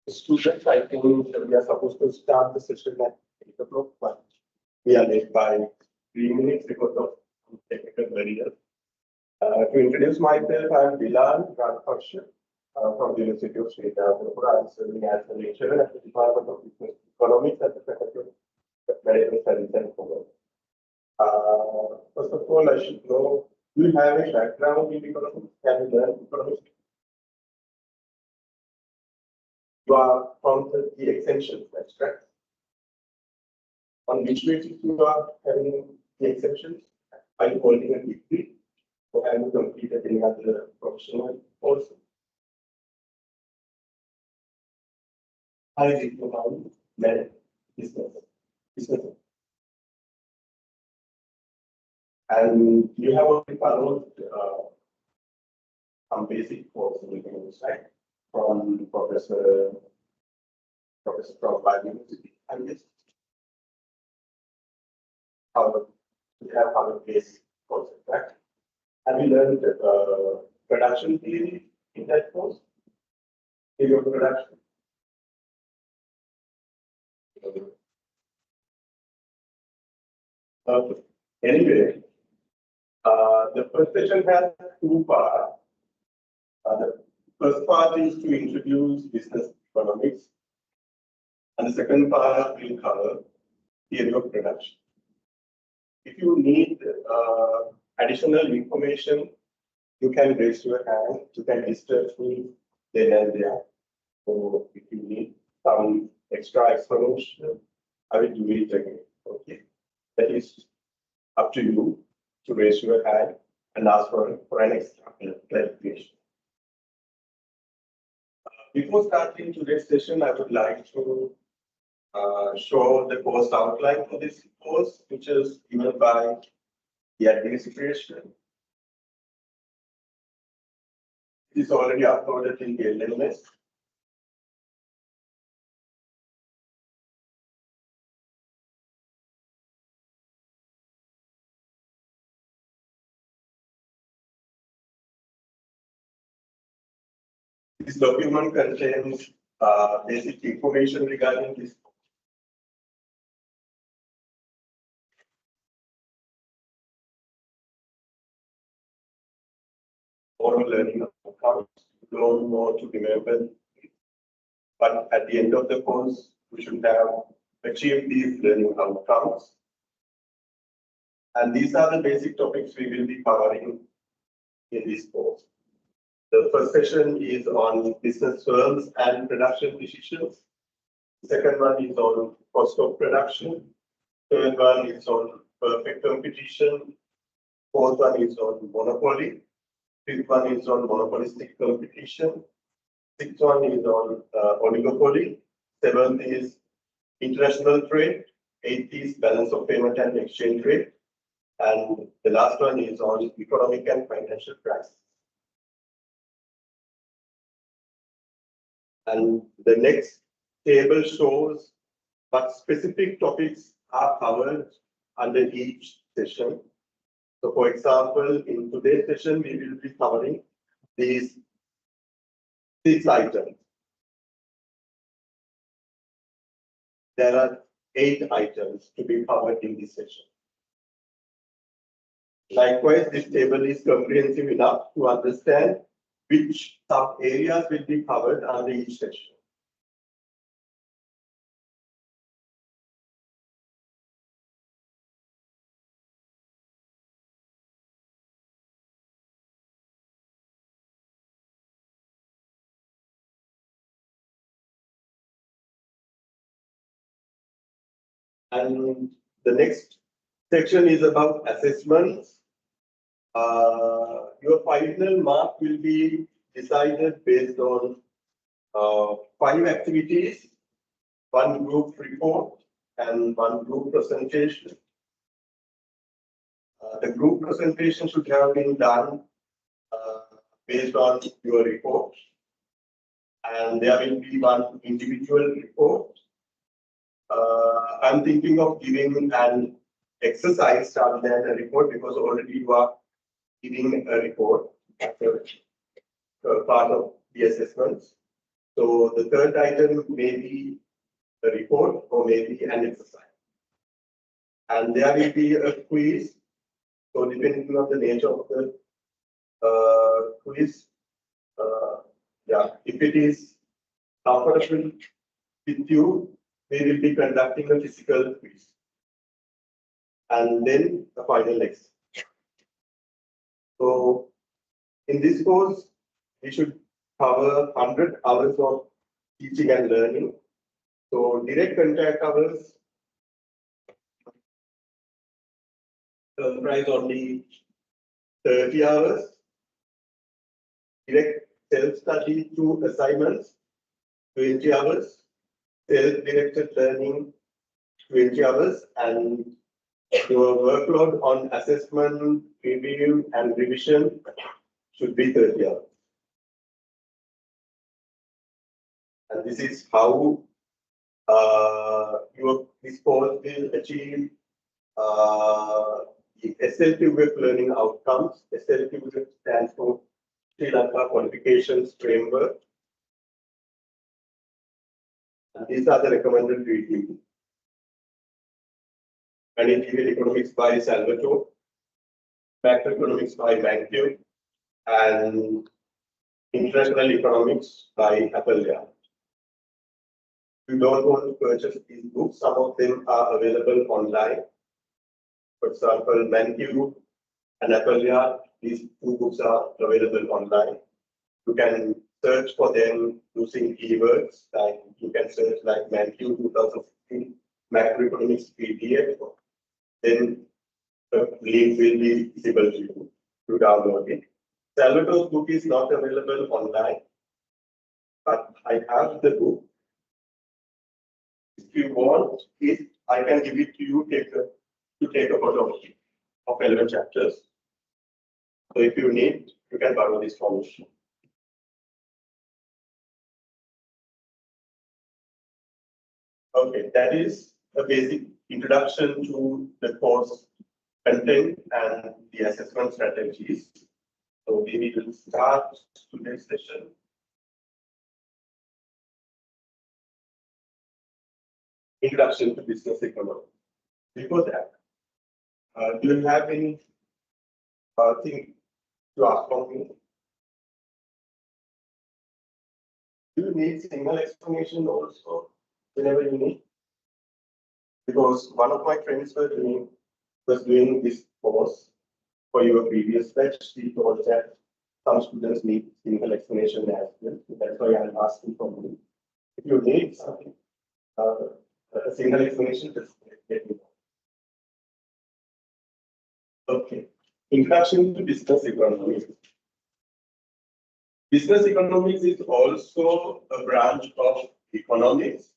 Students, I think we are supposed to start the session at 8 o'clock, but we are late by 3 minutes because of technical barrier. To introduce myself, I am Bilal Radharshan from the University of Srilanka. I am serving as a lecturer at the Department of Business Economics at the Faculty of Management Studies and Commerce. First of all, I should know, do you have a background in economics? Have you learned economics? You are from the exemption, that's correct. On which basis you are having the exemptions? Are you holding a degree or have you completed any other professional course? I did about business. And you have already followed some basic courses in economics, right? From Professor from Galle University, I guess. We have other basic courses, right? Have you learned production theory in that course? Theory of production. Anyway, the first session has two parts. The first part is to introduce business economics, and the second part will cover theory of production. If you need additional information, you can raise your hand. You can disturb me then and there. So if you need some extra explanation, I will do it again. Okay, that is up to you to raise your hand and ask for an extra clarification. Before starting today's session, I would like to show the course outline for this course, which is given by the administration. It is already uploaded in the LMS. This document contains basic information regarding this. Oral learning outcomes, you don't know to remember, but at the end of the course, we should have achieved these learning outcomes. And these are the basic topics we will be covering in this course. The first session is on business terms and production decisions. The second one is on cost of production. Third one is on perfect competition. Fourth one is on monopoly. Fifth one is on monopolistic competition. Sixth one is on oligopoly. Seventh is international trade. Eighth is balance of payment and exchange rate. And the last one is on economic and financial crisis. And the next table shows what specific topics are covered under each session. So, for example, in today's session, we will be covering these 6 items. There are 8 items to be covered in this session. Likewise, this table is comprehensive enough to understand which sub-areas will be covered under each session. And the next section is about assessments. Your final mark will be decided based on 5 activities, 1 group report, and 1 group presentation. The group presentation should have been done based on your report, and there will be 1 individual report. I'm thinking of giving an exercise rather than a report because already you are giving a report after part of the assessments. So the third item may be a report or maybe an exercise. And there will be a quiz. So depending on the nature of the quiz, if it is comfortable with you, we will be conducting a physical quiz. And then the final exam. So in this course, we should cover 100 hours of teaching and learning. So direct contact hours comprise only 30 hours. Direct self-study through assignments, 20 hours. Self-directed learning, 20 hours. And your workload on assessment, review, and revision should be 30 hours. And this is how this course will achieve the SLP web learning outcomes. SLP web stands for Sri Lanka Qualifications Framework. And these are the recommended readings. Managerial Economics by Salvatore, Macroeconomics by Mankiw, and International Economics by Appelia. If you don't want to purchase these books, some of them are available online. For example, Mankiw and Appelia, these two books are available online. You can search for them using keywords, like you can search like Mankiw 2016 Macroeconomics PDF. Then the link will be visible to you to download it. Salvatore's book is not available online, but I have the book. If you want it, I can give it to you to take a photo of 11 chapters. So if you need, you can borrow this from me. Okay, that is a basic introduction to the course content and the assessment strategies. So we will start today's session. Introduction to business economics. Before that, do you have any thing to ask from me? Do you need single explanation also whenever you need? Because one of my friends was doing this course for your previous batch. He told that some students need single explanation as well. So that's why I'm asking from you. If you need something, a single explanation, just let me know. Okay. Introduction to business economics. Business economics is also a branch of economics.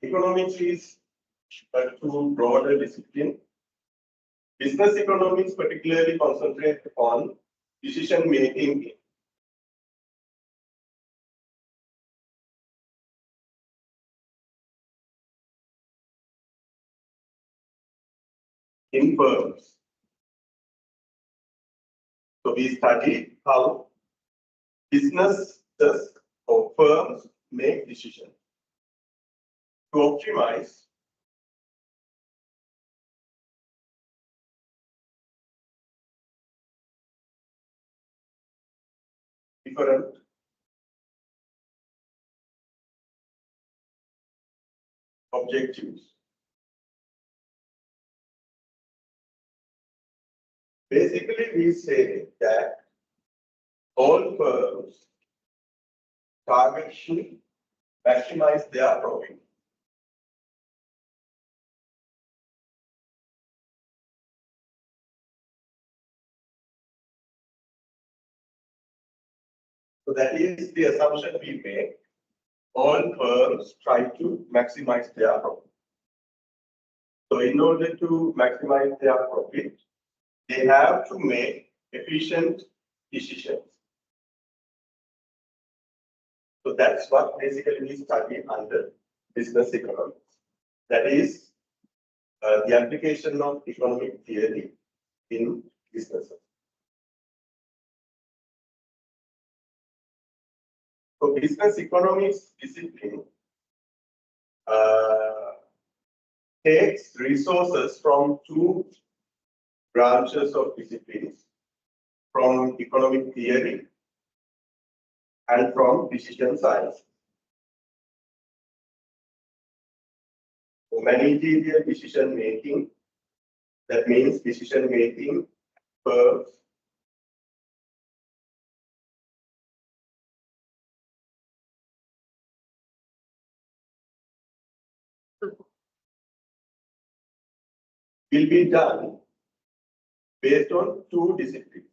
Economics is a too broader discipline. Business economics particularly concentrate on decision making in firms. So we study how businesses or firms make decisions to optimize different objectives. Basically, we say that all firms target should maximize their profit. So that is the assumption we make. All firms try to maximize their profit. So in order to maximize their profit, they have to make efficient decisions. So that's what basically we study under business economics. That is the application of economic theory in businesses. So business economics discipline takes resources from two branches of disciplines, from economic theory and from decision science. So managerial decision making, that means decision making for will be done based on two disciplines.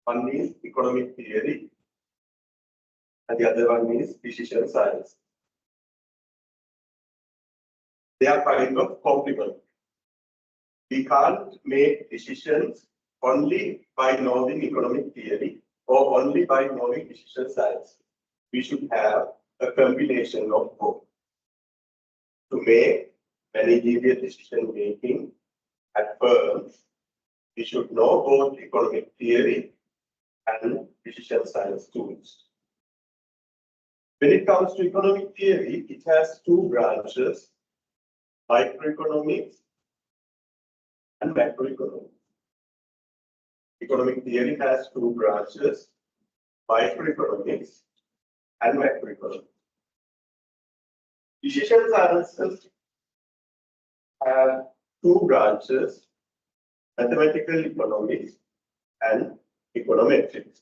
One is economic theory and the other one is decision science. They are kind of complementary. We can't make decisions only by knowing economic theory or only by knowing decision science. We should have a combination of both to make managerial decision making at firms. We should know both economic theory and decision science tools. When it comes to economic theory, it has two branches, microeconomics and macroeconomics. Economic theory has two branches, microeconomics and macroeconomics. Decision sciences have two branches, mathematical economics and econometrics.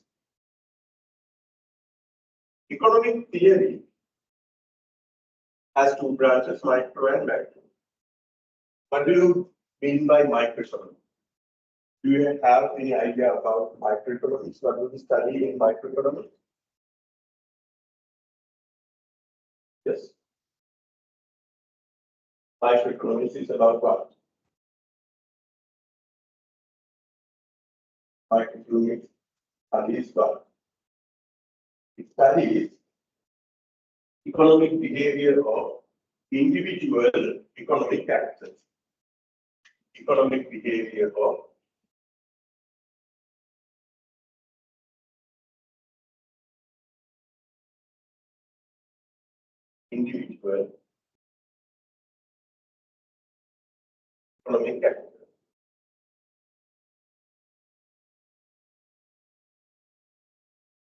Economic theory has two branches, micro and macro. What do you mean by microeconomics? Do you have any idea about microeconomics? What do we study in microeconomics? Yes. Microeconomics is about what? Microeconomics studies what? It studies economic behavior of individual economic actors. Economic behavior of individual economic actors.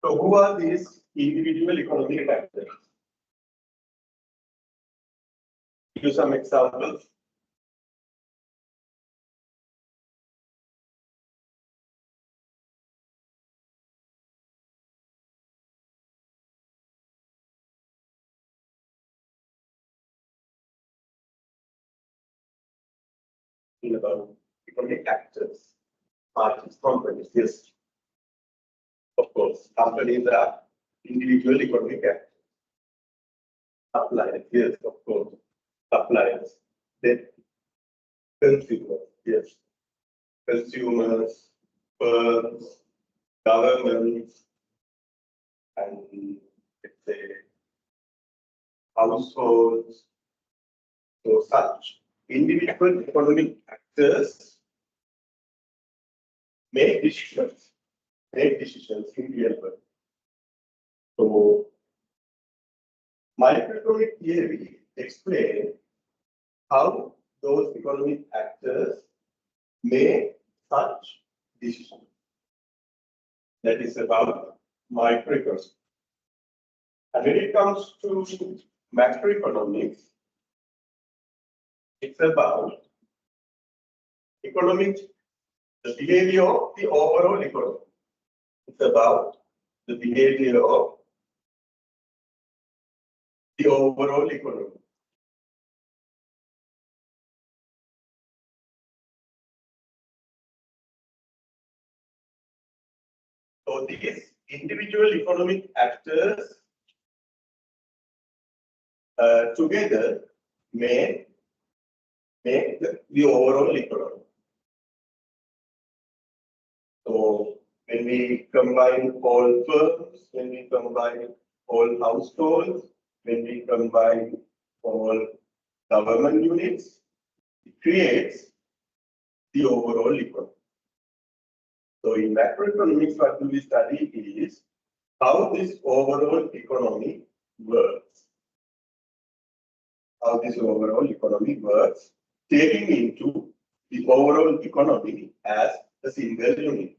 So who are these individual economic actors? Give you some examples. About economic actors, markets, companies, yes. Of course, companies are individual economic actors. Suppliers, yes, of course. Suppliers, then consumers, yes. Consumers, firms, governments, and let's say households. So such individual economic actors make decisions in real world. So microeconomic theory explains how those economic actors make such decisions. That is about microeconomics. And when it comes to macroeconomics, it's about economic, the behavior of the overall economy. It's about the behavior of the overall economy. So these individual economic actors together make the overall economy. So when we combine all firms, when we combine all households, when we combine all government units, it creates the overall economy. So in macroeconomics, what we study is how this overall economy works. How this overall economy works, taking into the overall economy as a single unit.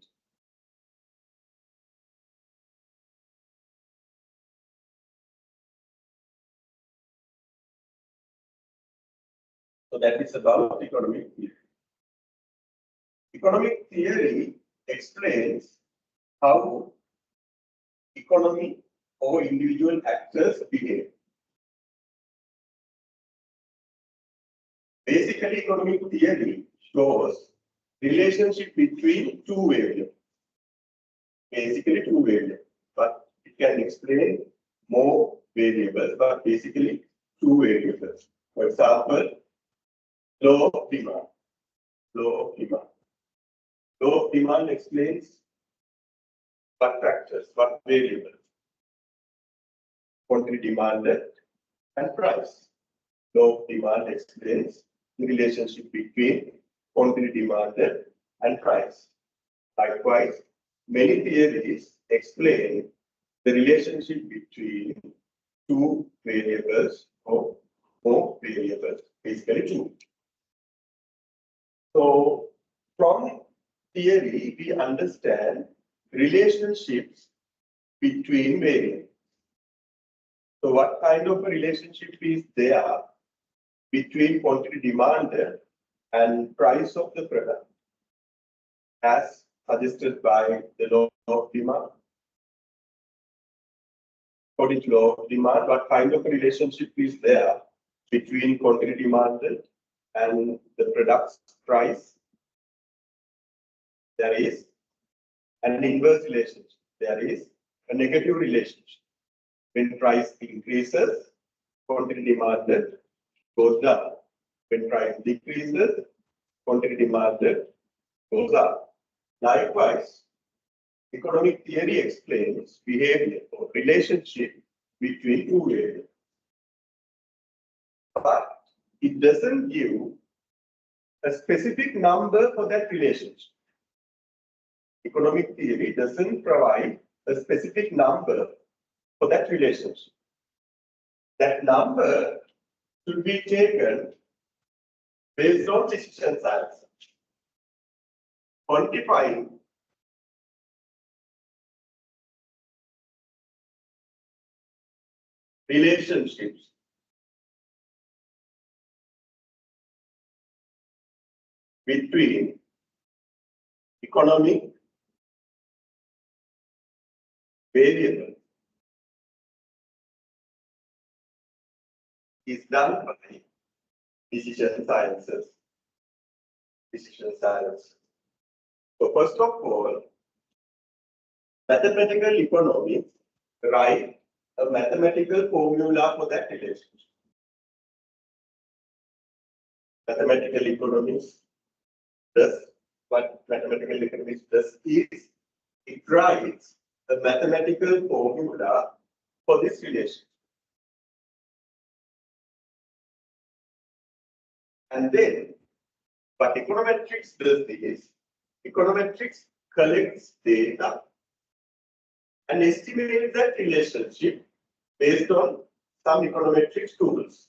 So that is about economic theory. Economic theory explains how economy or individual actors behave. Basically, economic theory shows relationship between two variables. Basically, two variables, but it can explain more variables, but basically two variables. For example, law of demand. Law of demand. Law of demand explains what factors, what variables. Quantity demanded and price. Law of demand explains the relationship between quantity demanded and price. Likewise, many theories explain the relationship between two variables or more variables, basically two. So, from theory, we understand relationships between variables. So, what kind of a relationship is there between quantity demanded and price of the product, as suggested by the law of demand? According to law of demand, what kind of a relationship is there between quantity demanded and the product's price? There is an inverse relationship. There is a negative relationship. When price increases, quantity demanded goes down. When price decreases, quantity demanded goes up. Likewise, economic theory explains behavior or relationship between two variables. But it doesn't give a specific number for that relationship. Economic theory doesn't provide a specific number for that relationship. That number should be taken based on decision science. Quantifying relationships between economic variables is done by decision sciences. Decision science. So first of all, mathematical economics write a mathematical formula for that relationship. Mathematical economics does what mathematical economics does is it writes a mathematical formula for this relationship. And then what econometrics does is econometrics collects data and estimates that relationship based on some econometrics tools.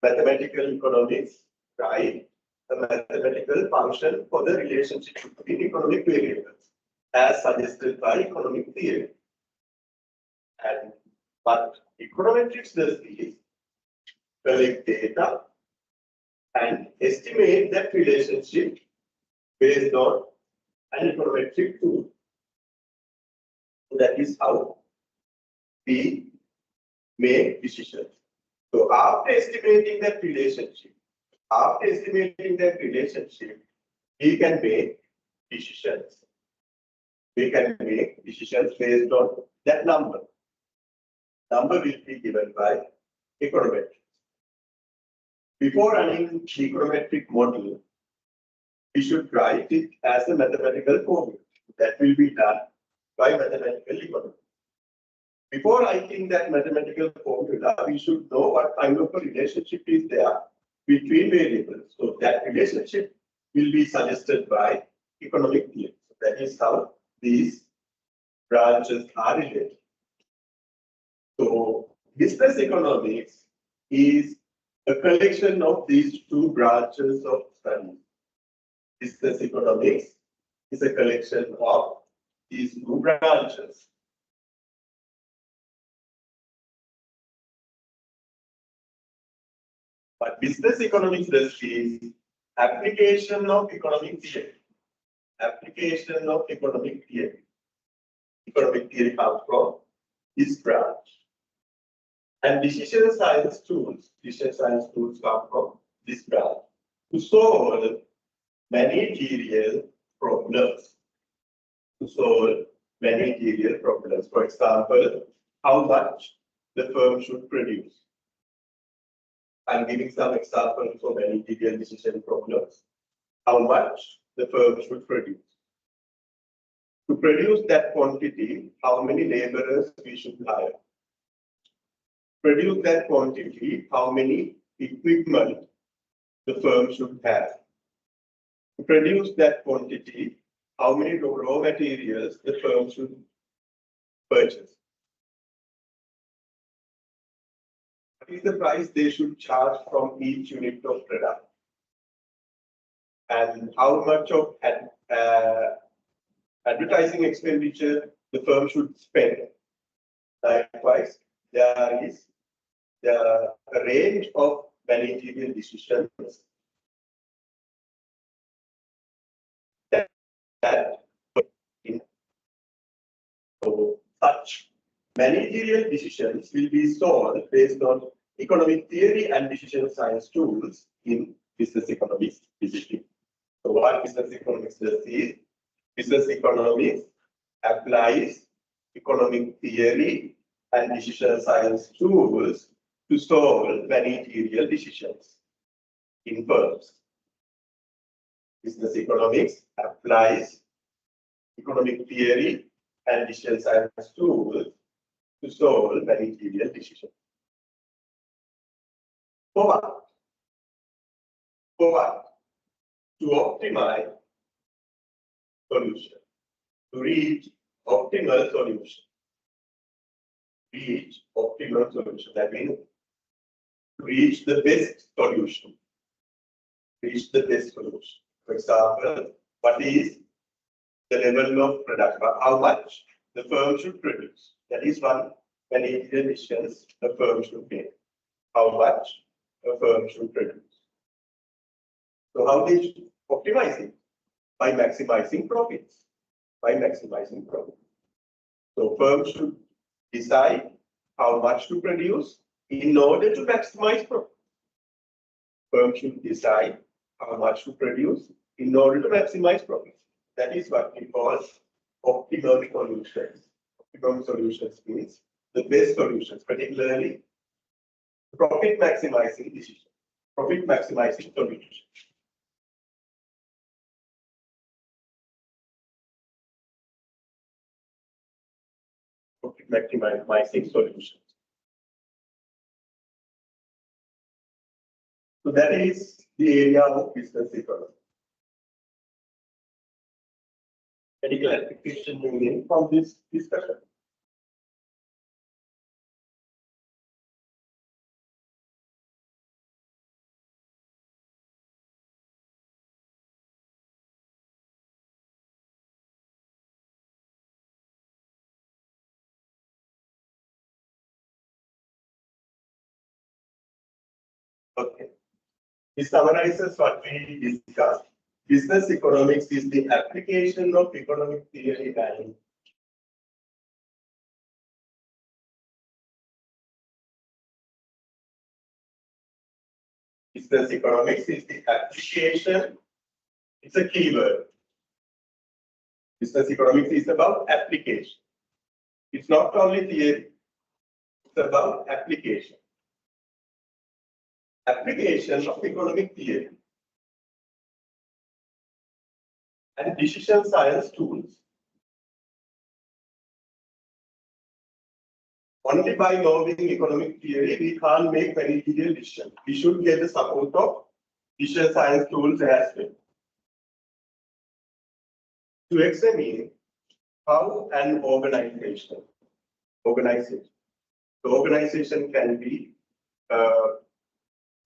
Mathematical economics write a mathematical function for the relationship between economic variables, as suggested by economic theory. And what econometrics does is collect data and estimate that relationship based on an econometric tool. So that is how we make decisions. So after estimating that relationship, we can make decisions. We can make decisions based on that number. Number will be given by econometrics. Before running the econometric model, we should write it as a mathematical formula. That will be done by mathematical economics. Before writing that mathematical formula, we should know what kind of a relationship is there between variables. So that relationship will be suggested by economic theory. So that is how these branches are related. So business economics is a collection of these two branches of study. Business economics is a collection of these two branches. But business economics is application of economic theory. Application of economic theory. Economic theory comes from this branch. And decision science tools come from this branch to solve managerial problems. For example, how much the firm should produce. I'm giving some examples for managerial decision problems. How much the firm should produce. To produce that quantity, how many laborers we should hire. Produce that quantity, how many equipment the firm should have. To produce that quantity, how many raw materials the firm should purchase. What is the price they should charge from each unit of product? And how much of advertising expenditure the firm should spend. Likewise, there is a range of managerial decisions so such managerial decisions will be solved based on economic theory and decision science tools in business economics discipline. So what business economics does is, business economics applies economic theory and decision science tools to solve managerial decisions in firms. Business economics applies economic theory and decision science tools to solve managerial decisions. For what? For what? To optimize solution. To reach optimal solution. Reach optimal solution. That means reach the best solution. Reach the best solution. For example, what is the level of production? How much the firm should produce? That is one managerial decisions the firm should make. How much a firm should produce. So how they should optimize it? By maximizing profits. By maximizing profits. So firms should decide how much to produce in order to maximize profit. Firm should decide how much to produce in order to maximize profit. That is what we call optimum solutions. Optimum solutions means the best solutions, particularly profit maximizing decision, profit maximizing solution. Profit maximizing solutions. So that is the area of business economics. Any clarification you need from this discussion? Okay. This summarizes what we discussed. Business economics is the application of economic theory and business economics is the application. It's a keyword. Business economics is about application. It's not only theory. It's about application. Application of economic theory and decision science tools. Only by knowing economic theory, we can't make managerial decisions. We should get the support of decision science tools as well. To examine how an organization. The organization can be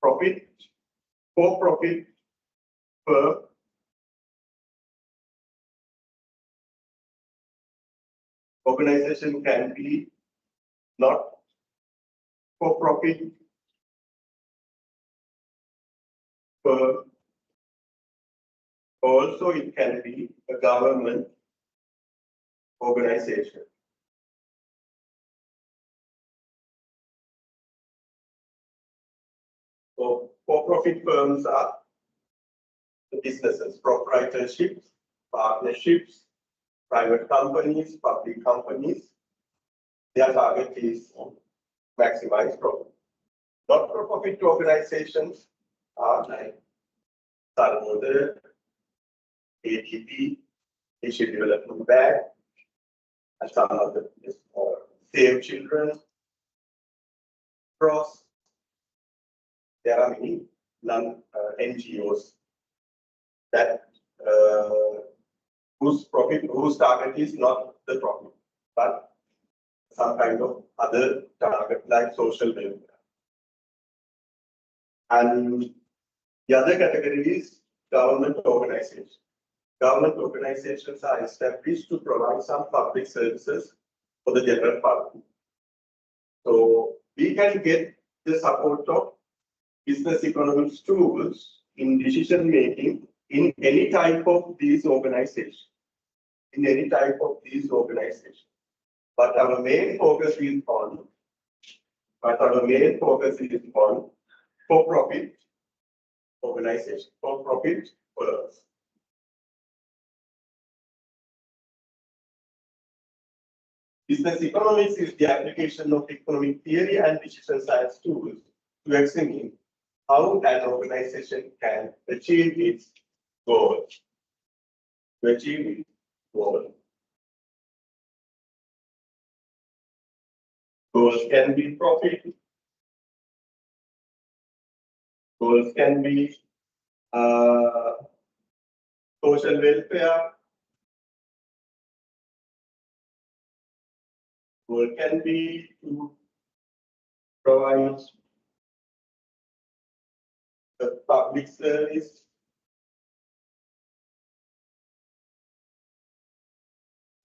profit, for-profit, firm, organization can be not for profit, firm. Also, it can be a government organization. So, for-profit firms are the businesses, proprietorships, partnerships, private companies, public companies. Their target is maximize profit. Not-for-profit organizations are like Colombo, ADP, Asian Development Bank, and some other Save Children, Cross. There are many NGOs that whose target is not the profit, but some kind of other target like social welfare. And the other category is government organizations. Government organizations are established to provide some public services for the general public. So we can get the support of business economics tools in decision making in any type of these organizations. But our main focus is on for-profit organization, for-profit firms. Business economics is the application of economic theory and decision science tools to examine how an organization can achieve its goals. Goals can be profit. Goals can be social welfare. Goal can be to provide the public service.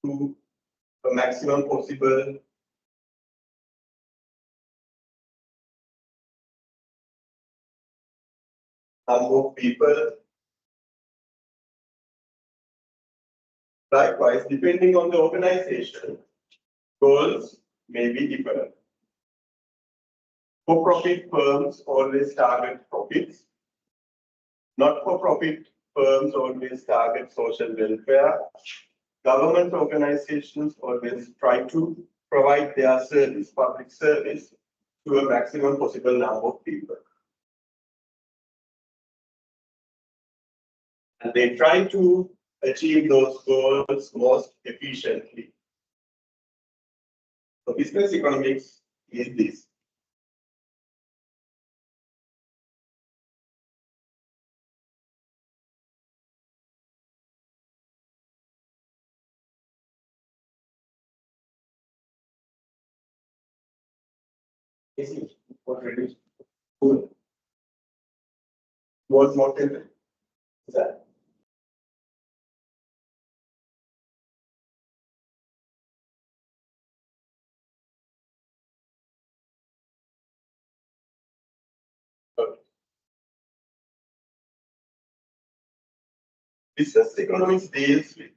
To the maximum possible number of people. Likewise, depending on the organization, goals may be different. For-profit firms always target profits. Not-for-profit firms always target social welfare. Government organizations always try to provide their service, public service, to a maximum possible number of people. And they try to achieve those goals most efficiently. So business economics is this. Is it already cool? What motive is that? Okay. Business economics deals with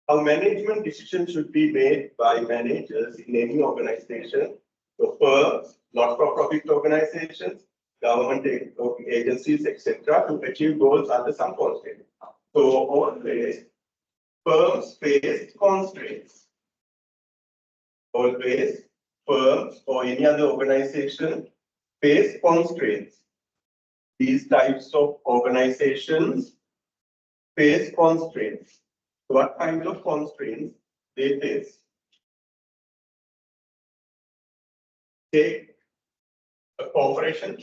how management decisions should be made by managers in any organization, so firms, not-for-profit organizations, government agencies, etc., to achieve goals under some constraints. So always firms face constraints. Always firms or any other organization face constraints. These types of organizations face constraints. So what kind of constraints they face? Take a corporation,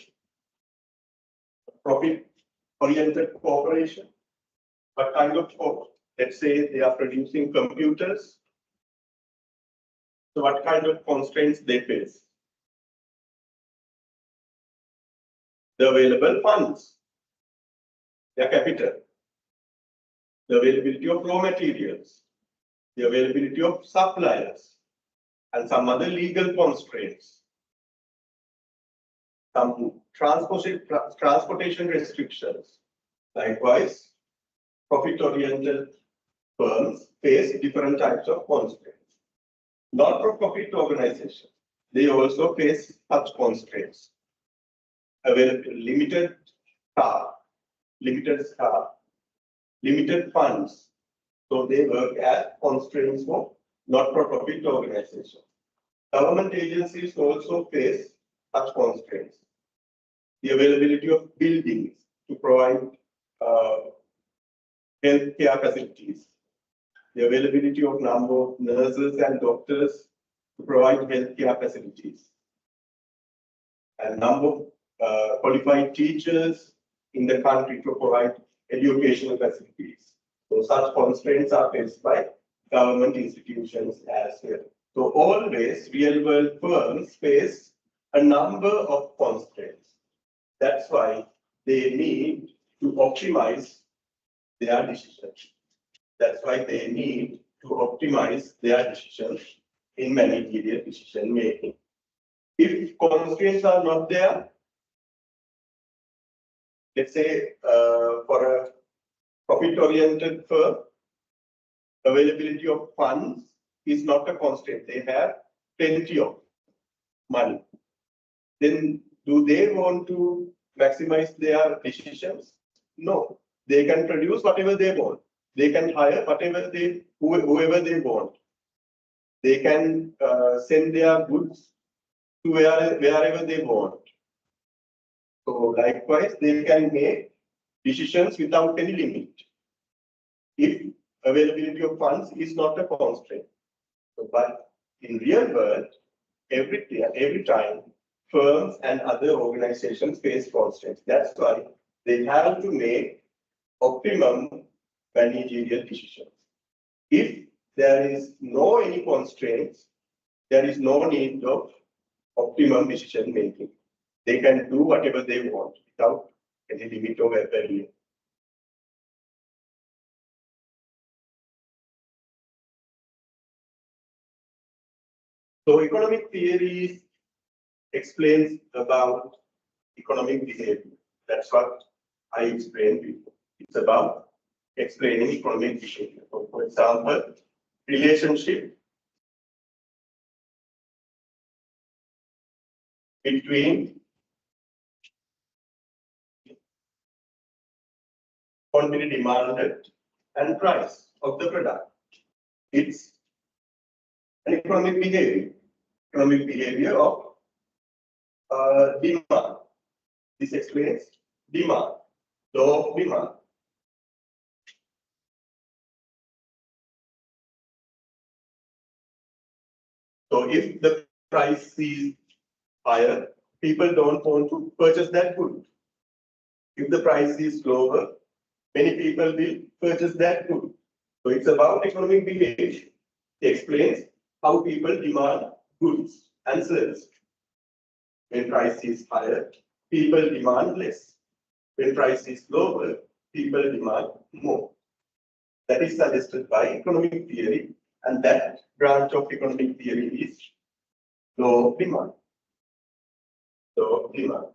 a profit-oriented corporation. What kind of let's say they are producing computers. So what kind of constraints they face? The available funds, their capital, the availability of raw materials, the availability of suppliers, and some other legal constraints, some transportation restrictions. Likewise, profit-oriented firms face different types of constraints. Not-for-profit organizations, they also face such constraints. Limited staff, limited funds. So they work as constraints for not-for-profit organizations. Government agencies also face such constraints. The availability of buildings to provide healthcare facilities, the availability of number of nurses and doctors to provide healthcare facilities, and number of qualified teachers in the country to provide educational facilities. So such constraints are faced by government institutions as well. So always real-world firms face a number of constraints. That's why they need to optimize their decisions. That's why they need to optimize their decisions in managerial decision making. If constraints are not there, let's say for a profit-oriented firm, availability of funds is not a constraint. They have plenty of money. Then do they want to maximize their decisions? No. They can produce whatever they want. They can hire whoever they want. They can send their goods to wherever they want. So likewise, they can make decisions without any limit if availability of funds is not a constraint. So, but in real world, every time, firms and other organizations face constraints. That's why they have to make optimum managerial decisions. If there is no any constraints, there is no need of optimum decision making. They can do whatever they want without any limit or barrier. So economic theory explains about economic behavior. That's what I explained before. It's about explaining economic behavior. So for example, relationship between quantity demanded and price of the product. It's an economic behavior of demand. This explains demand, law of demand. So if the price is higher, people don't want to purchase that good. If the price is lower, many people will purchase that good. So it's about economic behavior. It explains how people demand goods and services. When price is higher, people demand less. When price is lower, people demand more. That is suggested by economic theory, and that branch of economic theory is law of demand. Law of demand.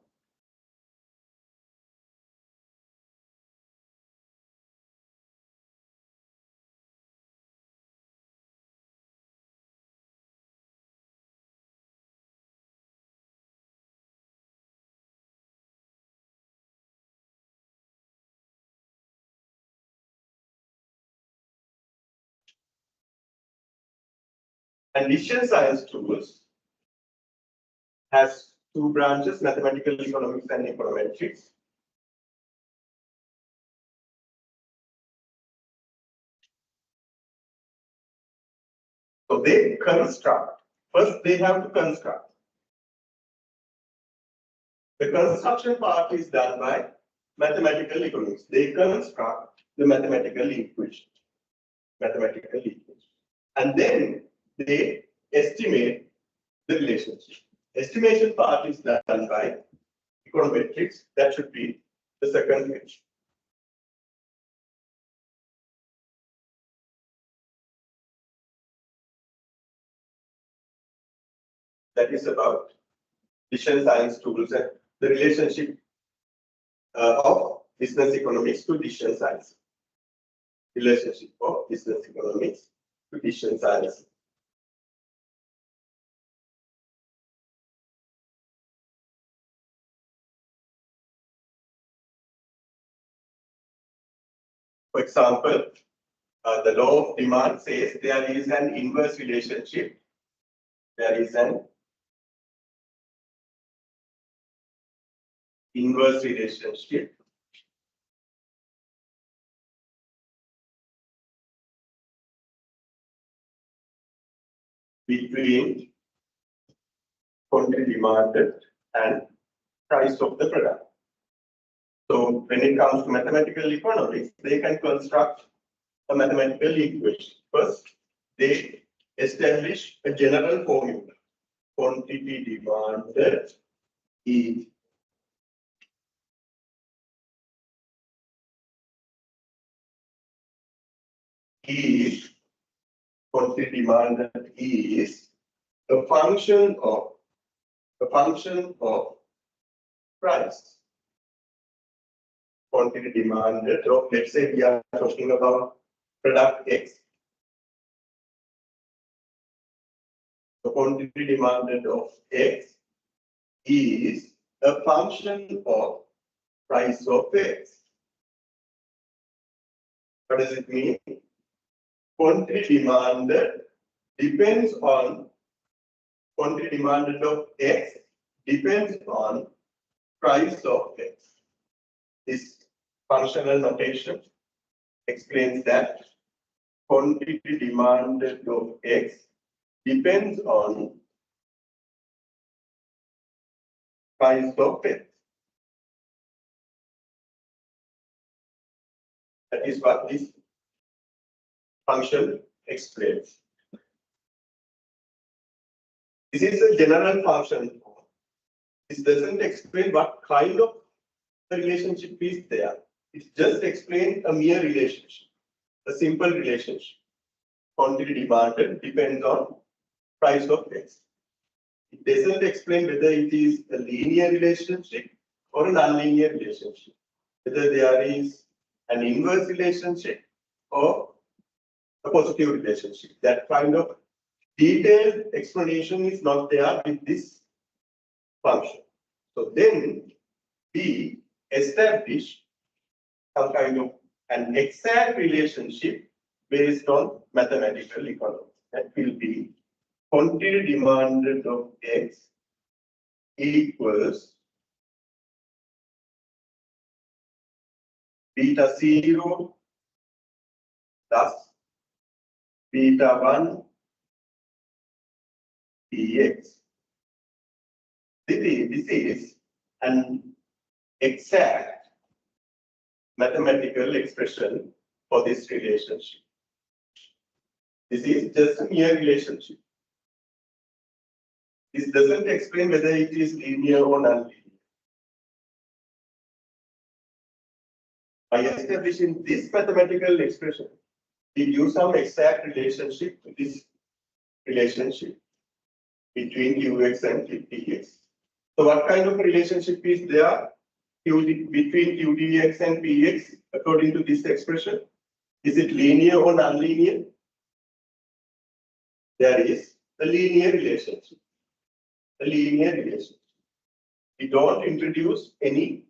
And decision science tools has two branches, mathematical economics and econometrics. So they construct. First, they have to construct. The construction part is done by mathematical economics. They construct the mathematical equation. mathematical equation. And then they estimate the relationship. Estimation part is done by econometrics. That should be the second page. That is about decision science tools and the relationship of business economics to decision science. Relationship of business economics to decision science. For example, the law of demand says there is an inverse relationship. There is an inverse relationship between quantity demanded and price of the product. So when it comes to mathematical economics, they can construct a mathematical equation. First, they establish a general formula. Quantity demanded quantity demanded is a function of price. Quantity demanded of, let's say we are talking about product X. The quantity demanded of X is a function of price of X. What does it mean? Quantity demanded depends on quantity demanded of X depends on price of X. This functional notation explains that quantity demanded of X depends on price of X. That is what this function explains. This is a general function. This doesn't explain what kind of the relationship is there. It just explains a mere relationship, a simple relationship. Quantity demanded depends on price of X. It doesn't explain whether it is a linear relationship or a nonlinear relationship, whether there is an inverse relationship or a positive relationship. That kind of detailed explanation is not there with this function. So then we establish some kind of an exact relationship based on mathematical economics. That will be quantity demanded of X equals beta 0 plus beta 1 px. This is an exact mathematical expression for this relationship. This is just a mere relationship. This doesn't explain whether it is linear or nonlinear. By establishing this mathematical expression, we give some exact relationship to this relationship between Qx and Px. So what kind of relationship is there between Qdx and Px according to this expression? Is it linear or nonlinear? There is a linear relationship. A linear relationship. We don't introduce any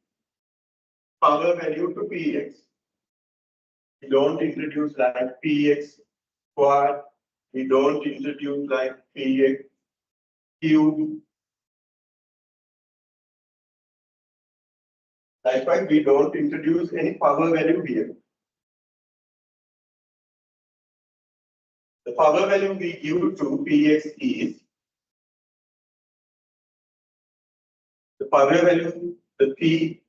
power value to Px. We don't introduce like Px squared. We don't introduce like Px cubed. Likewise, we don't introduce any power value here. The power value we give to Px is the power value, the P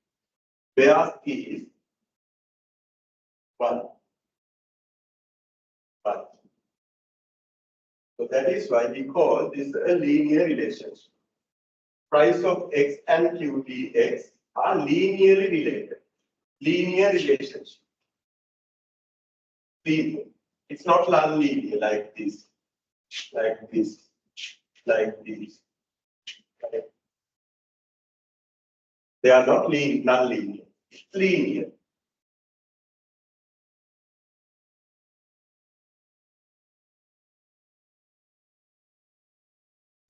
where is 1. So that is why we call this a linear relationship. Price of X and QTX are linearly related. Linear relationship. Linear. It's not non-linear like this, like this, like this. Right? They are not non-linear. It's linear.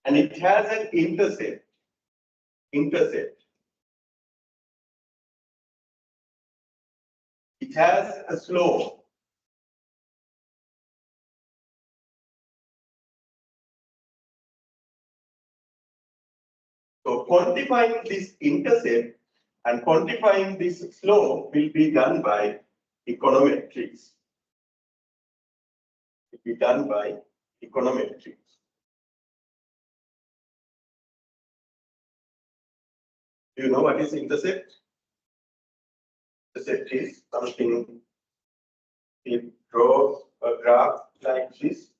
And it has an intercept. It has a slope. So quantifying this intercept and quantifying this slope will be done by econometrics. It will be done by econometrics. Do you know what is intercept? Intercept is something, it draws a graph like this.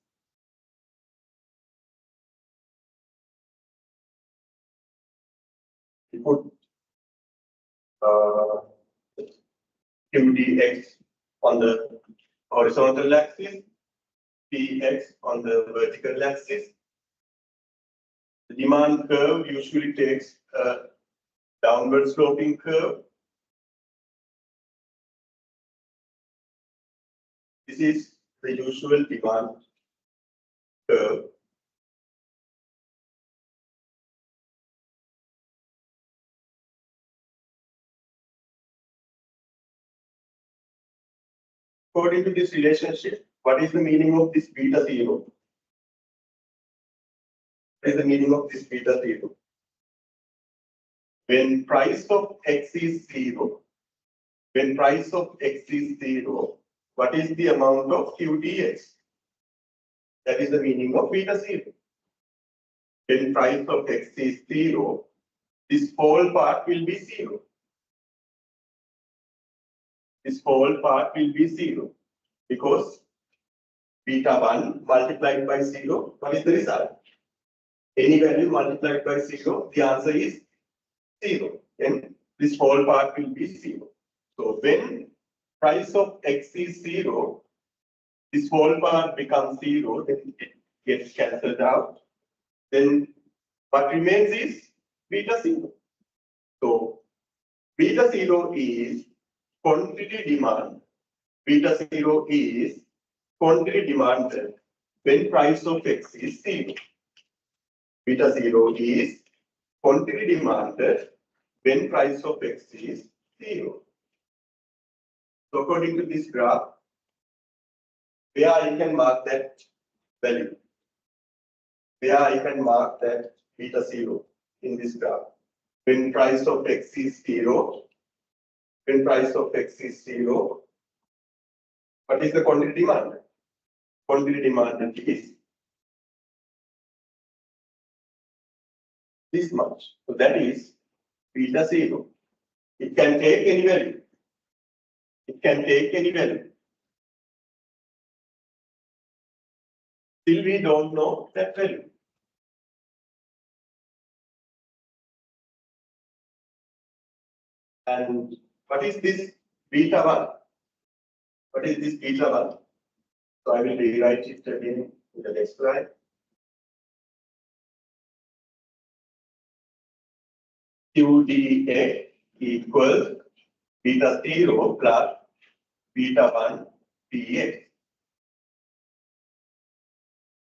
You put QDX on the horizontal axis, PX on the vertical axis. The demand curve usually takes a downward sloping curve. This is the usual demand curve. According to this relationship, what is the meaning of this beta zero? What is the meaning of this beta zero? When price of X is zero, what is the amount of QDX? That is the meaning of beta zero. When price of X is zero, this whole part will be zero. This whole part will be zero because beta 1 multiplied by 0, what is the result? Any value multiplied by 0, the answer is 0. Then this whole part will be 0. So when price of X is 0, this whole part becomes 0, then it gets cancelled out. Then what remains is beta 0. So beta 0 is quantity demand. Beta 0 is quantity demanded when price of X is 0. Beta 0 is quantity demanded when price of X is 0. So according to this graph, where I can mark that value, where I can mark that beta 0 in this graph. When price of X is 0, when price of X is 0, what is the quantity demand? Quantity demand is this much. So that is beta 0. It can take any value. It can take any value. Still we don't know that value. And what is this beta 1? What is this beta 1? So I will rewrite it again in the next slide. QDA equals beta 0 plus beta 1 px.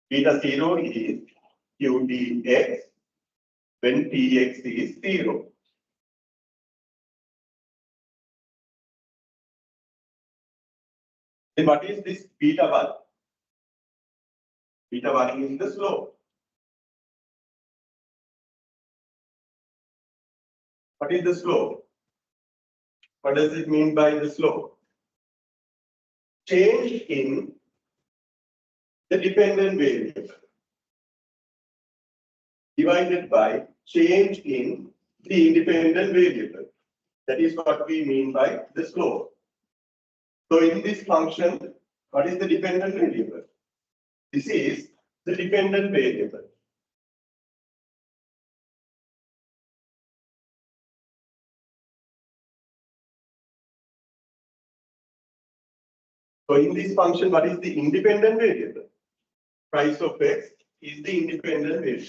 Beta 0 is QDX when px is 0. Then what is this beta 1? Beta 1 is the slope. What is the slope? What does it mean by the slope? Change in the dependent variable divided by change in the independent variable. That is what we mean by the slope. So in this function, what is the dependent variable? This is the dependent variable. So in this function, what is the independent variable? Price of X is the independent variable.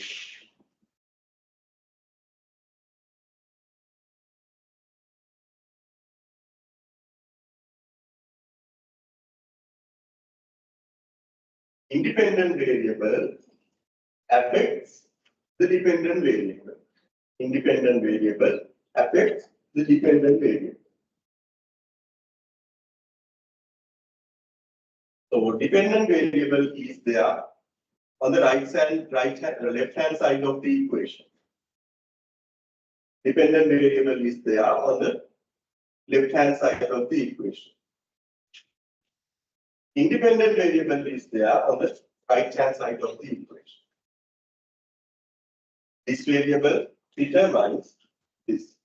Independent variable affects the dependent variable. Independent variable affects the dependent variable. So dependent variable is there on the left-hand side of the equation. Dependent variable is there on the left-hand side of the equation. Independent variable is there on the right-hand side of the equation. This variable determines this.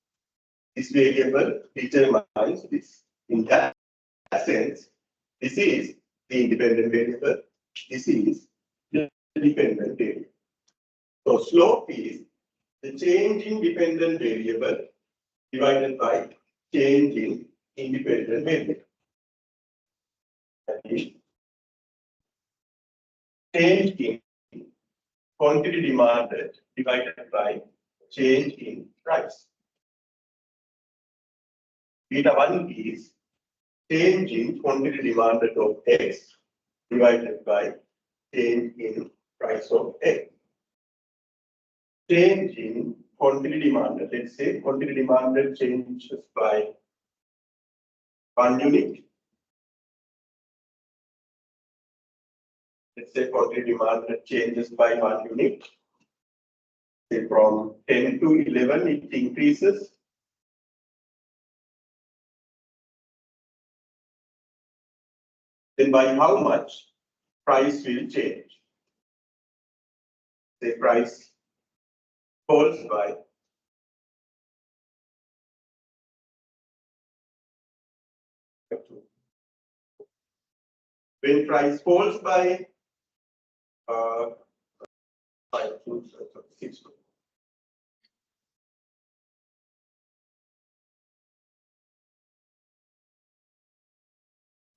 This variable determines this. In that sense, this is the independent variable. This is the dependent variable. So slope is the change in dependent variable divided by change in independent variable. That is change in quantity demanded divided by change in price. Beta 1 is change in quantity demanded of X divided by change in price of X. Change in quantity demanded, let's say quantity demanded changes by 1 unit. Let's say quantity demanded changes by 1 unit. Say from 10 to 11 it increases. Then by how much price will change? Say price falls by when price falls by 6.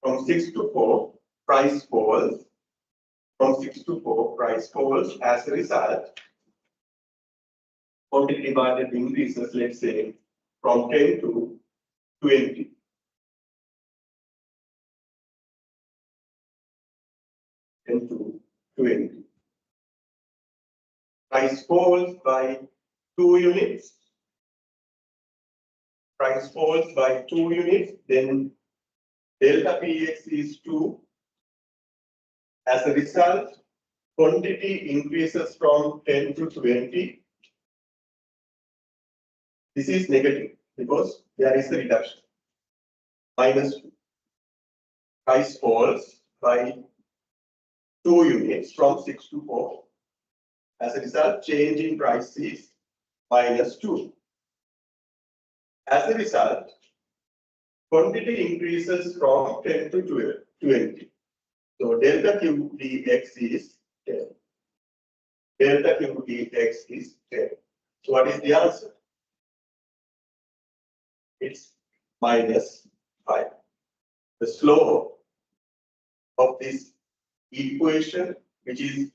From 6 to 4, price falls. From 6 to 4, price falls. As a result, quantity demanded increases, let's say, from 10 to 20. To 20. Price falls by 2 units. Price falls by 2 units, then delta Px is 2. As a result, quantity increases from 10 to 20. This is negative because there is a reduction. Minus 2. Price falls by 2 units from 6 to 4. As a result, change in price is minus 2. As a result, quantity increases from 10 to 20. So delta Q dx is 10. Delta Q dx is 10. So what is the answer? It's minus 5. The slope of this equation, which is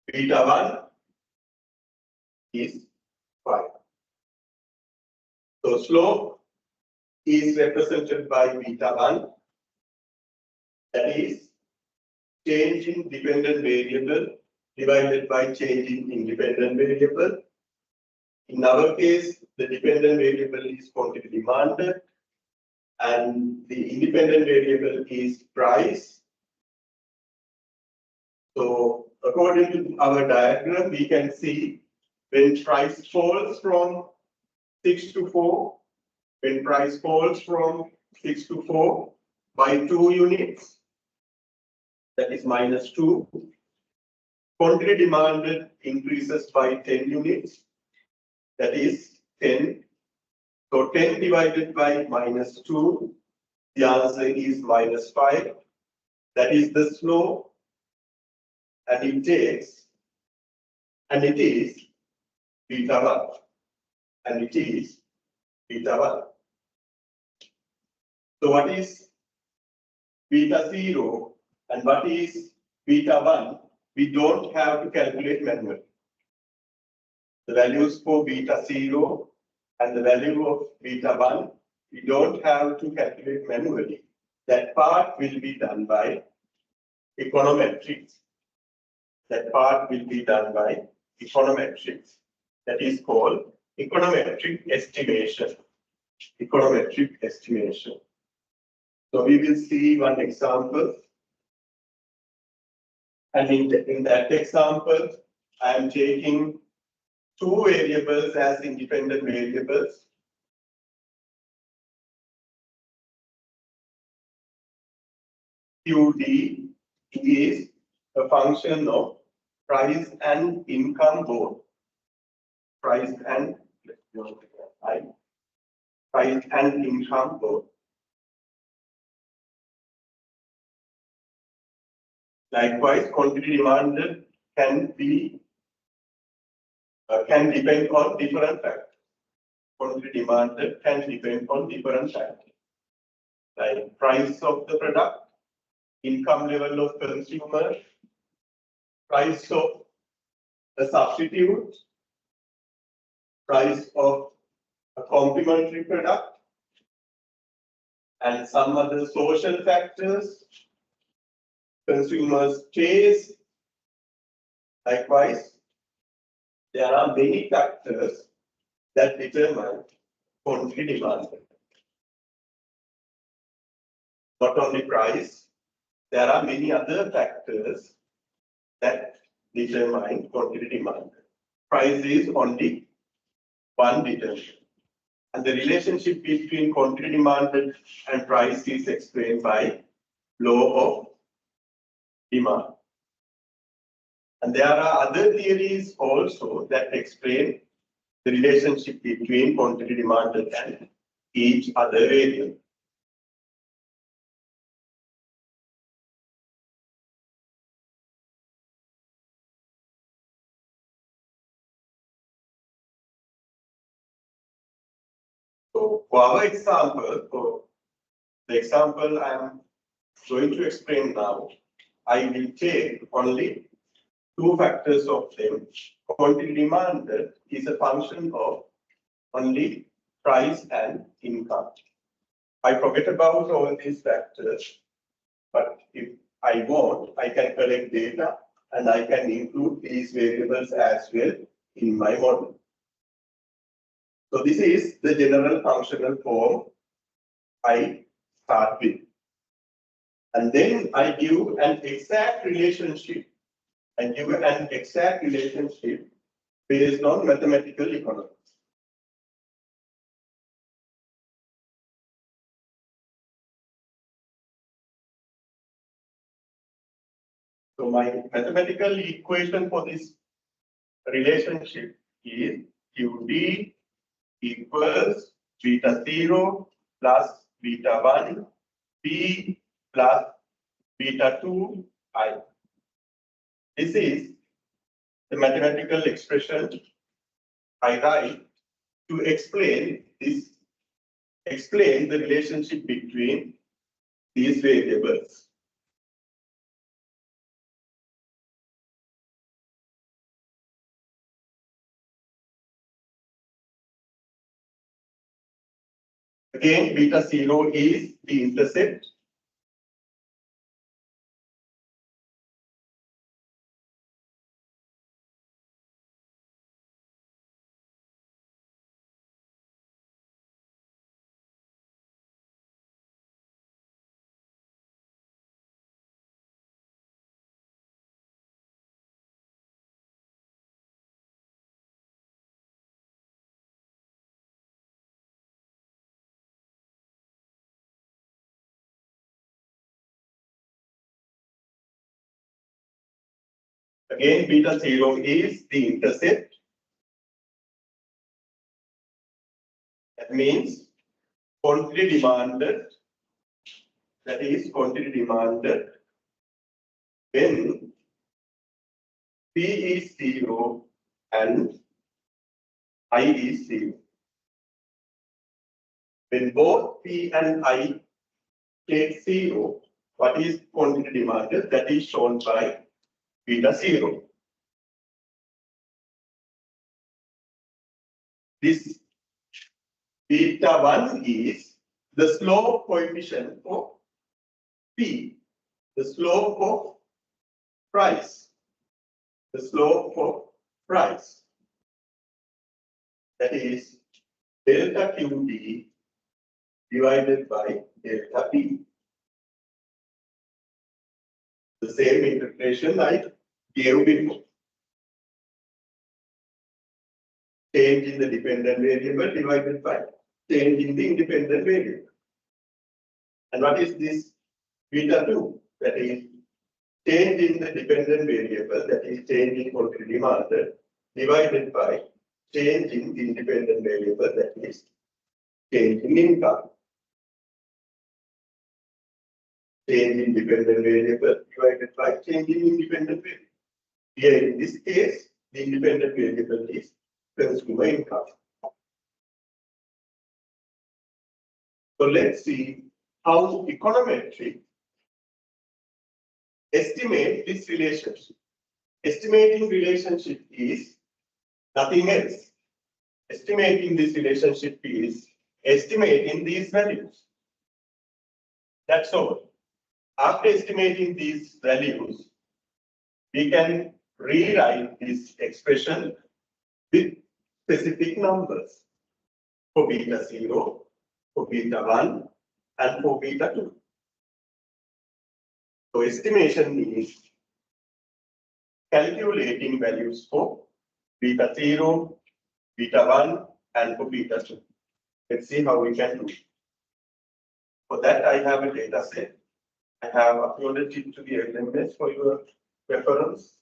beta 1, is 5. So slope is represented by beta 1, that is change in dependent variable divided by change in independent variable. In our case, the dependent variable is quantity demanded and the independent variable is price. So according to our diagram, we can see when price falls from 6 to 4, when price falls from 6 to 4 by 2 units, that is minus 2. Quantity demanded increases by 10 units, that is 10. So 10 divided by minus 2, the answer is minus 5. That is the slope. and it takes, and it is beta 1, and it is beta 1. So what is beta 0 and what is beta 1? We don't have to calculate manually. The values for beta 0 and the value of beta 1, we don't have to calculate manually. That part will be done by econometrics. That part will be done by econometrics. That is called econometric estimation. Econometric estimation. So we will see one example. And in that example, I am taking two variables as independent variables. QD is a function of price and income both. Price and income both. Likewise, quantity demanded can depend on different factors. Quantity demanded can depend on different factors, like price of the product, income level of consumer, price of a substitute, price of a complementary product, and some other social factors, consumers' taste. Likewise, there are many factors that determine quantity demand. Not only price, there are many other factors that determine quantity demand. Price is only one determinant. And the relationship between quantity demanded and price is explained by law of demand. And there are other theories also that explain the relationship between quantity demanded and each other variable. So for our example, for the example I am going to explain now, I will take only two factors of them. Quantity demanded is a function of only price and income. I forget about all these factors, but if I want, I can collect data and I can include these variables as well in my model. So this is the general functional form I start with. And then I give an exact relationship based on mathematical economics. So my mathematical equation for this relationship is QD equals beta 0 plus beta 1 P plus beta 2 I. This is the mathematical expression I write to explain the relationship between these variables. Again, beta 0 is the intercept. Again, beta 0 is the intercept. That means quantity demanded, that is quantity demanded when P is 0 and I is 0. When both P and I take 0, what is quantity demanded? That is shown by beta 0. This beta 1 is the slope coefficient for P, the slope of price, the slope of price. That is delta QD divided by delta P. The same interpretation I gave before. Change in the dependent variable divided by change in the independent variable. And what is this beta 2? That is change in the dependent variable, that is change in quantity demanded, divided by change in the independent variable, that is change in income. Change in dependent variable divided by change in independent variable. Here in this case, the independent variable is consumer income. So let's see how econometric estimate this relationship. Estimating relationship is nothing else. Estimating this relationship is estimating these values. That's all. After estimating these values, we can rewrite this expression with specific numbers for beta 0, for beta 1, and for beta 2. So estimation is calculating values for beta 0, beta 1, and for beta 2. Let's see how we can do it. For that, I have a data set. I have uploaded it to the LMS for your reference.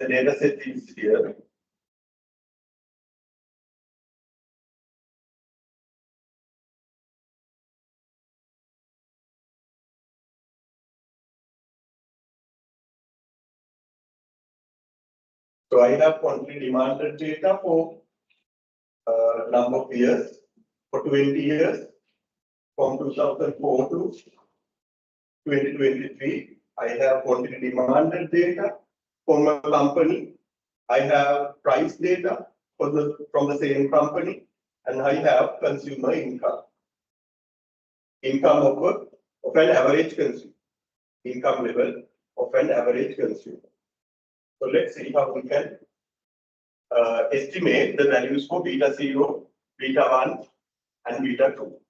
The data set is here. So I have quantity demanded data for number of years, for 20 years, from 2004 to 2023. I have quantity demanded data from a company. I have price data from the same company, and I have consumer income. Income of an average consumer. Income level of an average consumer. So let's see how we can estimate the values for beta 0, beta 1, and beta 2.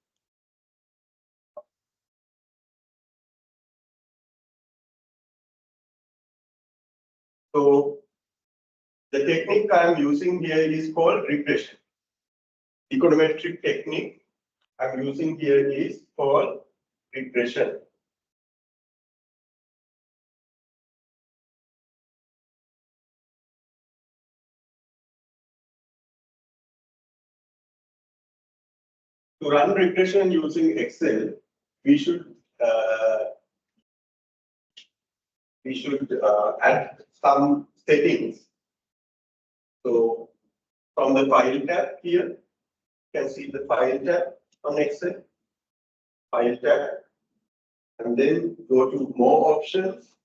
So the technique I am using here is called regression. Econometric technique I am using here is called regression. To run regression using Excel, we should add some settings. So from the file tab here, you can see the file tab on Excel, file tab, and then go to more options,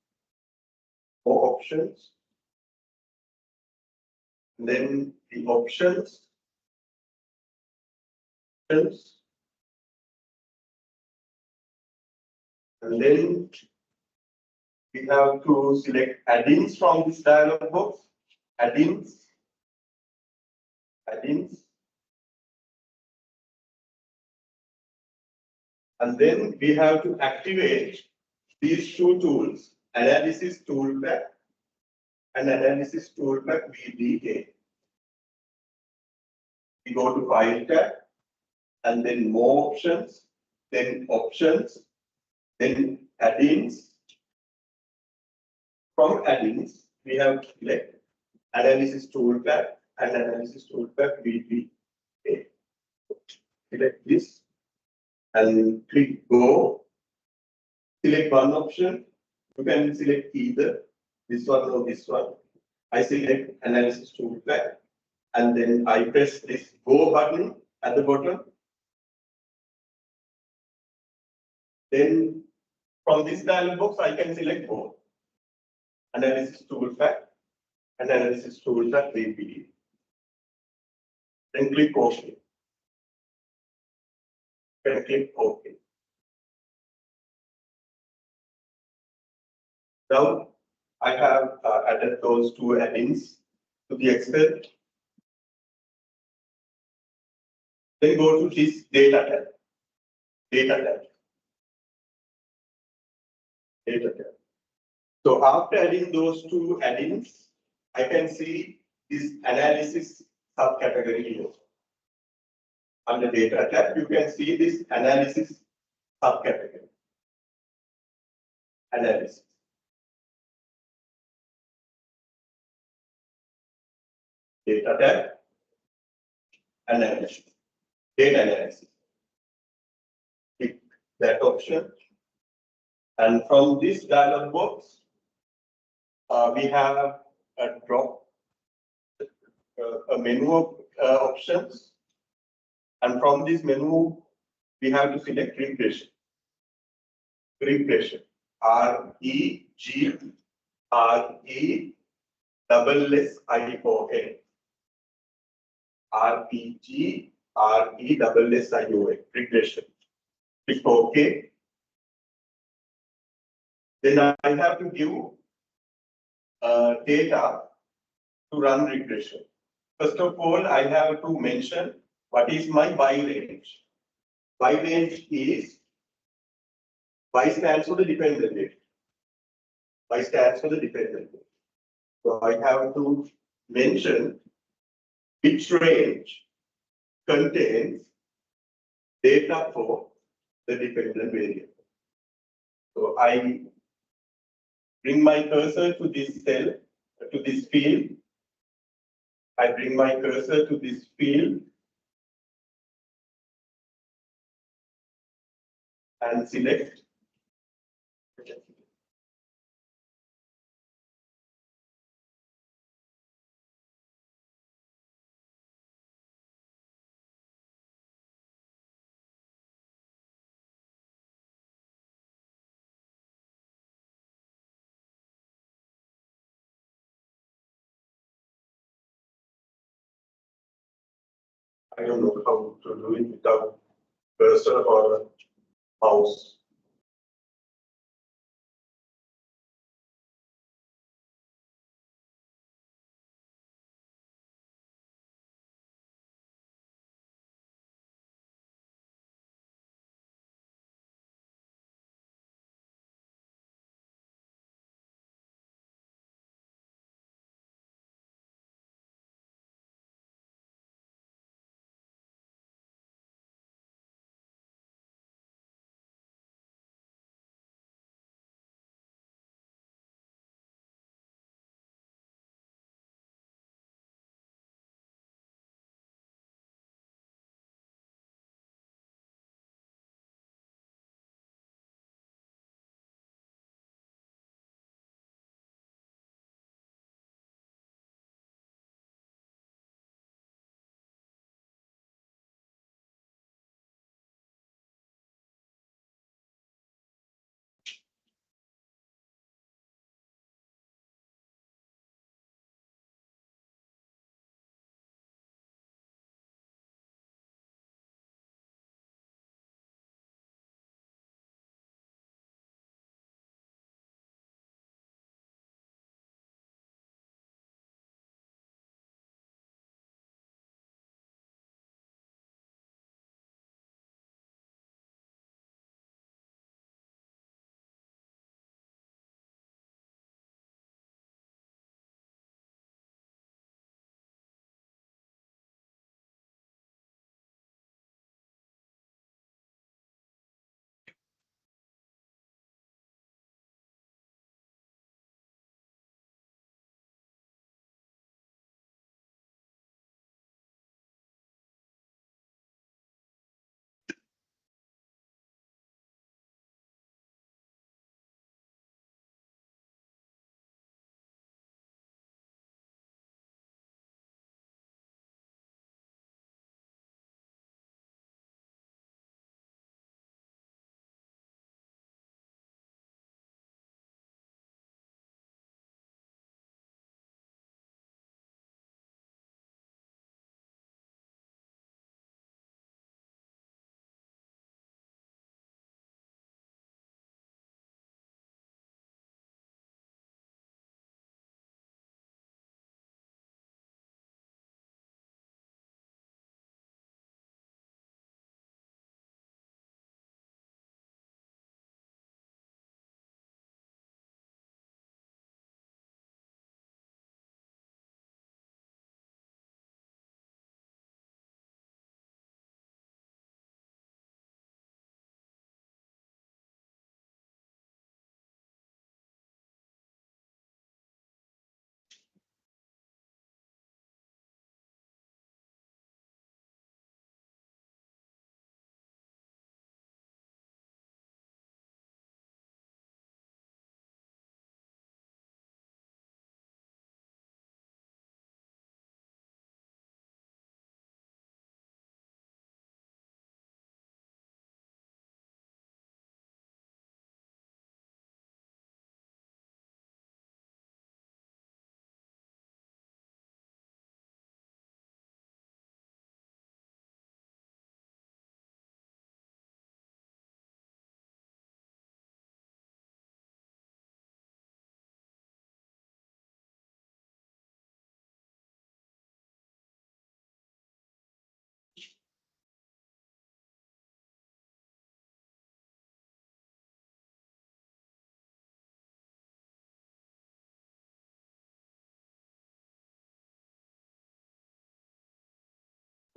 and then the options, and then we have to select add-ins from this dialog box, add-ins, and then we have to activate these two tools, analysis toolpack and analysis toolpack VBA. We go to file tab and then more options, then options, then add-ins, from add-ins, we have select analysis toolbar and analysis toolbar BSAA. Select this and click go. Select one option. You can select either this one or this one. I select analysis toolbar and then I press this go button at the bottom. Then from this dialog box, I can select both analysis toolbar and analysis toolbar BPD. Then click OK. Then click OK. Now I have added those two add-ins to the Excel. Then go to this data tab. Data tab. Data tab. So after adding those two add-ins, I can see this analysis subcategory here. Under data tab, you can see this analysis subcategory. Analysis. Data tab. Analysis. Data analysis. Click that option. And from this dialog box, we have a menu of options. And from this menu, we have to select regression. Regression. REGRESSION. REGRESSION. Regression. Click OK. Then I have to give data to run regression. First of all, I have to mention what is my Y range. Y range is, Y stands for the dependent variable. Y stands for the dependent variable. So I have to mention which range contains data for the dependent variable. So I bring my cursor to this cell, to this field. I bring my cursor to this field and select. I don't know how to do it without cursor or mouse.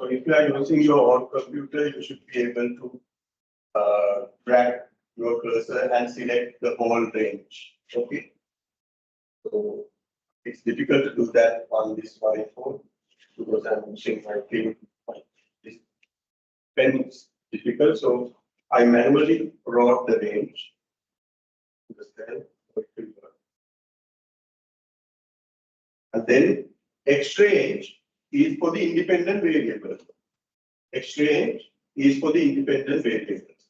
So if you are using your own computer, you should be able to drag your cursor and select the whole range. Okay. So it's difficult to do that on this iPhone because I'm using my pen. This pen is difficult, so I manually wrote the range. Understand? And then exchange is for the independent variable. Exchange is for the independent variables.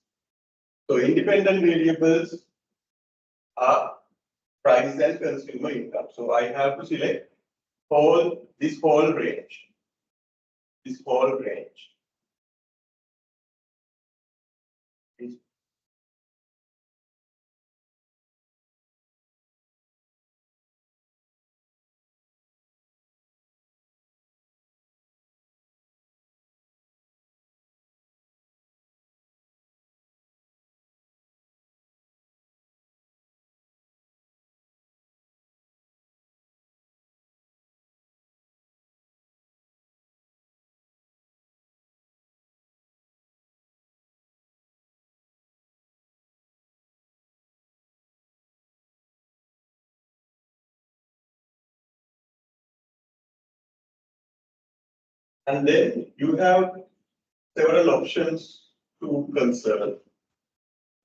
So independent variables are price and consumer income. So I have to select this whole range. This whole range. And then you have several options to consider.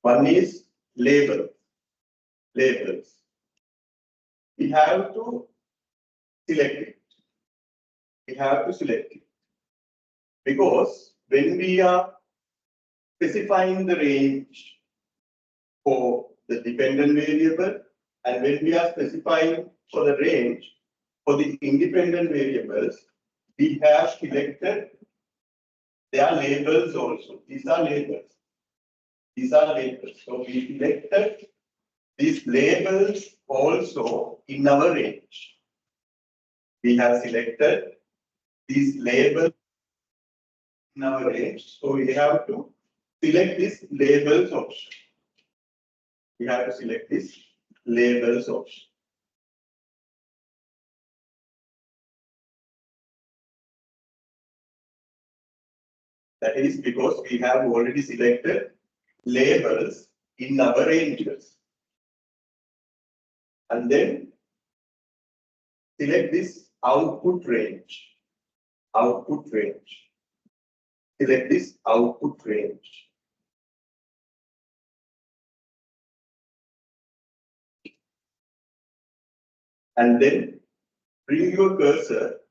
One is label. Labels. We have to select it. We have to select it. Because when we are specifying the range for the dependent variable and when we are specifying for the range for the independent variables, we have selected their labels also. These are labels. These are labels. So we selected these labels also in our range. We have selected these labels in our range. So we have to select this labels option. We have to select this labels option. That is because we have already selected labels in our ranges. And then select this output range. Output range. Select this output range. And then bring your cursor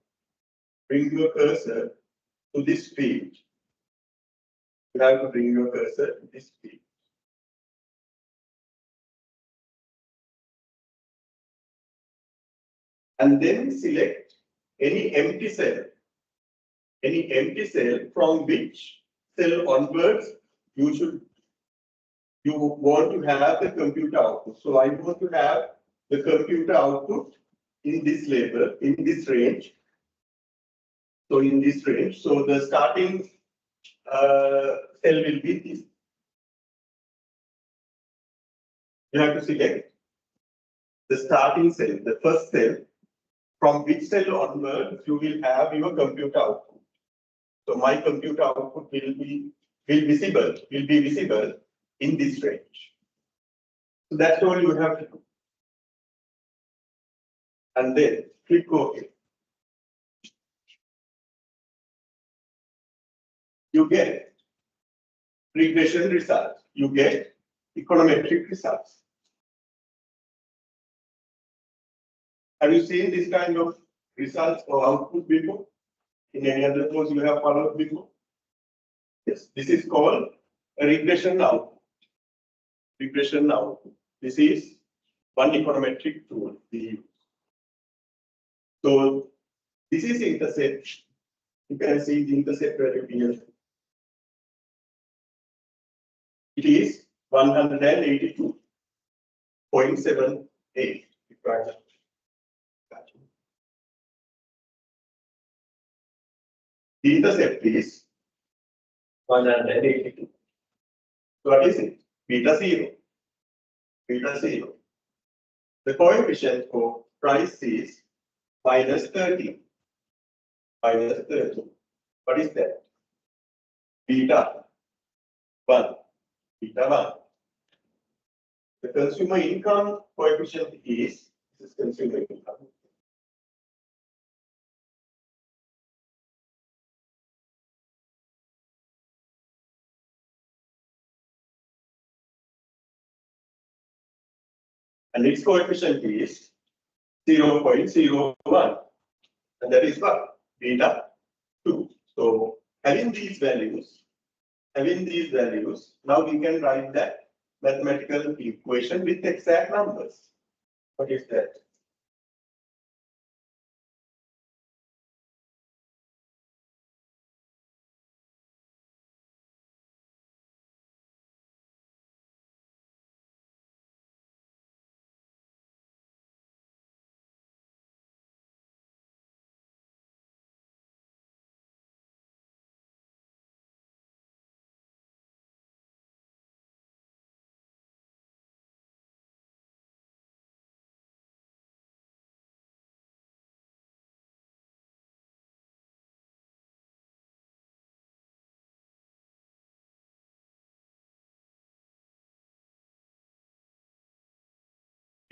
to this field. You have to bring your cursor to this field. And then select any empty cell from which cell onwards you want to have the computer output. So I want to have the computer output in this label, in this range. So in this range, so the starting cell will be this. You have to select the starting cell, the first cell, from which cell onwards you will have your computer output. So my computer output will be visible in this range. So that's all you have to do. And then click OK. You get regression results. You get econometric results. Have you seen this kind of results or output before? In any other course you have followed before? Yes, this is called a regression output. Regression output. This is one econometric tool we use. So this is intercept. You can see the intercept value here. It is 182.78. The intercept is 182. So what is it? Beta 0. Beta 0. The coefficient for price is -30. -30. What is that? Beta 1. Beta 1. The consumer income coefficient is, this is consumer income. And its coefficient is 0.01. And that is what? Beta 2. So having these values, now we can write that mathematical equation with exact numbers. What is that?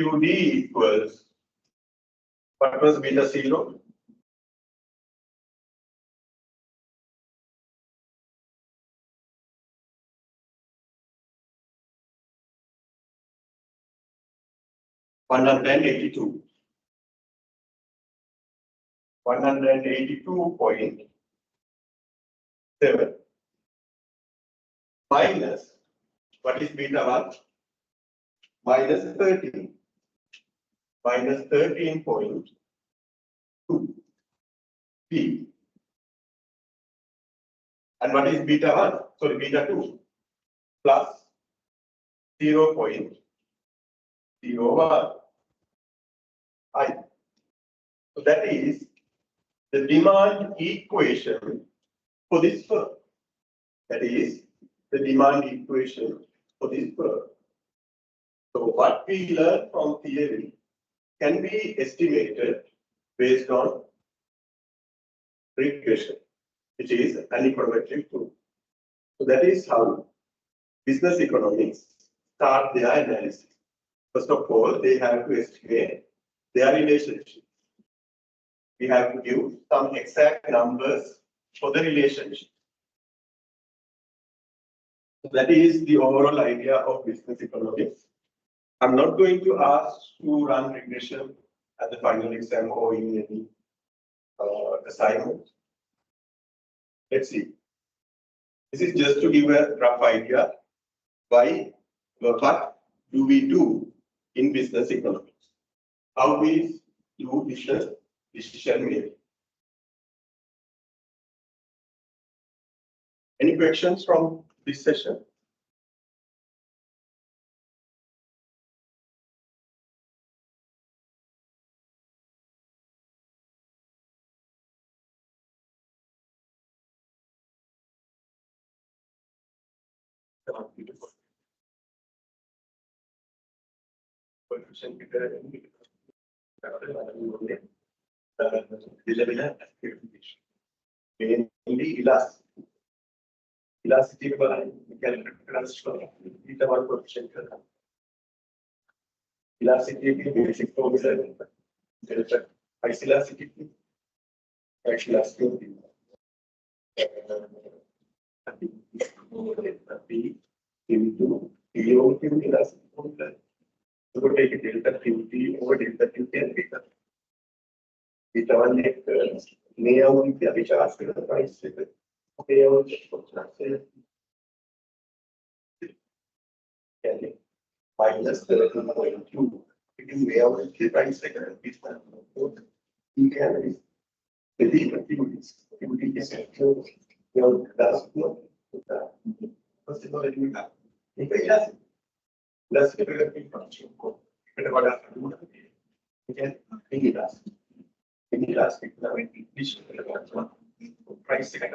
QD equals, what was beta 0? $182. 182.7 minus, what is beta 1? Minus 13. Minus 13.2 P. And what is beta 1? Sorry, beta 2 plus 0.01 I. So that is the demand equation for this firm. That is the demand equation for this firm. So what we learn from theory can be estimated based on regression, which is an econometric tool. So that is how business economics start their analysis. First of all, they have to estimate their relationship. We have to give some exact numbers for the relationship. That is the overall idea of business economics. I'm not going to ask to run regression at the final exam or in any assignment. Let's see. This is just to give a rough idea why, what do we do in business economics? How we do business decision making? Any questions from this session? Mainly elasticity by mechanical beta 1 coefficient. Elasticity basic formula. Iselasticity. Iselasticity. P into P over Q elasticity formula. So we take delta QT over delta QT and beta. Beta 1 may have the charge to the price. Minus 13.2. It is way out the price second. You can is the activities. That's not possible. Let's get a function. Again, inelastic price second.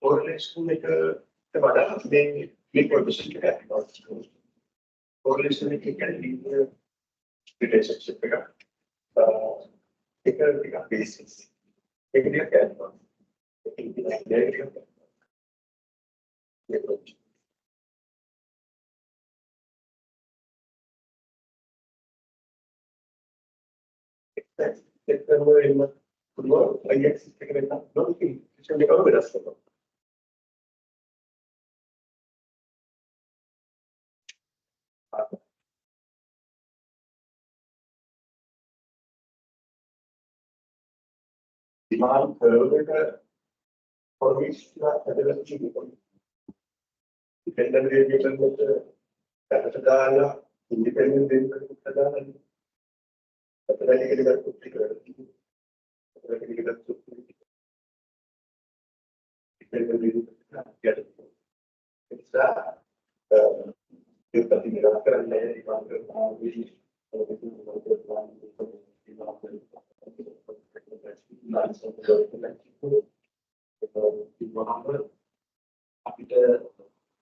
Correlation like a make coefficient to that. Correlation with linear relationship. Take a basis. Take a calculus. That's the way in the world. I guess it's taken enough. Don't think it's going to be over us. Demand curve for which dependent variable with the independent variable. It's that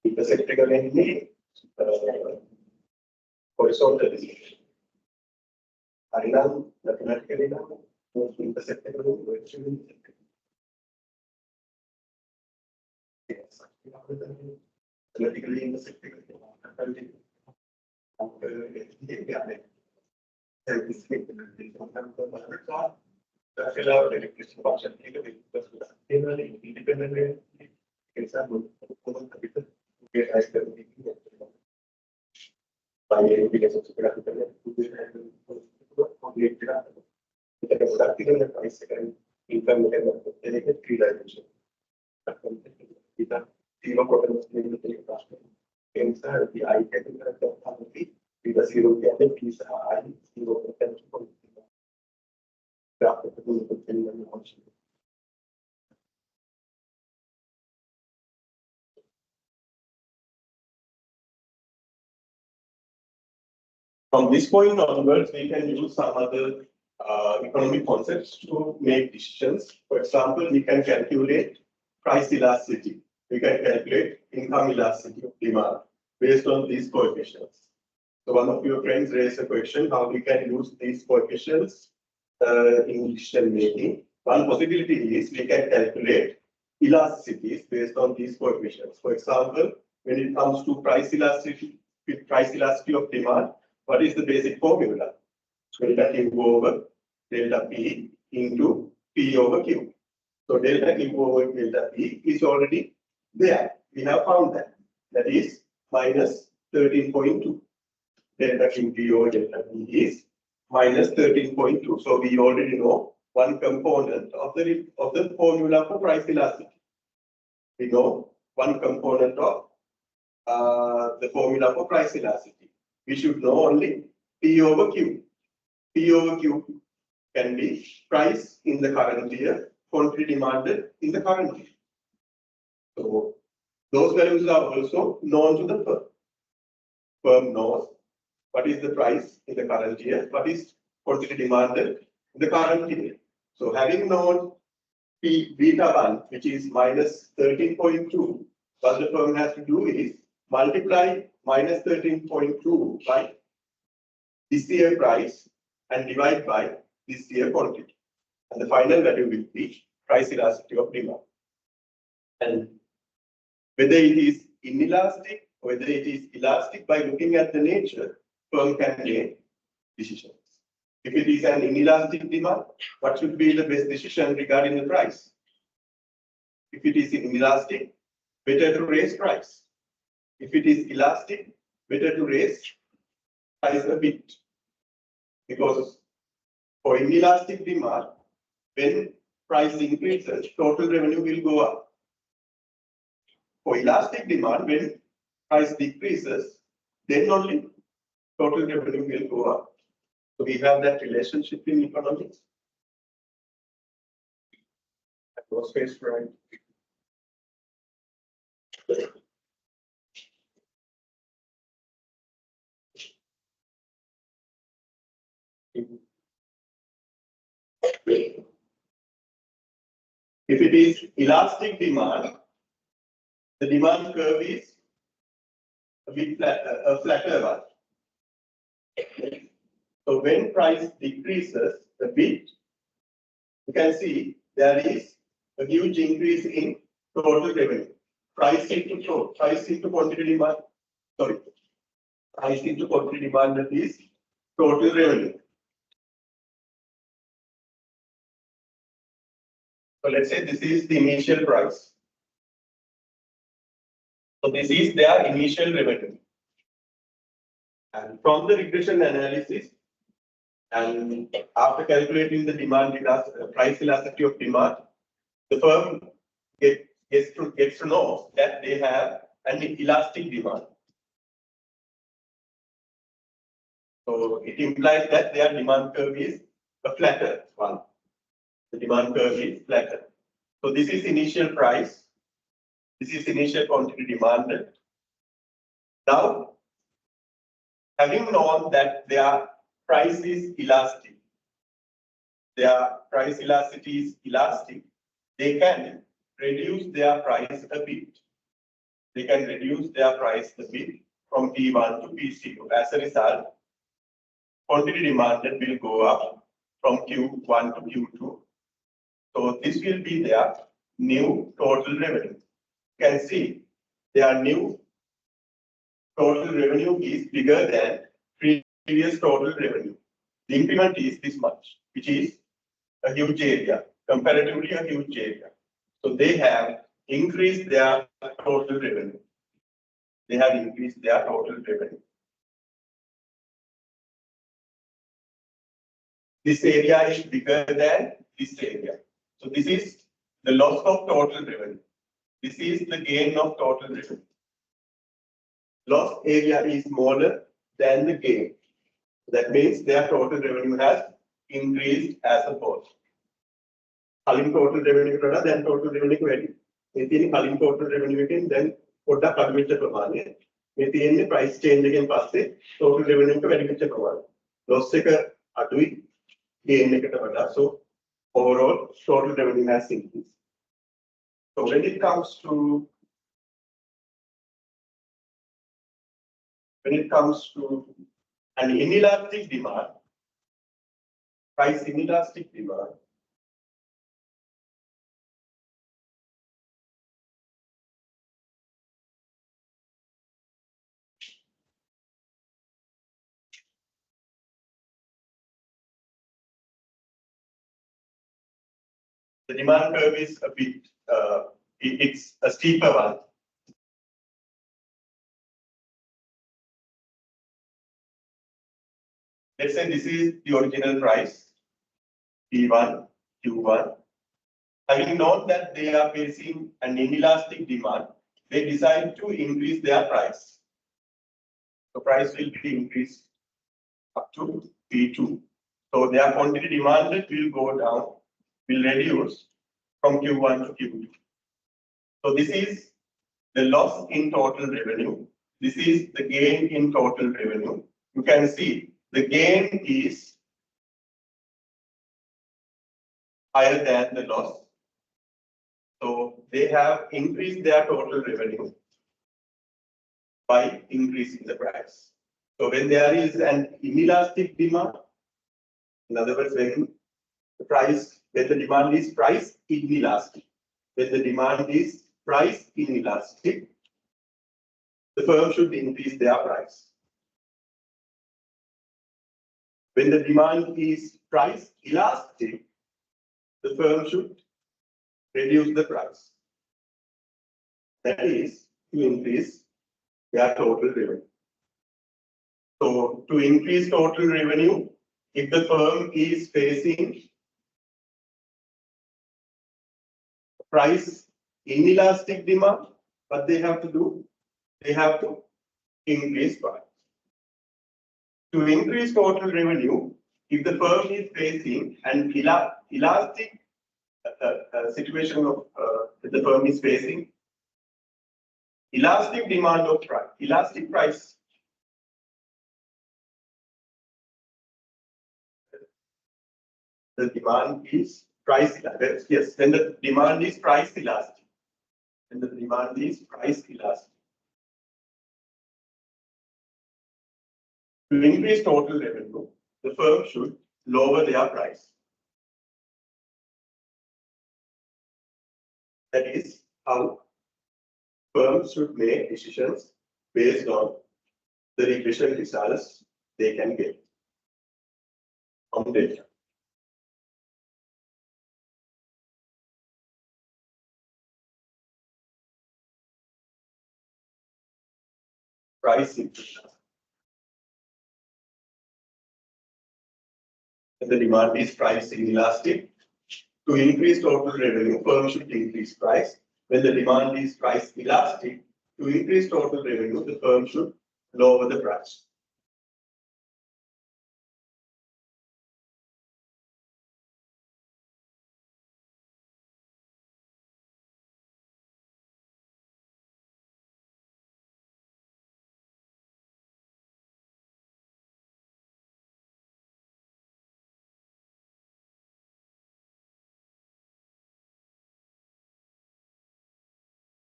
intersecting horizontal distribution. I know mathematically now, intersecting virtually. Yes, politically intersecting. Independent example, from this point onwards, we can use some other economic concepts to make decisions. For example, we can calculate price elasticity. We can calculate income elasticity of demand based on these coefficients. So one of your friends raised a question how we can use these coefficients in decision making. One possibility is we can calculate elasticities based on these coefficients. For example, when it comes to price elasticity of demand, what is the basic formula? Delta Q over delta P into P over Q. So delta Q over delta P is already there. We have found that. That is minus 13.2. Delta Q over delta P is minus 13.2. So we already know one component of the formula for price elasticity. We know one component of the formula for price elasticity. We should know only P over Q. P over Q can be price in the current year, quantity demanded in the current year. So those values are also known to the firm. Firm knows what is the price in the current year, what is quantity demanded in the current year. So having known P beta 1, which is minus 13.2, what the firm has to do is multiply minus 13.2 by this year price and divide by this year quantity. And the final value will be price elasticity of demand. And whether it is inelastic, whether it is elastic, by looking at the nature, firm can make decisions. If it is an inelastic demand, what should be the best decision regarding the price? If it is inelastic, better to raise price. If it is elastic, better to raise price a bit. Because for inelastic demand, when price increases, total revenue will go up. For elastic demand, when price decreases, then only total revenue will go up. So we have that relationship in economics. That was faced right. If it is elastic demand, the demand curve is a bit a flatter one. So when price decreases a bit, you can see there is a huge increase in total revenue. Price into quantity demand. Sorry, price into quantity demand is total revenue. So let's say this is the initial price. So this is their initial revenue. And from the regression analysis, and after calculating the price elasticity of demand, the firm gets to know that they have an elastic demand. So it implies that their demand curve is a flatter one. The demand curve is flatter. So this is initial price. This is initial quantity demanded. Now, having known that their price is elastic, their price elasticity is elastic, they can reduce their price a bit. They can reduce their price a bit from P1 to P0. As a result, quantity demanded will go up from Q1 to Q2. So this will be their new total revenue. You can see their new total revenue is bigger than previous total revenue. The increment is this much, which is a huge area, comparatively a huge area. So they have increased their total revenue. They have increased their total revenue. This area is bigger than this area. So this is the loss of total revenue. This is the gain of total revenue. Loss area is smaller than the gain. That means their total revenue has increased as a whole. Kaliන් total revenue වඩා දැන් total revenue වැඩි. මේ තියෙන කලින් total revenue එකෙන් දැන් පොඩ්ඩක් අඩු වෙච්ච ප්‍රමාණය. මේ තියෙන්නේ price change එකෙන් පස්සේ total revenue එක වැඩි වෙච්ච ප්‍රමාණය. Loss එක අඩුයි gain එකට වඩා. So overall total revenue has increased. So when it comes to an inelastic demand, price inelastic demand, the demand curve is a bit, it's a steeper one. Let's say this is the original price, P1, Q1. Having known that they are facing an inelastic demand, they decide to increase their price. The price will be increased up to P2. So their quantity demanded will go down, will reduce from Q1 to Q2. So this is the loss in total revenue. This is the gain in total revenue. You can see the gain is higher than the loss. So they have increased their total revenue by increasing the price. So when there is an inelastic demand, in other words, when the demand is price inelastic, when the demand is price inelastic, the firm should increase their price. When the demand is price elastic, the firm should reduce the price. That is to increase their total revenue. So to increase total revenue, if the firm is facing price inelastic demand, what they have to do? They have to increase price. To increase total revenue, if the firm is facing an elastic situation of the firm is facing elastic demand of price, elastic price. The demand is price elastic. Yes, then the demand is price elastic. And the demand is price elastic. To increase total revenue, the firm should lower their price. That is how firms should make decisions based on the regression results they can get from data. Price increase. When the demand is price inelastic, to increase total revenue, firm should increase price. When the demand is price elastic, to increase total revenue, the firm should lower the price.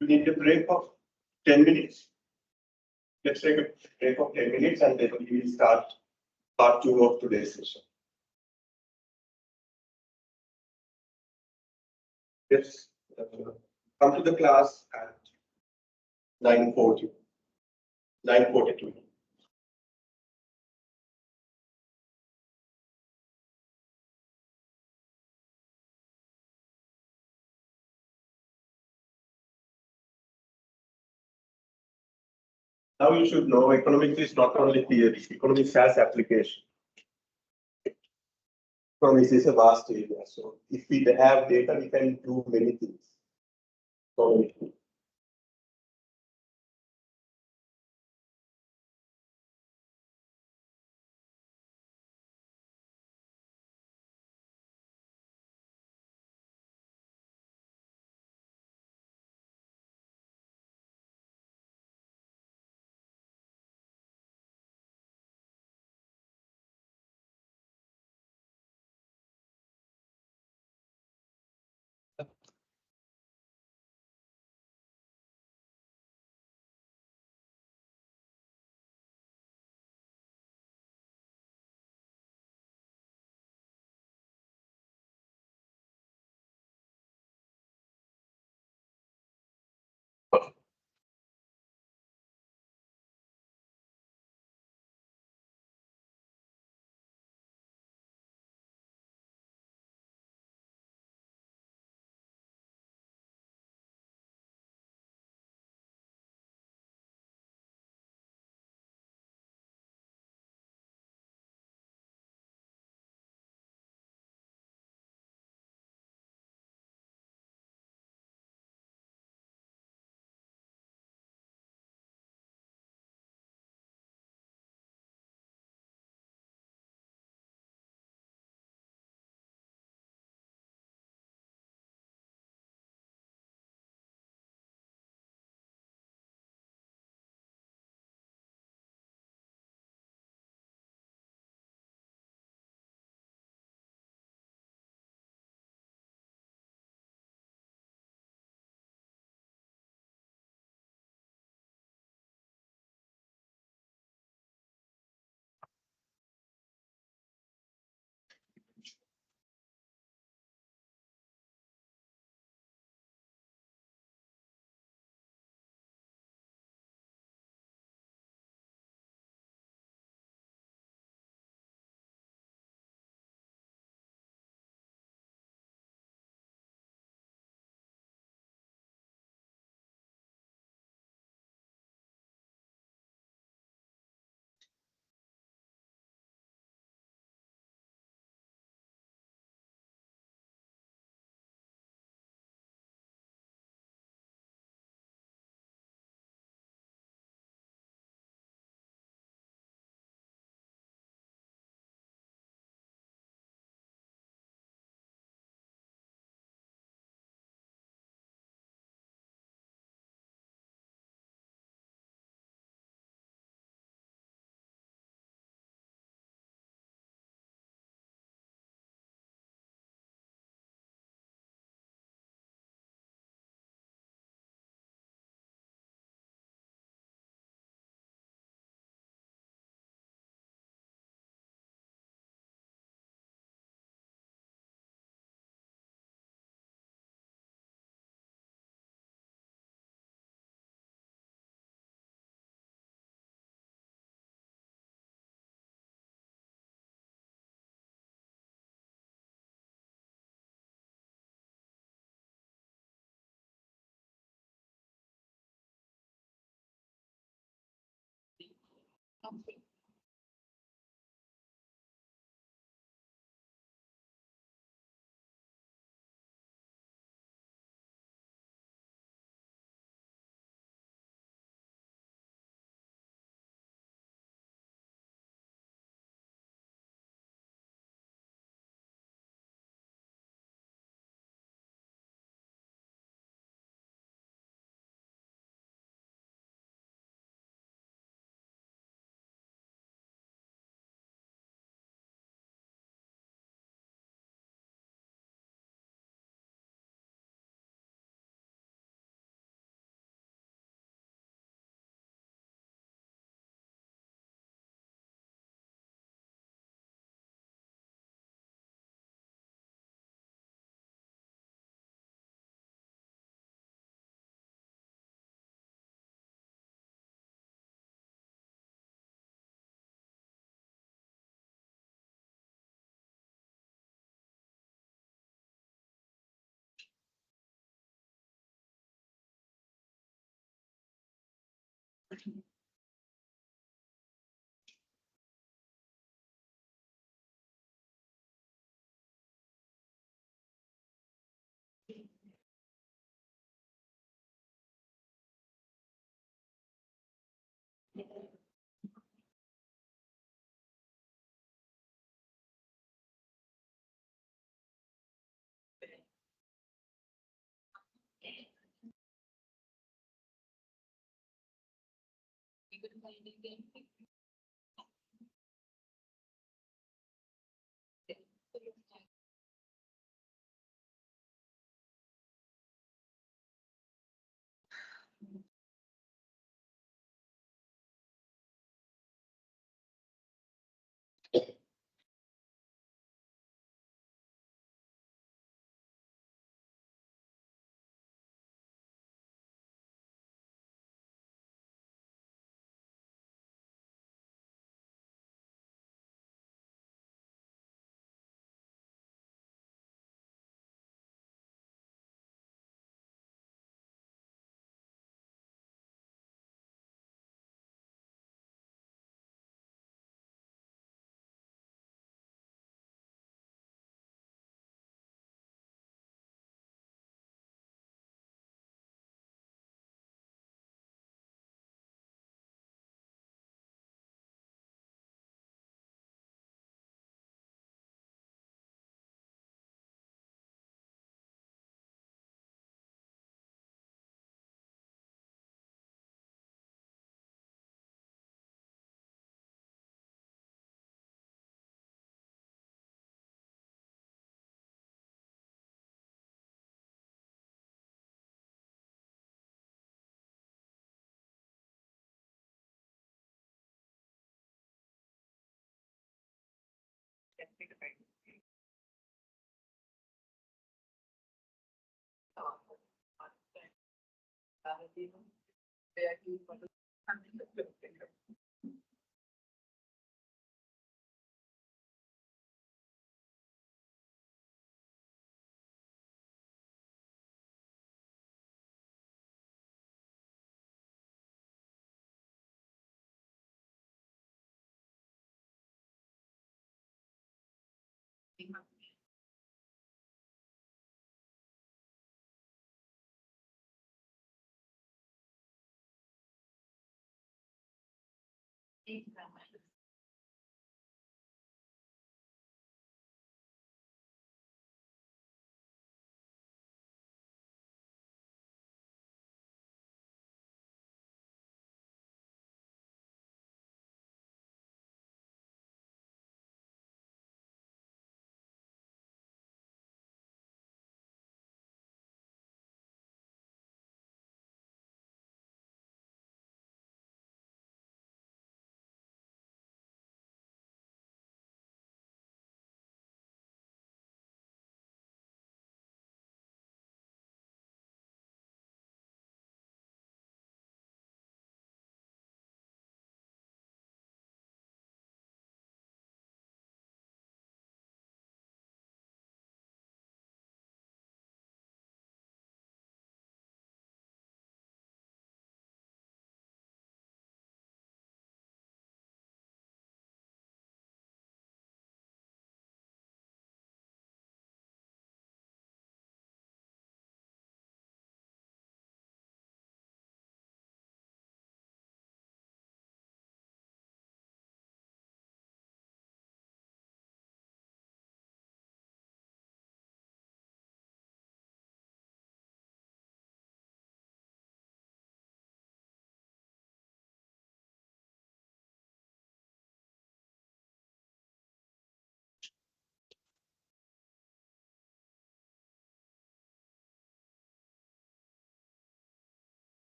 You need a break of 10 minutes. Let's take a break of 10 minutes and then we will start part 2 of today's session. Let's come to the class at 9:40, 9:42. Now you should know economics is not only theory, economics has application. Economics is a vast area. So if we have data, we can do many things. So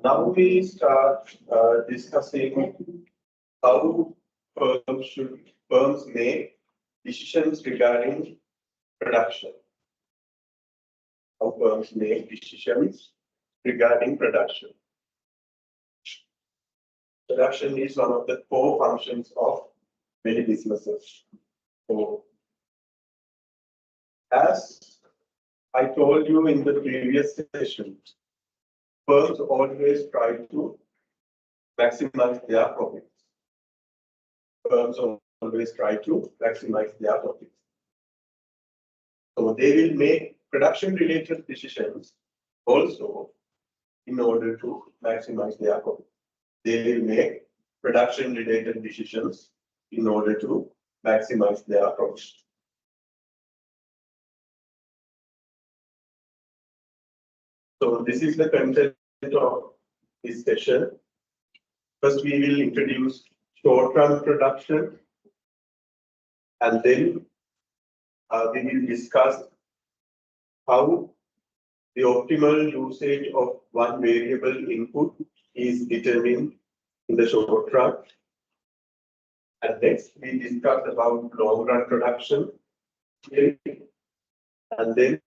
Now we start discussing how firms make decisions regarding production. How firms make decisions regarding production. Production is one of the core functions of many businesses. So, as I told you in the previous session, firms always try to maximize their profits. Firms always try to maximize their profits. So they will make production-related decisions also in order to maximize their profits. They will make production-related decisions in order to maximize their profits. So this is the content of this session. First, we will introduce short-run production, and then we will discuss how the optimal usage of one variable input is determined in the short run. And next, we discuss about long-run production, and then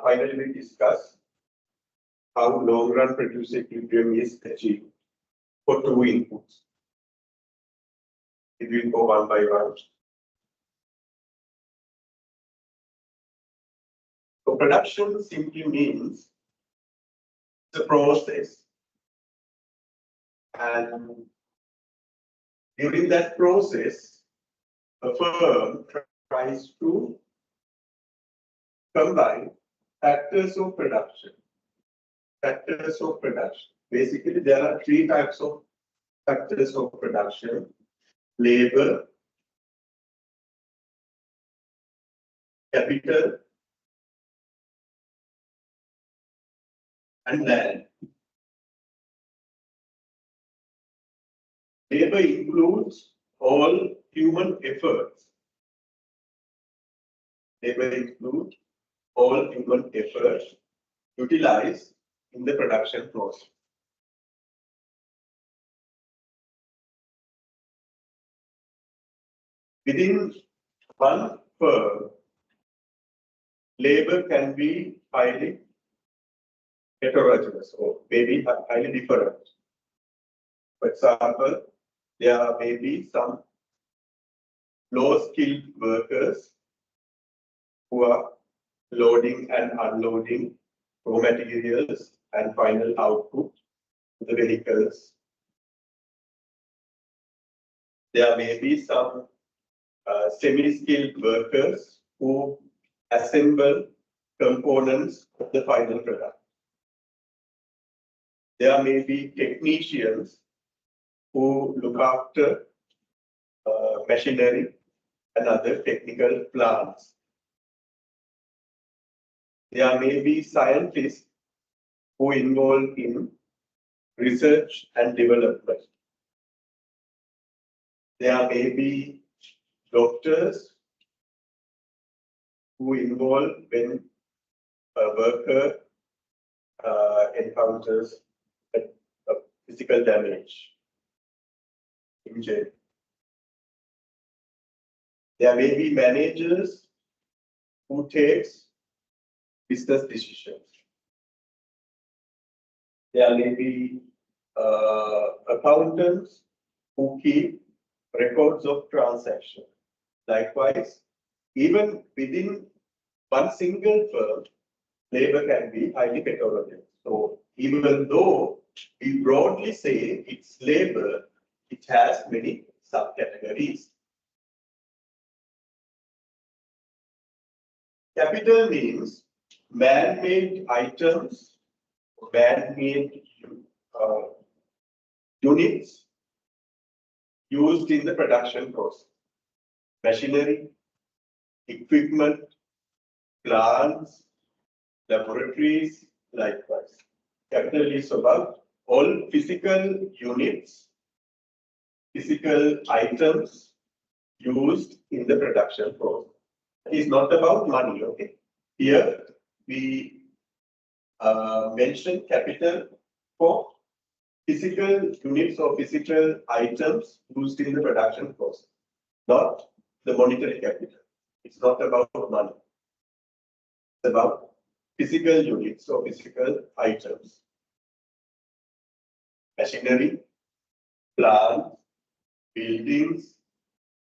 finally we discuss how long-run producer equilibrium is achieved for two inputs. It will go one by one. So production simply means the process, and during that process, a firm tries to combine factors of production. Factors of production. Basically, there are three types of factors of production: labor, capital, and land. Labor includes all human efforts. Labor includes all human efforts utilized in the production process. Within one firm, labor can be highly heterogeneous or maybe highly different. For example, there may be some low-skilled workers who are loading and unloading raw materials and final output to the vehicles. There may be some semi-skilled workers who assemble components of the final product. There may be technicians who look after machinery and other technical plants. There may be scientists who involve in research and development. There may be doctors who involve when a worker encounters a physical damage, injury. There may be managers who takes business decisions. There may be accountants who keep records of transactions. Likewise, even within one single firm, labor can be highly heterogeneous. So even though we broadly say it's labor, it has many subcategories. Capital means man-made items, man-made units used in the production process. Machinery, equipment, plants, laboratories, likewise. Capital is about all physical units, physical items used in the production process. It is not about money, okay? Here we mention capital for physical units or physical items used in the production process, not the monetary capital. It's not about money. It's about physical units or physical items. Machinery, plants, buildings,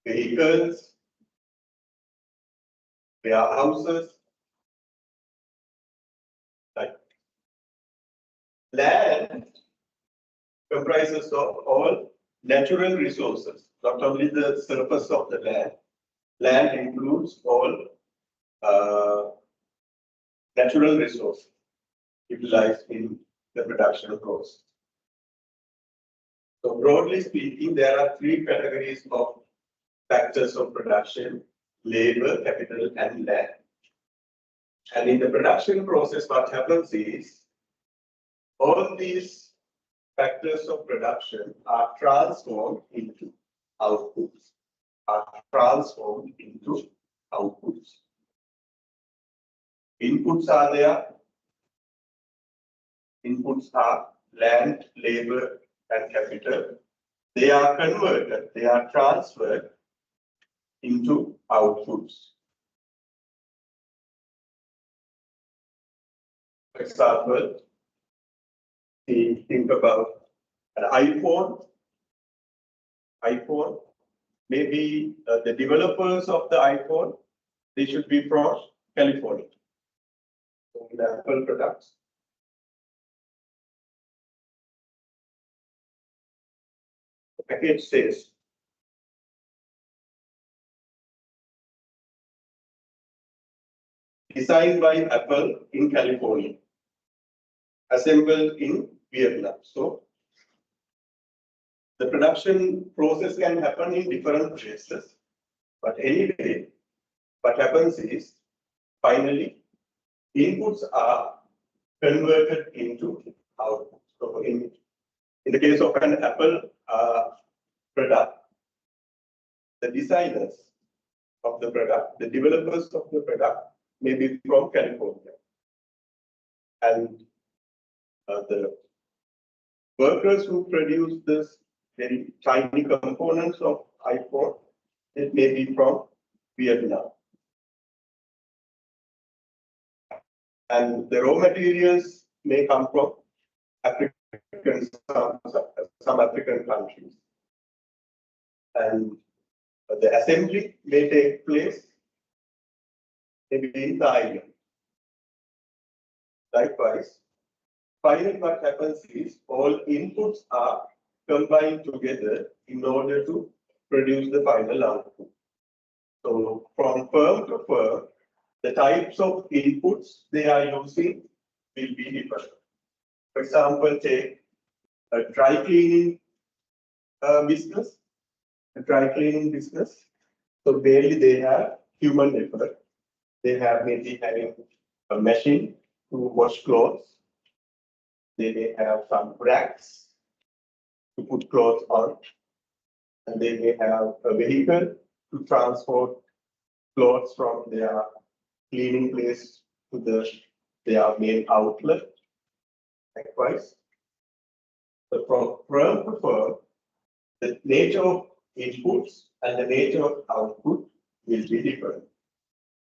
vehicles, warehouses, like land comprises of all natural resources, not only the surface of the land. Land includes all natural resources utilized in the production process. So broadly speaking, there are three categories of factors of production: labor, capital, and land. And in the production process, what happens is all these factors of production are transformed into outputs. Inputs are there. Inputs are land, labor, and capital. They are converted, they are transferred into outputs. For example, think about an iPhone. Maybe the developers of the iPhone, they should be from California. So in Apple products. The package says designed by Apple in California, assembled in Vietnam. So the production process can happen in different places, but anyway, what happens is finally inputs are converted into outputs. So in the case of an Apple product, the designers of the product, the developers of the product may be from California, and the workers who produce this very tiny components of iPhone, it may be from Vietnam. And the raw materials may come from African, some African countries. And the assembly may take place maybe in Thailand. Likewise, finally what happens is all inputs are combined together in order to produce the final output. So from firm to firm, the types of inputs they are using will be different. For example, take a dry cleaning business. So barely they have human effort. They have maybe having a machine to wash clothes. They may have some racks to put clothes on, and they may have a vehicle to transport clothes from their cleaning place to their main outlet. Likewise, so from firm to firm, the nature of inputs and the nature of output will be different.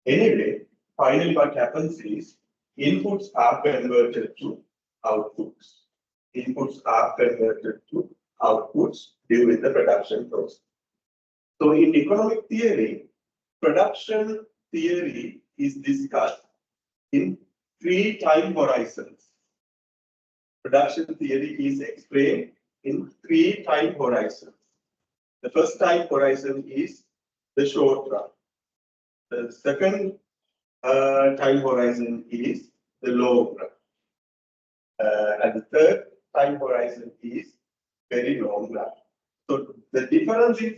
Anyway, finally what happens is inputs are converted to outputs. inputs are converted to outputs during the production process. So in economic theory, production theory is discussed in 3 time horizons. Production theory is explained in 3 time horizons. The first time horizon is the short run. The second time horizon is the long run. And the third time horizon is very long run. So the difference is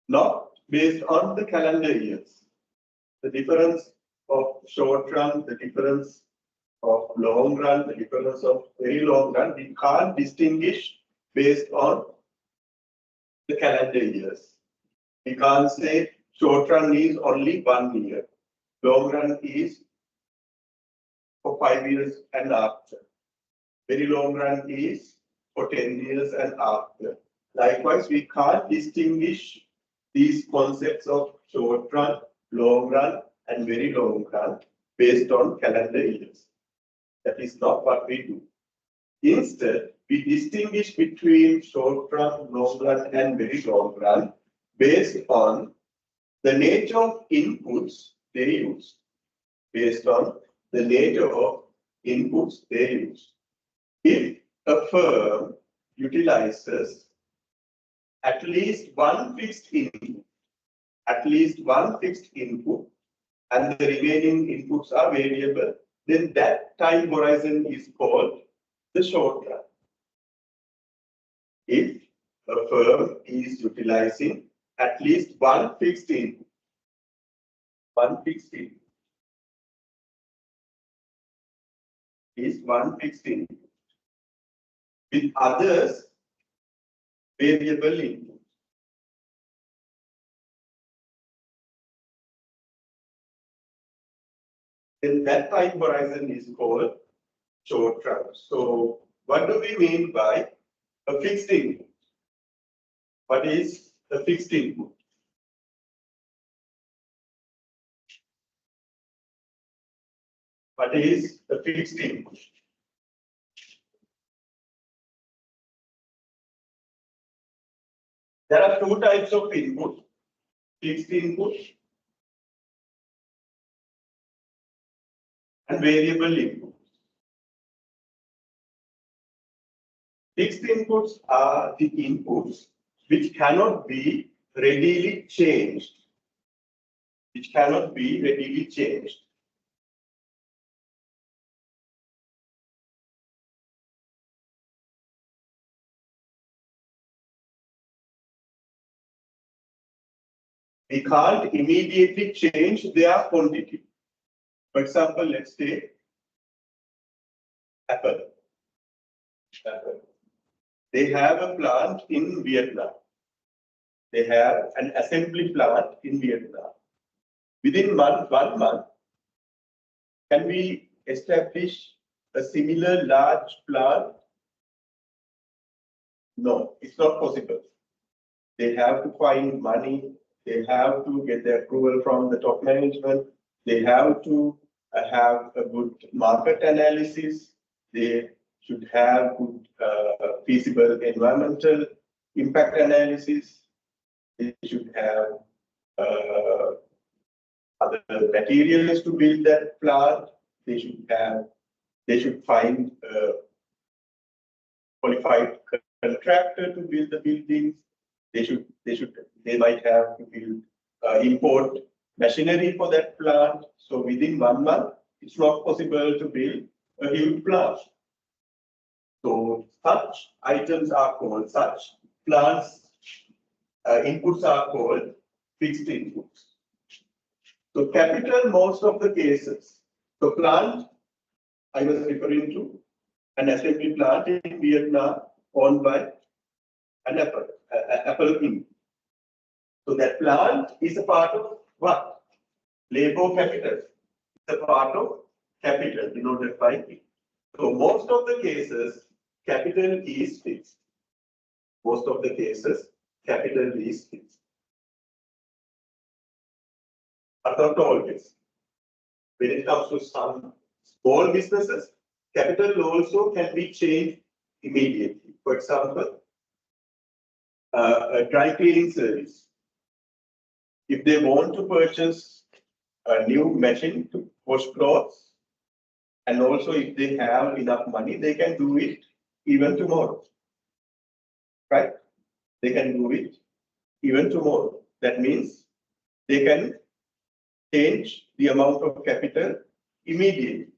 not based on the calendar years. The difference of short run, the difference of long run, the difference of very long run, we can't distinguish based on the calendar years. We can't say short run is only 1 year. Long run is for 5 years and after. Very long run is for 10 years and after. Likewise, we can't distinguish these concepts of short run, long run, and very long run based on calendar years. That is not what we do. Instead, we distinguish between short run, long run, and very long run based on the nature of inputs they use. Based on the nature of inputs they use. If a firm utilizes at least one fixed input, and the remaining inputs are variable, then that time horizon is called the short run. If a firm is utilizing at least one fixed input, with others variable input. Then that time horizon is called short run. So what do we mean by a fixed input? What is a fixed input? What is a fixed input? There are 2 types of input, fixed input and variable input. Fixed inputs are the inputs which cannot be readily changed. We can't immediately change their quantity. For example, let's say Apple. They have a plant in Vietnam. They have an assembly plant in Vietnam. Within 1 month, can we establish a similar large plant? No, it's not possible. They have to find money. They have to get the approval from the top management. They have to have a good market analysis. They should have good feasible environmental impact analysis. They should have other materials to build that plant. They should find a qualified contractor to build the buildings. They might have to build import machinery for that plant. So within 1 month, it's not possible to build a huge plant. So such items are called, such plants inputs are called fixed inputs. So capital, most of the cases. So plant, I was referring to an assembly plant in Vietnam owned by an Apple Inc. So that plant is a part of what? Labor capital. It's a part of capital denoted by P. So most of the cases, capital is fixed. Most of the cases, capital is fixed. But not always. When it comes to some small businesses, capital also can be changed immediately. For example, a dry cleaning service. If they want to purchase a new machine to wash clothes, and also if they have enough money, they can do it even tomorrow, right? They can do it even tomorrow. That means they can change the amount of capital immediately.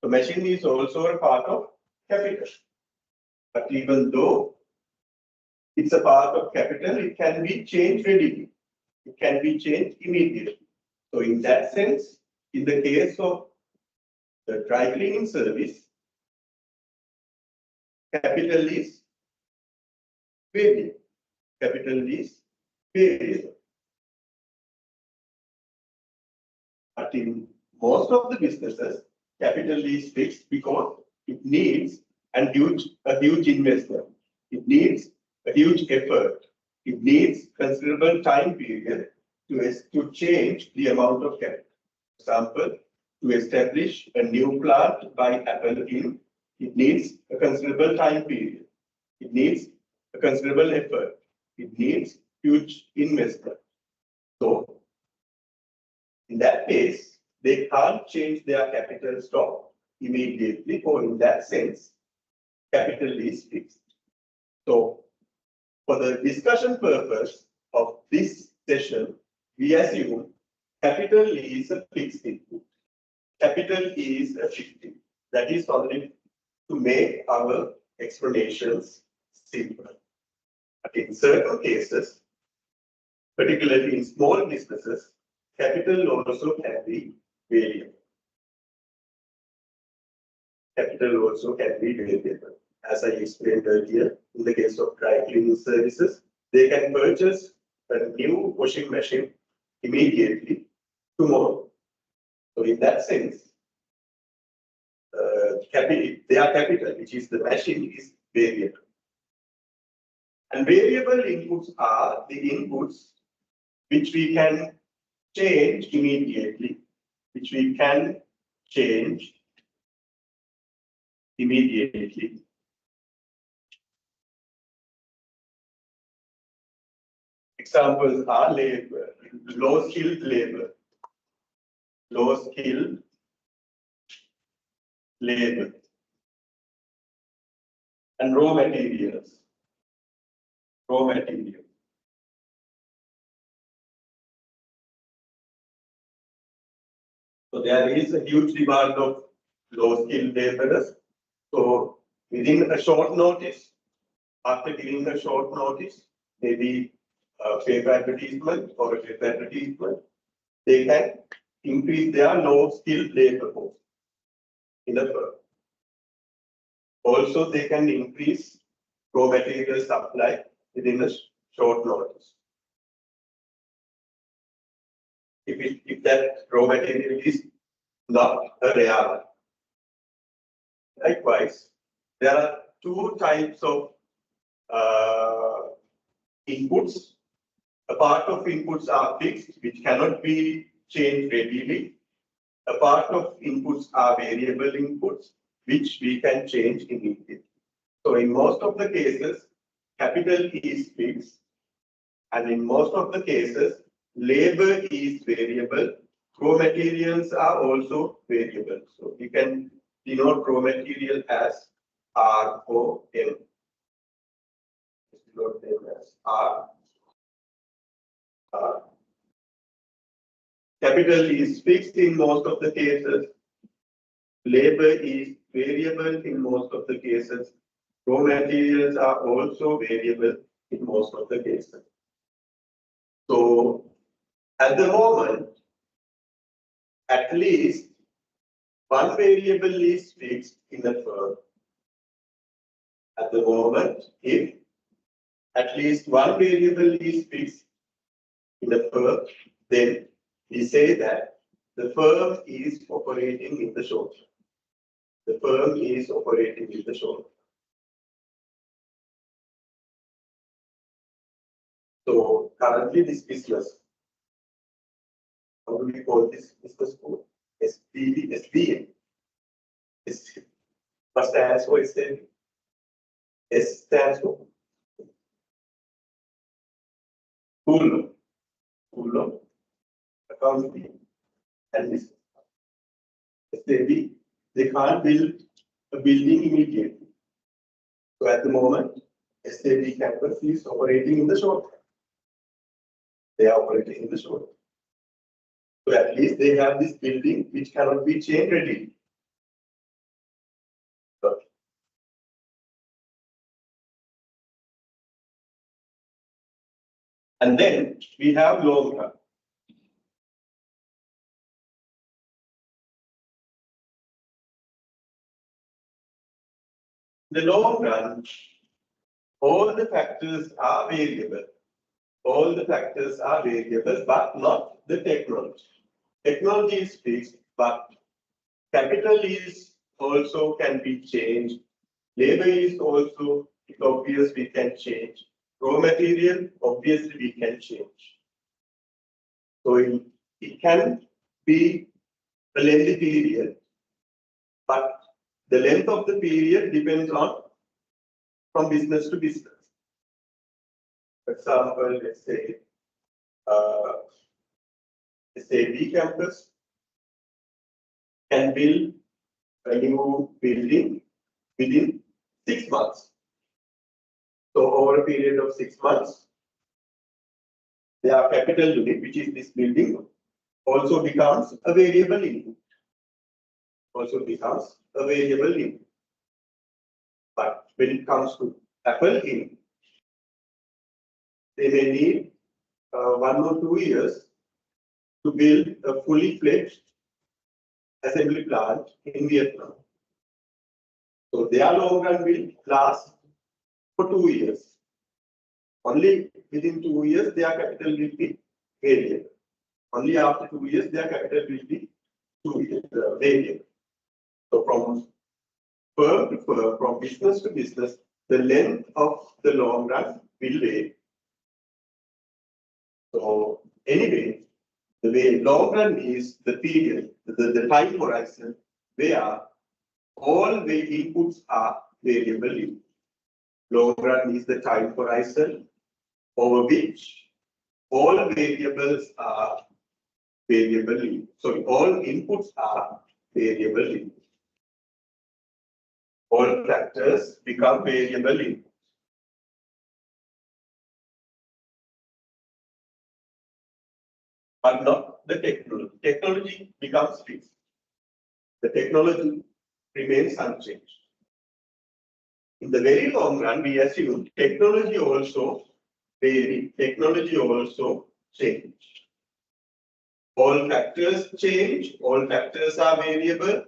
The machine is also a part of capital. But even though it's a part of capital, it can be changed readily. It can be changed immediately. So in that sense, in the case of the dry cleaning service, capital is variable. Capital is variable. But in most of the businesses, capital is fixed because it needs a huge investment. It needs a huge effort. It needs considerable time period to change the amount of capital. For example, to establish a new plant by Apple in, it needs a considerable time period. It needs a considerable effort. It needs huge investment. So, in that case, they can't change their capital stock immediately, or in that sense, capital is fixed. So, for the discussion purpose of this session, we assume capital is a fixed input. Capital is a fixed input. That is only to make our explanations simple. But in certain cases, particularly in small businesses, capital also can be variable. Capital also can be variable. As I explained earlier, in the case of dry cleaning services, they can purchase a new washing machine immediately tomorrow. So in that sense, their capital, which is the machine, is variable. And variable inputs are the inputs which we can change immediately, which we can change immediately. Examples are labor, low-skilled labor, low-skilled labor, and raw materials, raw materials. So there is a huge demand of low-skilled laborers. So within a short notice, after giving a short notice, maybe a paper advertisement or a paper advertisement, they can increase their low-skilled labor force in the firm. Also, they can increase raw material supply within a short notice. If that raw material is not a rare one. Likewise, there are two types of inputs. A part of inputs are fixed, which cannot be changed readily. A part of inputs are variable inputs, which we can change immediately. So in most of the cases, capital is fixed, and in most of the cases, labor is variable. Raw materials are also variable. So we can denote raw material as ROM. Denote them as R. Capital is fixed in most of the cases. Labor is variable in most of the cases. Raw materials are also variable in most of the cases. So at the moment, at least one variable is fixed in the firm. At the moment, if at least one variable is fixed in the firm, then we say that the firm is operating in the short term. The firm is operating in the short term. So currently this business, how do we call this business code? SBM. What stands for SBM? S stands for Coolum. Coolum, accounting, and this SAB, they can't build a building immediately. So at the moment, SAB campus is operating in the short term. They are operating in the short term. So at least they have this building which cannot be changed readily. And then we have long run. The long run, all the factors are variable. All the factors are variable, but not the technology. Technology is fixed, but capital is also can be changed. Labor is also, it's obvious we can change. Raw material, obviously we can change. So it can be a lengthy period, but the length of the period depends on from business to business. For example, let's say B campus can build a new building within 6 months. So over a period of 6 months, their capital unit, which is this building, also becomes a variable input. But when it comes to Apple Inc., they may need 1 or 2 years to build a fully fledged assembly plant in Vietnam. So their long run will last for 2 years. Only within 2 years, their capital will be variable. Only after 2 years, their capital will be variable. So from firm to firm, from business to business, the length of the long run will vary. So anyway, the way long run is the period, the time horizon where all the inputs are variable input. Long run is the time horizon over which all variables are variable input. Sorry, all inputs are variable input. All factors become variable input. But not the technology. Technology becomes fixed. The technology remains unchanged. In the very long run, we assume technology also vary, technology also change. All factors change, all factors are variable.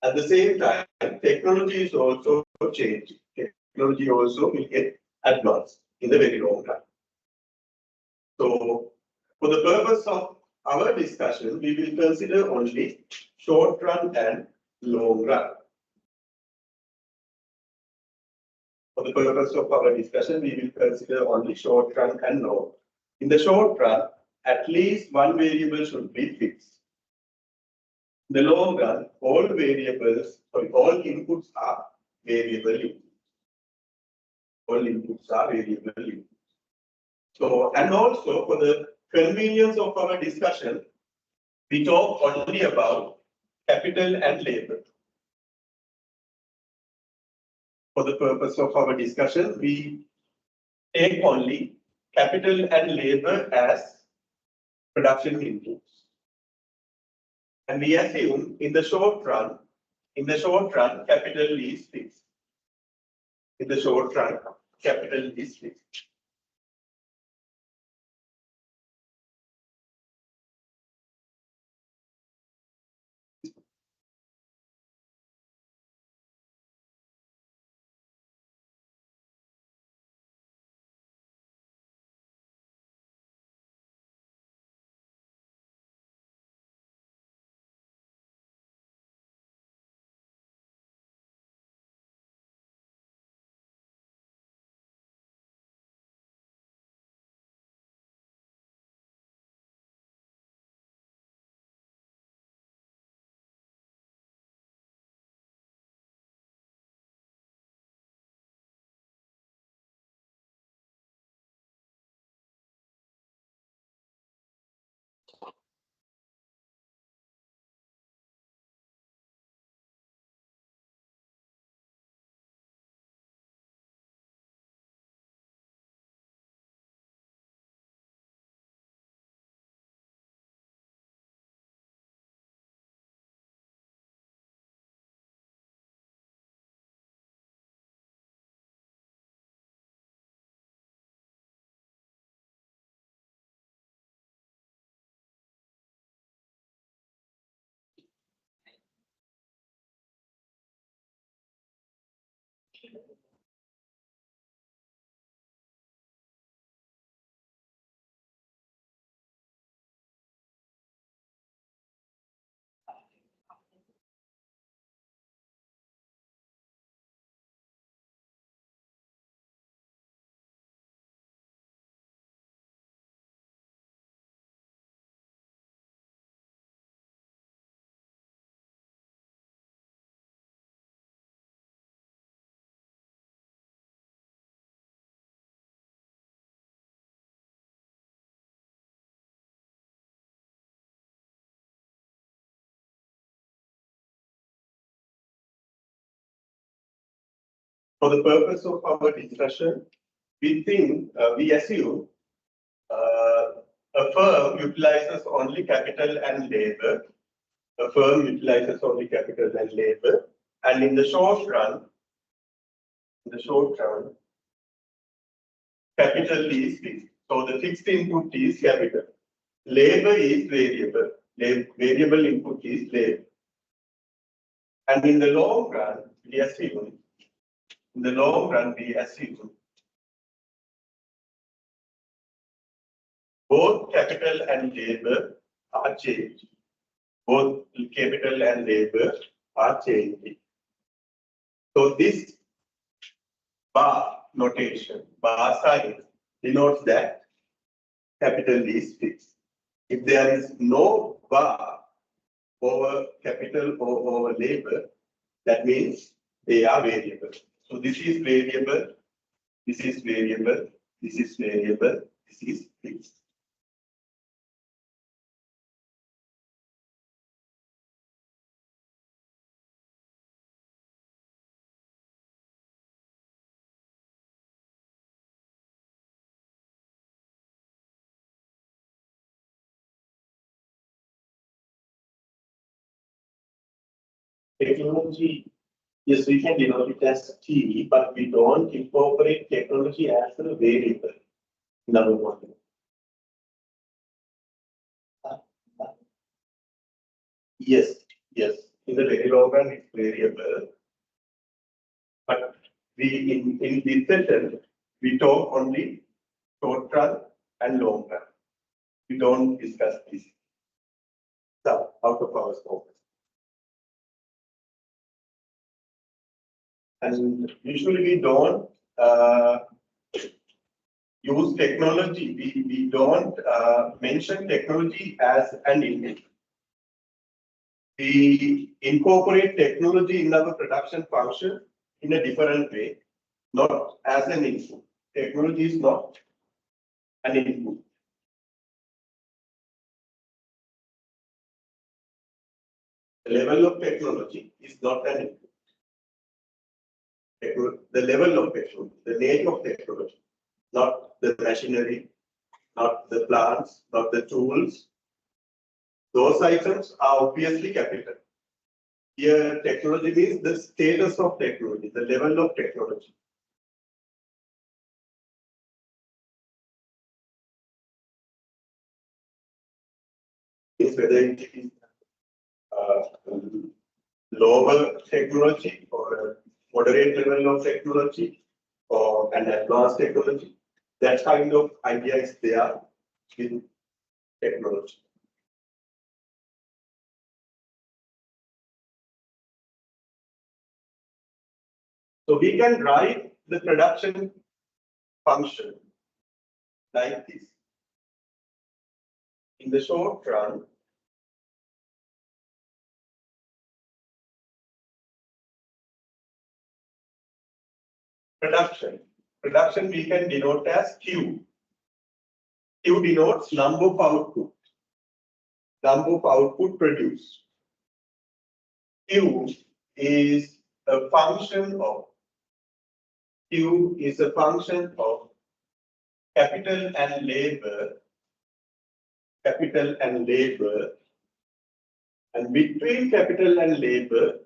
At the same time, technology is also changing. Technology also will get advanced in the very long run. So, for the purpose of our discussion, we will consider only short run and long run. For the purpose of our discussion, we will consider only short run and long. In the short run, at least one variable should be fixed. In the long run, all inputs are variable inputs. All inputs are variable inputs. So, and also for the convenience of our discussion, we talk only about capital and labor. For the purpose of our discussion, we take only capital and labor as production inputs. And we assume in the short run, capital is fixed. In the short run, capital is fixed. For the purpose of our discussion, we assume a firm utilizes only capital and labor. A firm utilizes only capital and labor, and in the short run, capital is fixed. So the fixed input is capital. Labor is variable. Variable input is labor. And in the long run, we assume both capital and labor are changing. Both capital and labor are changing. So this bar notation, bar sign, denotes that capital is fixed. If there is no bar over capital or over labor, that means they are variable. So this is variable, this is variable, this is variable, this is fixed. Technology, yes, we can denote it as T, but we don't incorporate technology as a variable in our model. Yes, yes. In the very long run, it's variable. But in this session, we talk only short run and long run. We don't discuss this. So, out of our scope. And usually we don't use technology. We don't mention technology as an input. We incorporate technology in our production function in a different way, not as an input. Technology is not an input. The level of technology is not an input. The level of technology, the nature of technology, not the machinery, not the plants, not the tools. Those items are obviously capital. Here, technology means the status of technology, the level of technology. Is whether it is lower technology or a moderate level of technology or an advanced technology. That kind of idea is there in technology. So we can write the production function like this. In the short run, production we can denote as Q. Q denotes number of output produced. Q is a function of capital and labor, and between capital and labor,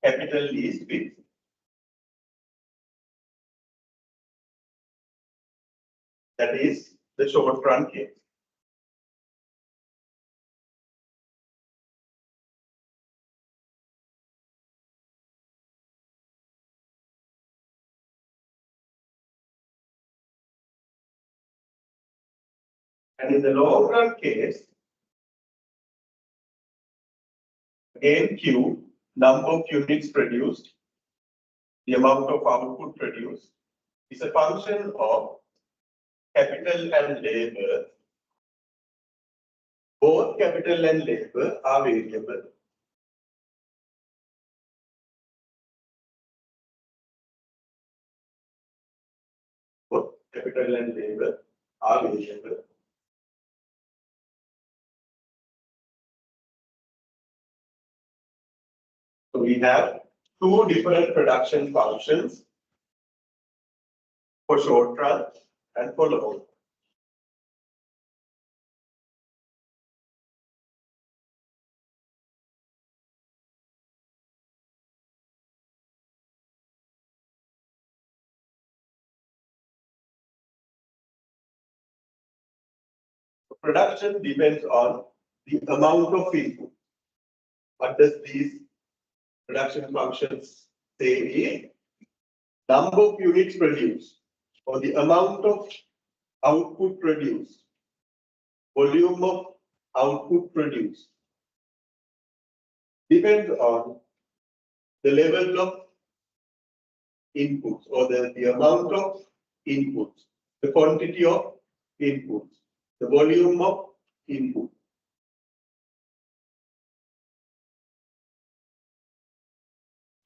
capital is fixed. That is the short run case. And in the long run case, again Q, number of units produced, the amount of output produced, is a function of capital and labor. Both capital and labor are variable. Both capital and labor are variable. So we have two different production functions for short run and for long. Production depends on the amount of input. What does these production functions say here? Number of units produced, or the amount of output produced, volume of output produced, depends on the level of inputs, or the amount of inputs, the quantity of inputs, the volume of input.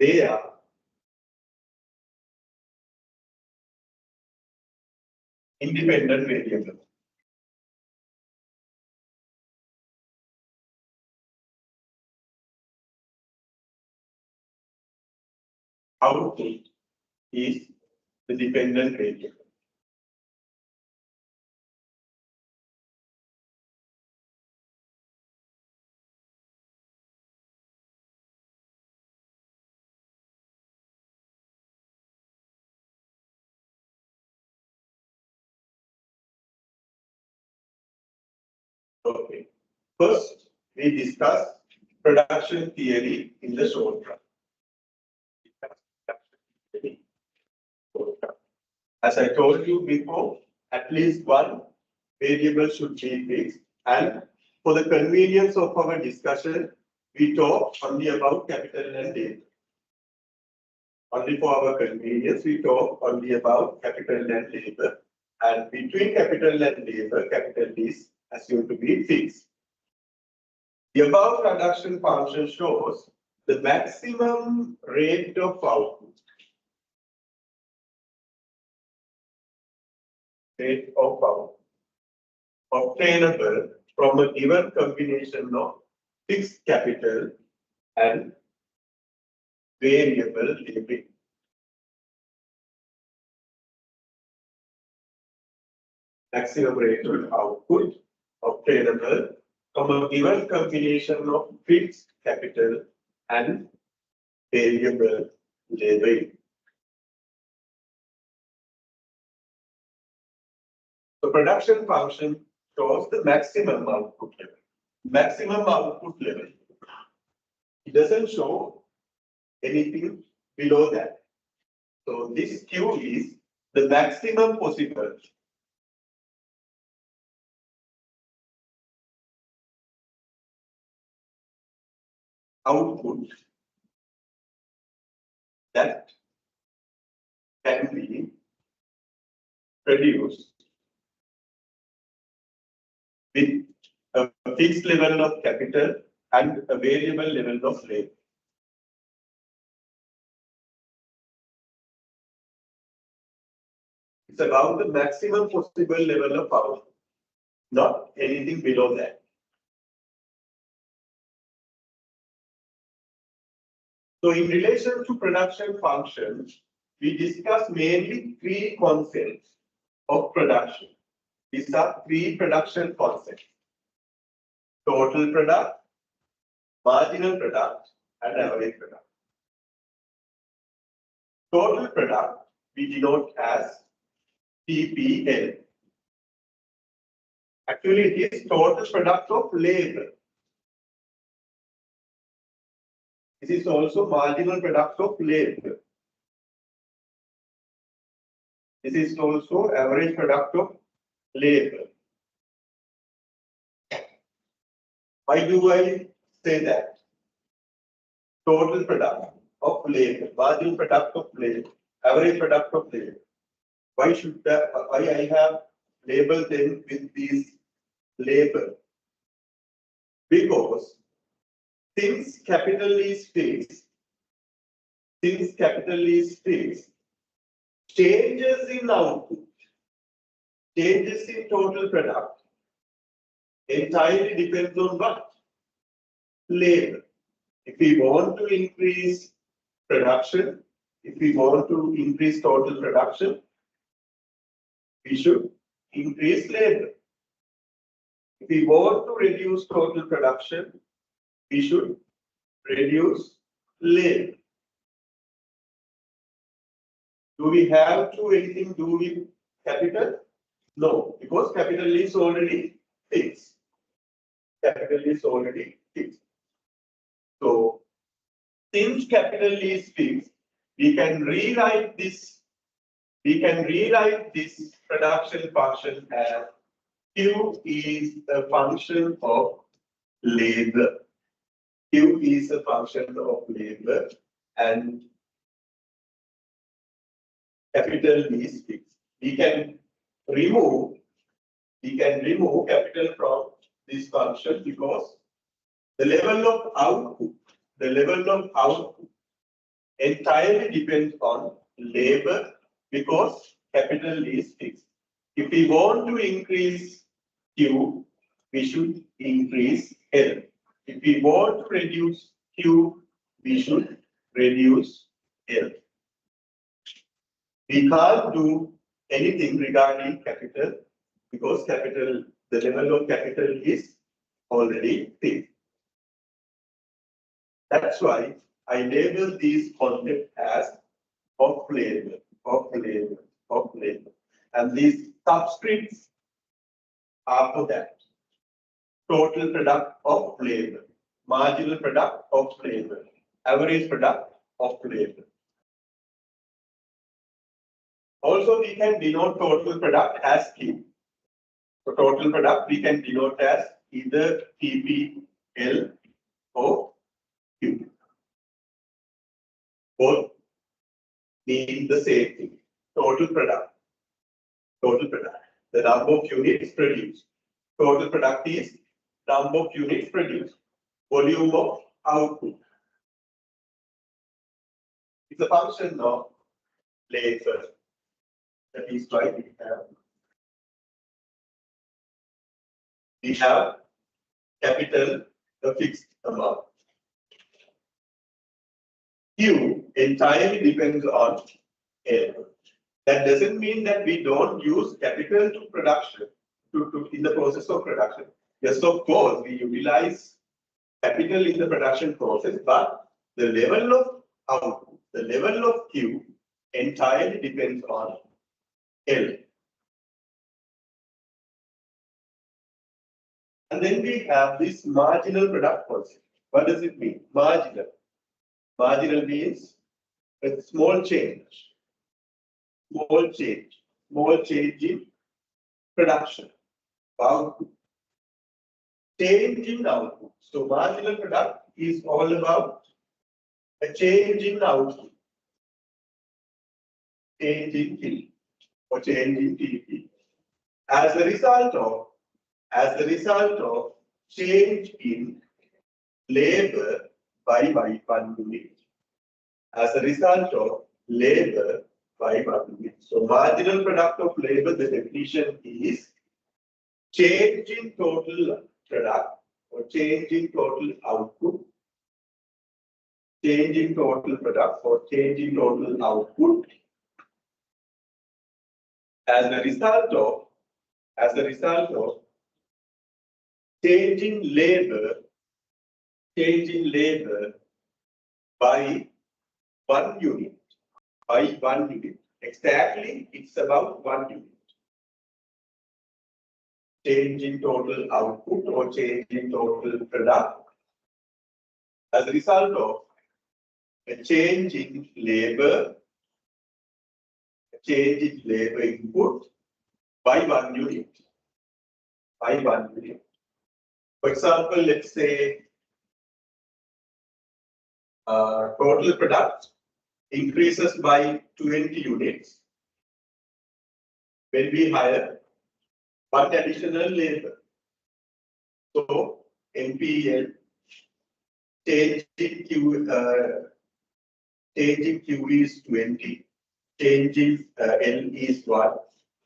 They are independent variables. Output is the dependent variable. Okay. First, we discuss production theory in the short run. As I told you before, at least one variable should be fixed, and for the convenience of our discussion, we talk only about capital and labor. Only for our convenience, we talk only about capital and labor, and between capital and labor, capital is assumed to be fixed. The above production function shows the maximum rate of output. Obtainable from a given combination of fixed capital and variable labor. Maximum rate of output obtainable from a given combination of fixed capital and variable labor. The production function shows the maximum output level. Maximum output level. It doesn't show anything below that. So this Q is the maximum possible output that can be produced with a fixed level of capital and a variable level of labor. It's about the maximum possible level of output, not anything below that. So in relation to production functions, we discuss mainly three concepts of production. These are three production concepts: total product, marginal product, and average product. Total product we denote as TPL. Actually, it is total product of labor. This is also marginal product of labor. This is also average product of labor. Why do I say that? Total product of labor, marginal product of labor, average product of labor. Why I have labeled them with these labor? Because since capital is fixed, changes in output, changes in total product entirely depends on what? Labor. If we want to increase production, if we want to increase total production, we should increase labor. If we want to reduce total production, we should reduce labor. Do we have to anything do with capital? No, because capital is already fixed. Capital is already fixed. So, since capital is fixed, we can rewrite this production function as Q is a function of labor. Q is a function of labor and capital is fixed. We can remove capital from this function because the level of output entirely depends on labor because capital is fixed. If we want to increase Q, we should increase L. If we want to reduce Q, we should reduce L. We can't do anything regarding capital because the level of capital is already fixed. That's why I label these concepts as of labor. And these subscripts are for that. Total product of labor, marginal product of labor, average product of labor. Also, we can denote total product as Q. So total product we can denote as either TPL or Q. Both mean the same thing. Total product. The number of units produced. Total product is number of units produced. Volume of output. It's a function of labor. That is why we have capital, the fixed amount. Q entirely depends on L. That doesn't mean that we don't use capital to production, in the process of production. Yes, of course, we utilize capital in the production process, but the level of output, the level of Q entirely depends on L. And then we have this marginal product concept. What does it mean? Marginal. Marginal means a small change. Small change in production. Output. Change in output. So marginal product is all about a change in output. Change in T or change in TP. As a result of change in labor by 1 unit. As a result of labor by 1 unit. So marginal product of labor, the definition is change in total product or change in total output. Change in total product or change in total output. As a result of change in labor by 1 unit. By 1 unit. Exactly, it's about 1 unit. Change in total output or change in total product. As a result of a change in labor, input by 1 unit. By 1 unit. For example, let's say total product increases by 20 units when we hire one additional labor. So NPL changing Q is 20, changing L is 1.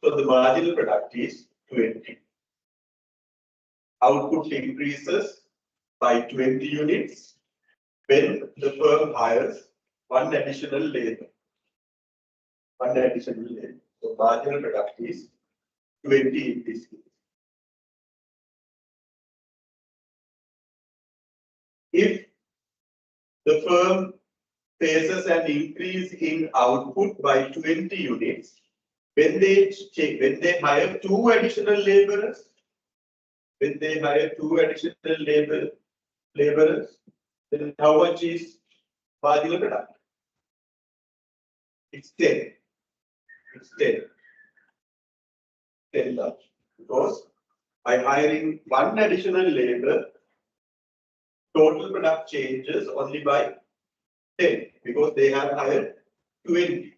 So the marginal product is 20. Output increases by 20 units when the firm hires one additional labor. So marginal product is 20 in this case. If the firm faces an increase in output by 20 units, when they hire two additional laborers, then how much is marginal product? It's 10. It's 10 large. Because by hiring one additional labor, total product changes only by 10 because they have hired 20.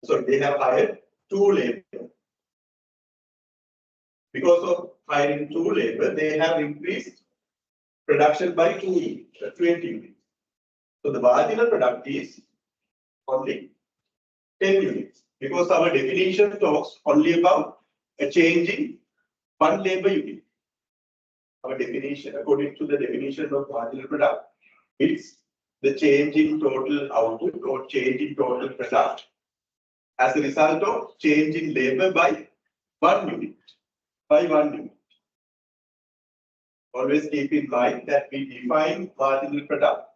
So they have hired 2 labor. Because of hiring 2 labor, they have increased production by 20 units. So the marginal product is only 10 units because our definition talks only about a change in one labor unit. Our definition, according to the definition of marginal product, it's the change in total output or change in total product as a result of change in labor by 1 unit. Always keep in mind that we define marginal product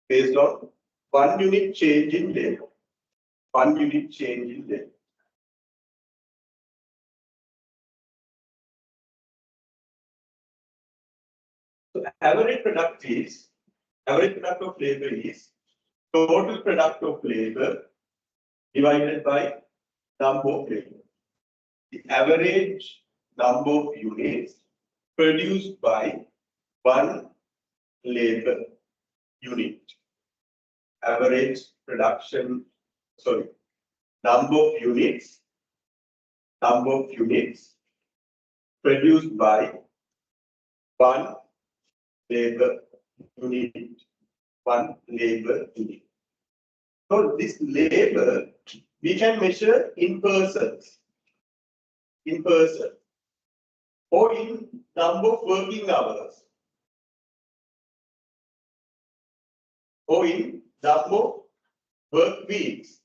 based on 1 unit change in labor. 1 unit change in labor. So average product of labor is total product of labor divided by number of labor. The average number of units produced by one labor unit. Average production, number of units produced by one labor unit. So this labor we can measure in persons, or in number of working hours, or in number of work weeks.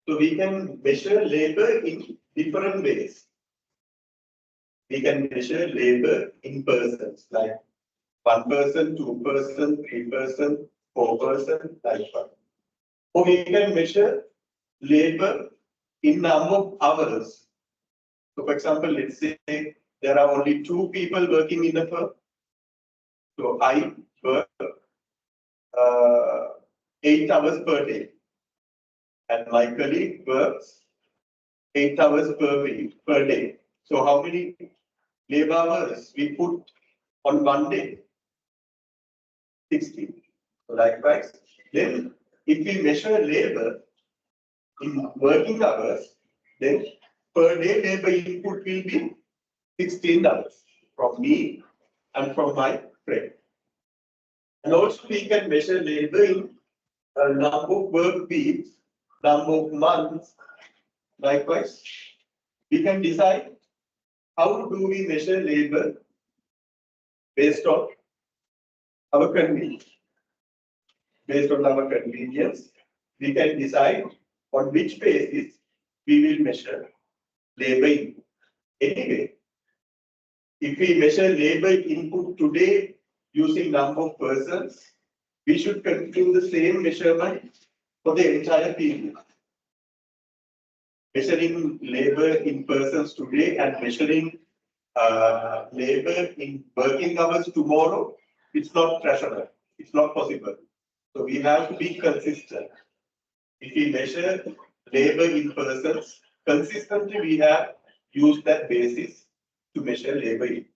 So we can measure labor in different ways. We can measure labor in persons, like 1 person, 2 person, 3 person, 4 person, like that. Or we can measure labor in number of hours. So for example, let's say there are only 2 people working in the firm. So I work 8 hours per day. And my colleague works 8 hours per day. So how many labor hours we put on one day? 60. So likewise, then if we measure labor in working hours, then per day labor input will be 16 hours from me and from my friend. And also we can measure labor in number of work weeks, number of months. Likewise, we can decide how do we measure labor based on our convenience. Based on our convenience, we can decide on which basis we will measure labor input. Anyway, if we measure labor input today using number of persons, we should continue the same measurement for the entire period. Measuring labor in persons today and measuring labor in working hours tomorrow, it's not rational. It's not possible. So we have to be consistent. If we measure labor in persons consistently we have used that basis to measure labor yield.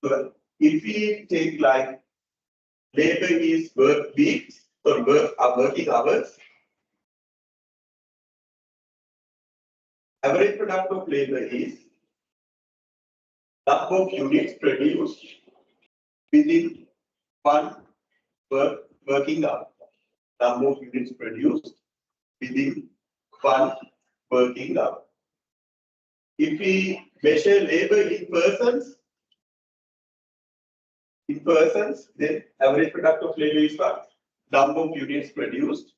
So if we take like labor is work weeks, so working hours, average product of labor is number of units produced within one working hour. Number of units produced within one working hour. If we measure labor in persons, then average product of labor is what? Number of units produced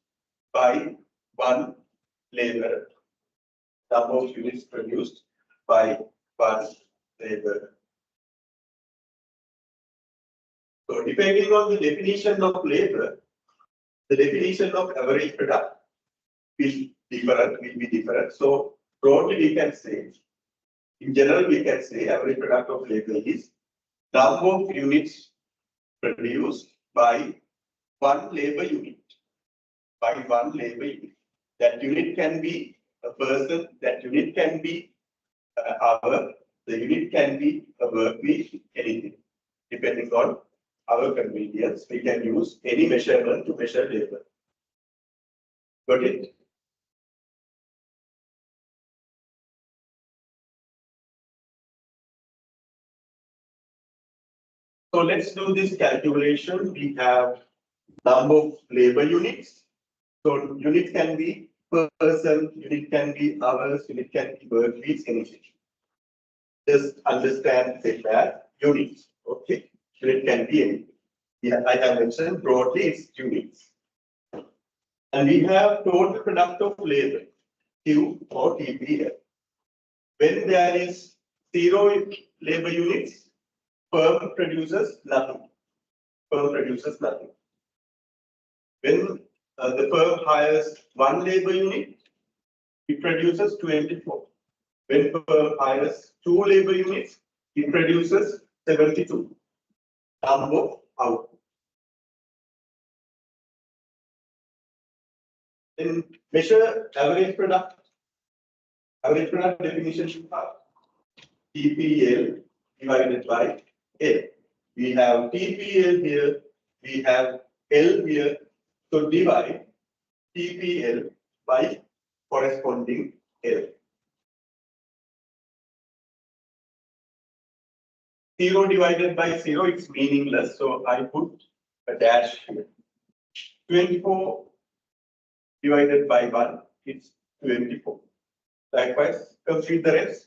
by one labor. Number of units produced by one labor. So depending on the definition of labor, the definition of average product will be different. So broadly we can say, in general we can say average product of labor is number of units produced by one labor unit. By one labor unit. That unit can be a person, that unit can be an hour, the unit can be a work week, anything. Depending on our convenience, we can use any measurement to measure labor. Got it? So let's do this calculation. We have number of labor units. So unit can be person, unit can be hours, unit can be work weeks, anything. Just understand that units. Okay, unit can be anything. Yeah, I have mentioned broadly it's units. And we have total product of labor, Q or TP here. When there is 0 labor units, firm produces nothing. Firm produces nothing. When the firm hires 1 labor unit, it produces 24. When firm hires 2 labor units, it produces 72. Number out. Then measure average product. Average product definition should have TPL divided by L. We have TPL here, we have L here. So divide TPL by corresponding L. 0 divided by 0, it's meaningless. So I put a dash here. 24 divided by 1, it's 24. Likewise, complete the rest.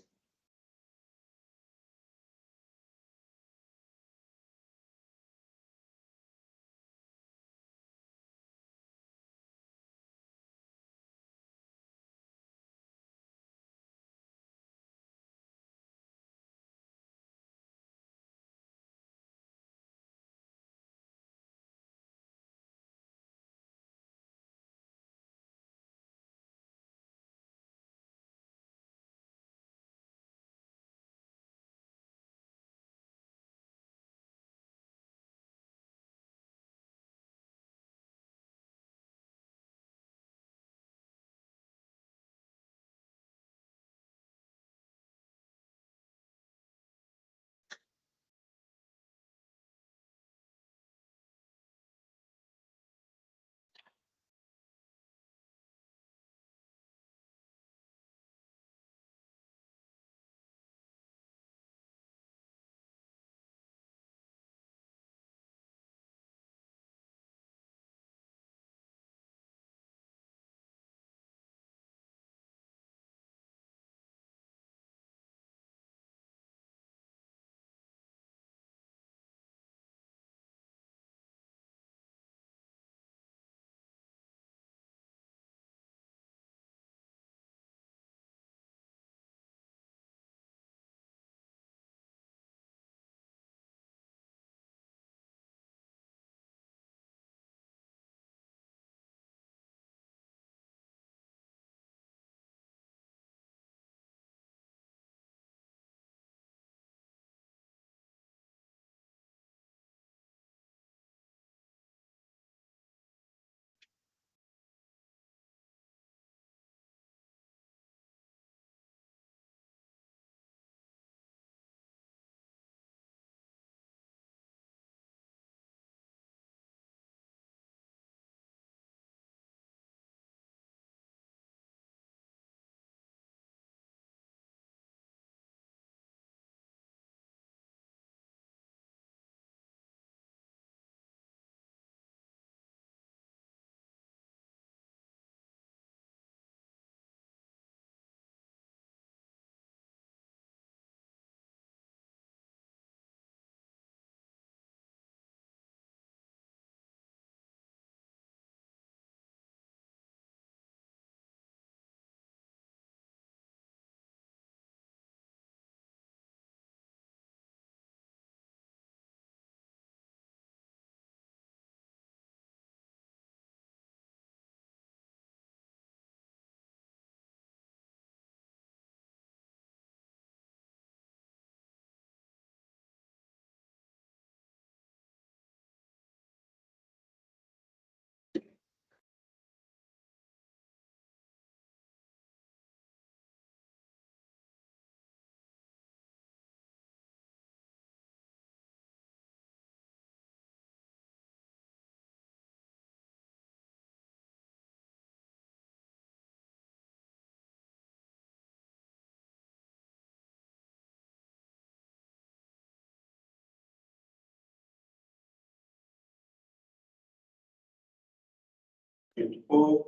24,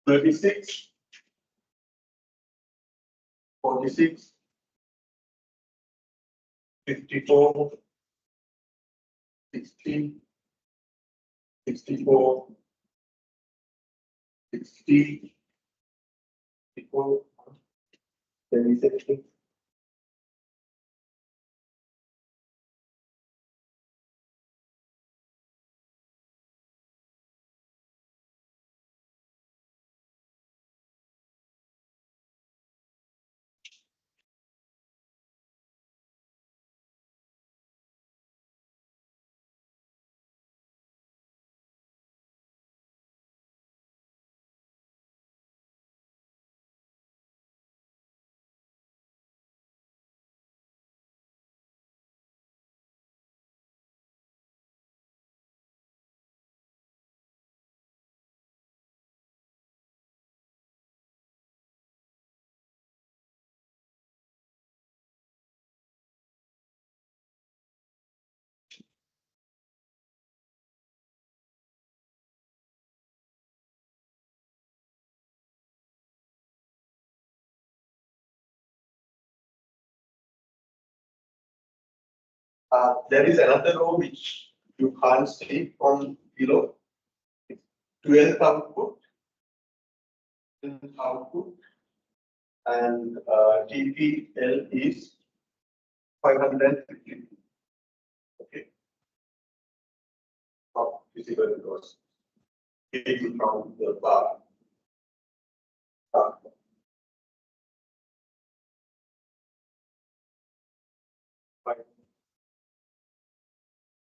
36, 46, 54, 60, 64, 60, 64, 36. There is another row which you can't see from below. 12th output, and TPL is 550. Okay. Not visible because it is from the bar.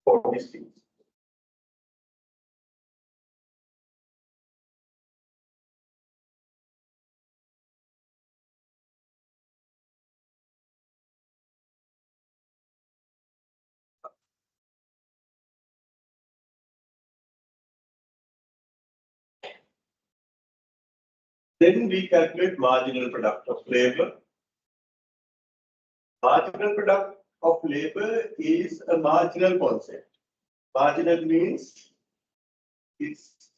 46. Then we calculate marginal product of labor. Marginal product of labor is a marginal concept. Marginal means it's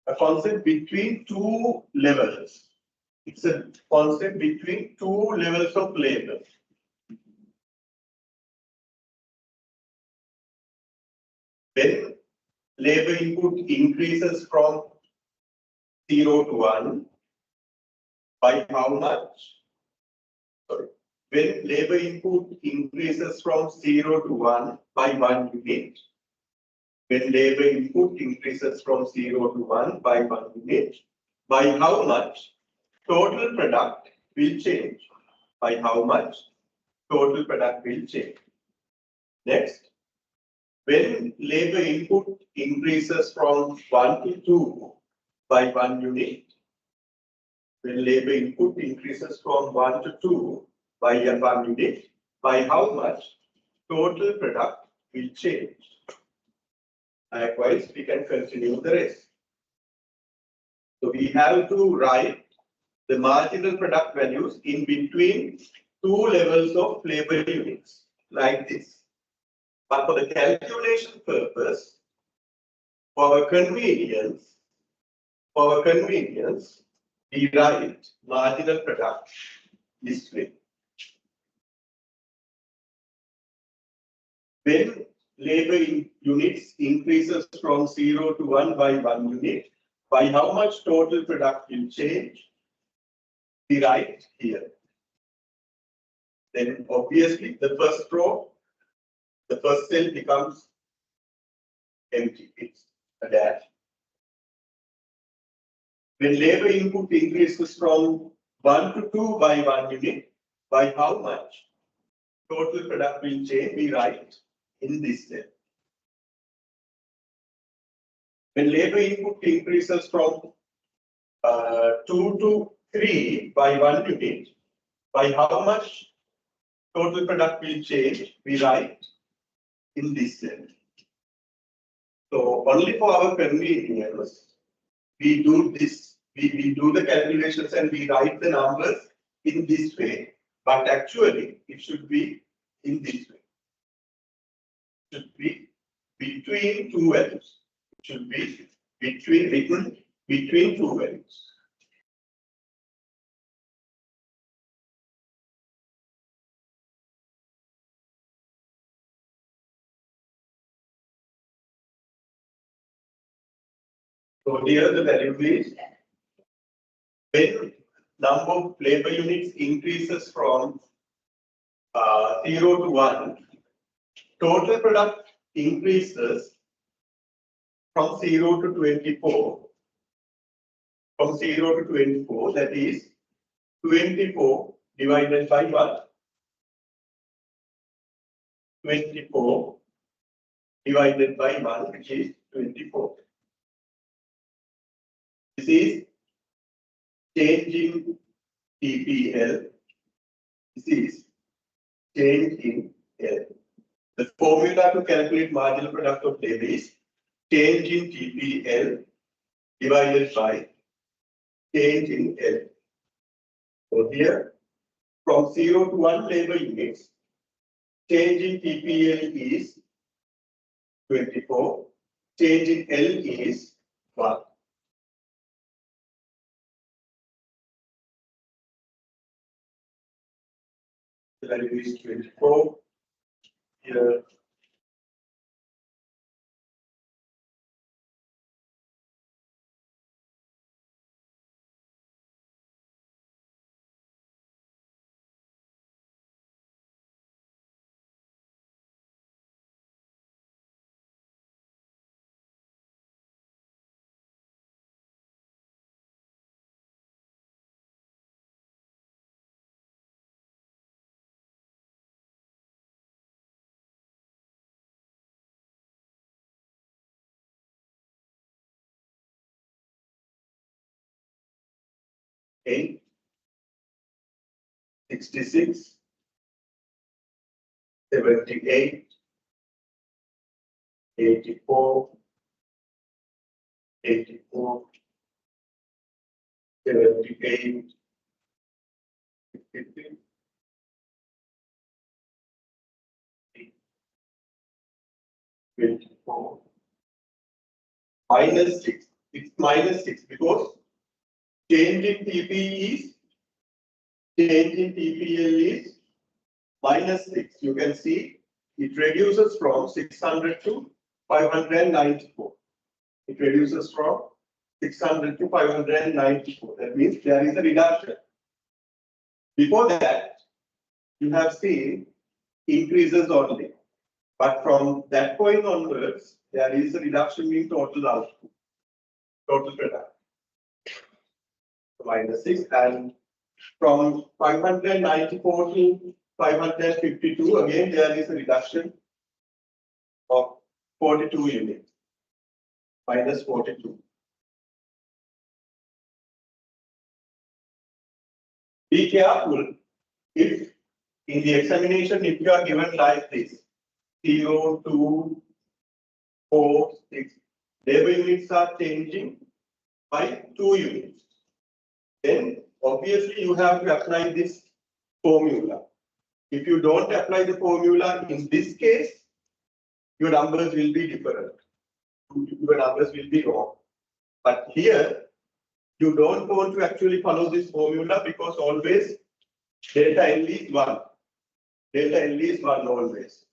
a concept between two levels. It's a concept between two levels of labor. When labor input increases from 0 to 1, by how much? Sorry. When labor input increases from 0 to 1 by 1 unit, when labor input increases from 0 to 1 by 1 unit, by how much total product will change? By how much total product will change? Next, when labor input increases from 1 to 2 by 1 unit, when labor input increases from 1 to 2 by 1 unit, by how much total product will change? Likewise, we can continue the rest. So we have to write the marginal product values in between two levels of labor units, like this. But for the calculation purpose, for our convenience, we write marginal product this way. When labor units increases from 0 to 1 by 1 unit, by how much total product will change? We write here. Then obviously the first row, the first cell becomes empty. It's a dash. When labor input increases from 1 to 2 by 1 unit, by how much total product will change? We write in this cell. When labor input increases from 2 to 3 by 1 unit, by how much total product will change? We write in this cell. So only for our convenience, we do this. We do the calculations and we write the numbers in this way. But actually, it should be in this way. It should be between two values. It should be between two values. So here the value is when number of labor units increases from 0 to 1, total product increases from 0 to 24. From 0 to 24, that is 24 divided by 1. 24 divided by 1, which is 24. This is change in TPL. This is change in L. The formula to calculate marginal product of labor is change in TPL divided by change in L. So here, from 0 to 1 labor units, change in TPL is 24, change in L is 1. The value is 24. Here, eight, 66, 78, 84, 84, 78, 53, 24, minus 6. It's minus 6 because change in TP is change in TPL is minus 6. You can see it reduces from 600 to 594. It reduces from 600 to 594. That means there is a reduction. Before that, you have seen increases only. But from that point onwards, there is a reduction in total output, total product. Minus 6, and from 594 to 552, again there is a reduction of 42 units, minus 42. Be careful if in the examination, if you are given like this 0, 2, 4, 6, labor units are changing by 2 units. Then obviously you have to apply this formula. If you don't apply the formula in this case, your numbers will be different. Your numbers will be wrong. But here, you don't want to actually follow this formula because always delta L is 1. Delta L is 1 always.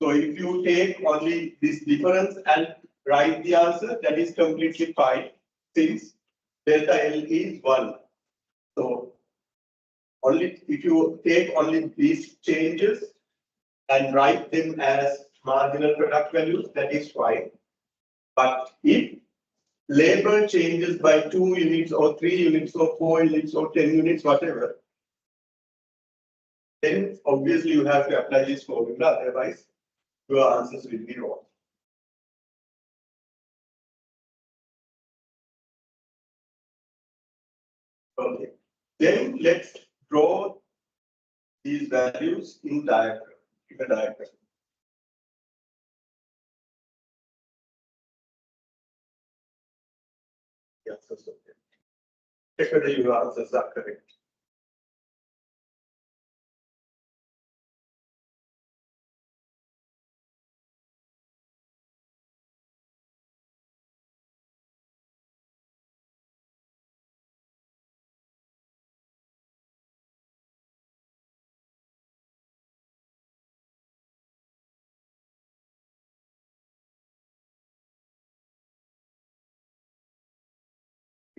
So if you take only this difference and write the answer, that is completely fine since delta L is 1. So only if you take only these changes and write them as marginal product values, that is fine. But if labor changes by 2 units or 3 units or 4 units or 10 units, whatever, then obviously you have to apply this formula, otherwise your answers will be wrong. Okay, then let's draw these values in diagram, in a diagram. Yes, that's okay. Check whether your answers are correct.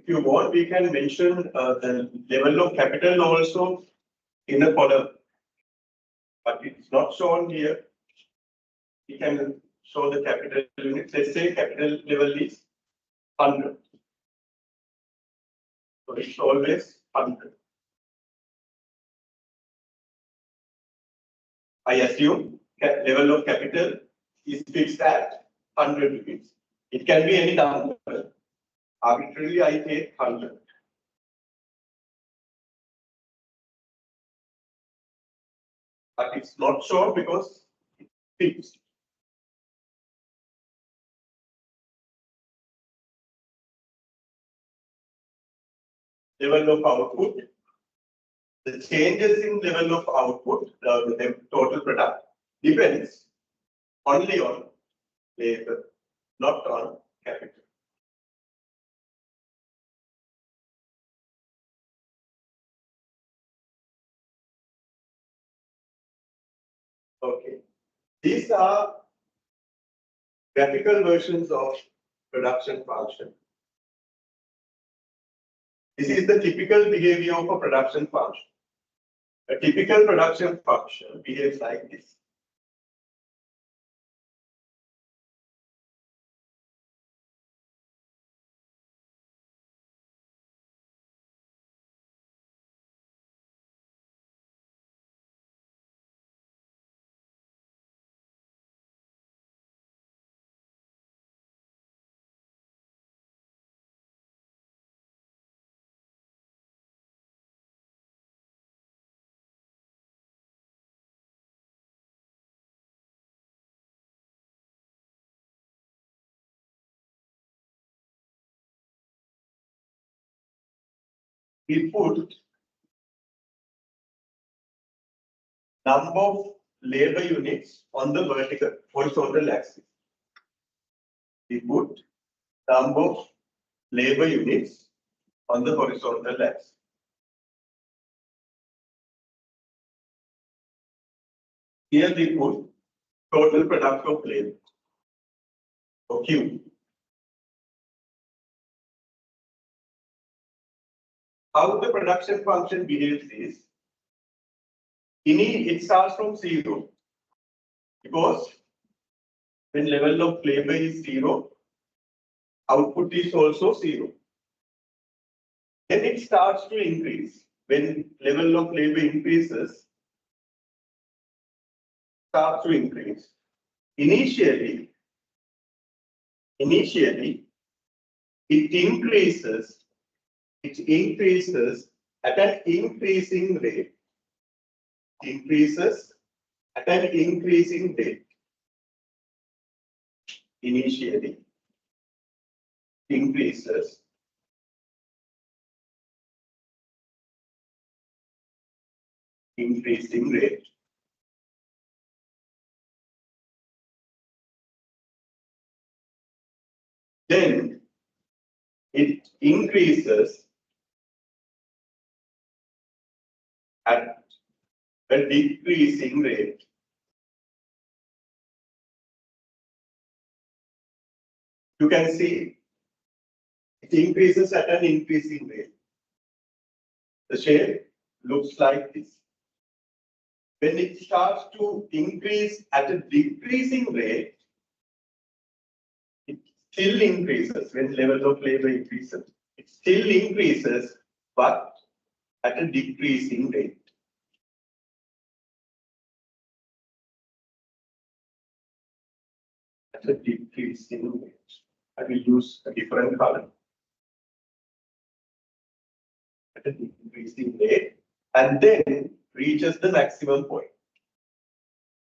if you want, we can mention the level of capital also in a column, but it's not shown here. We can show the capital units. Let's say capital level is 100. So it's always 100. I assume level of capital is fixed at 100 rupees. It can be any number. Arbitrarily, I take 100. But it's not shown because it's fixed. Level of output. The changes in level of output, the total product, depends only on labor, not on capital. Okay. These are graphical versions of production function. This is the typical behavior of a production function. A typical production function behaves like this. We put number of labor units on the horizontal axis. We put number of labor units on the horizontal axis. Here we put total product of labor, or Q. How the production function behaves is, it starts from 0, because when level of labor is 0, output is also 0. Then it starts to increase. When level of labor increases, starts to increase. Initially, it increases at an increasing rate. Increases at an increasing rate. Initially, increases increasing rate. Then it increases at a decreasing rate. You can see it increases at an increasing rate. The shape looks like this. When it starts to increase at a decreasing rate, it still increases when level of labor increases. It still increases, but at a decreasing rate. At a decreasing rate. I will use a different color. At a decreasing rate, and then reaches the maximum point.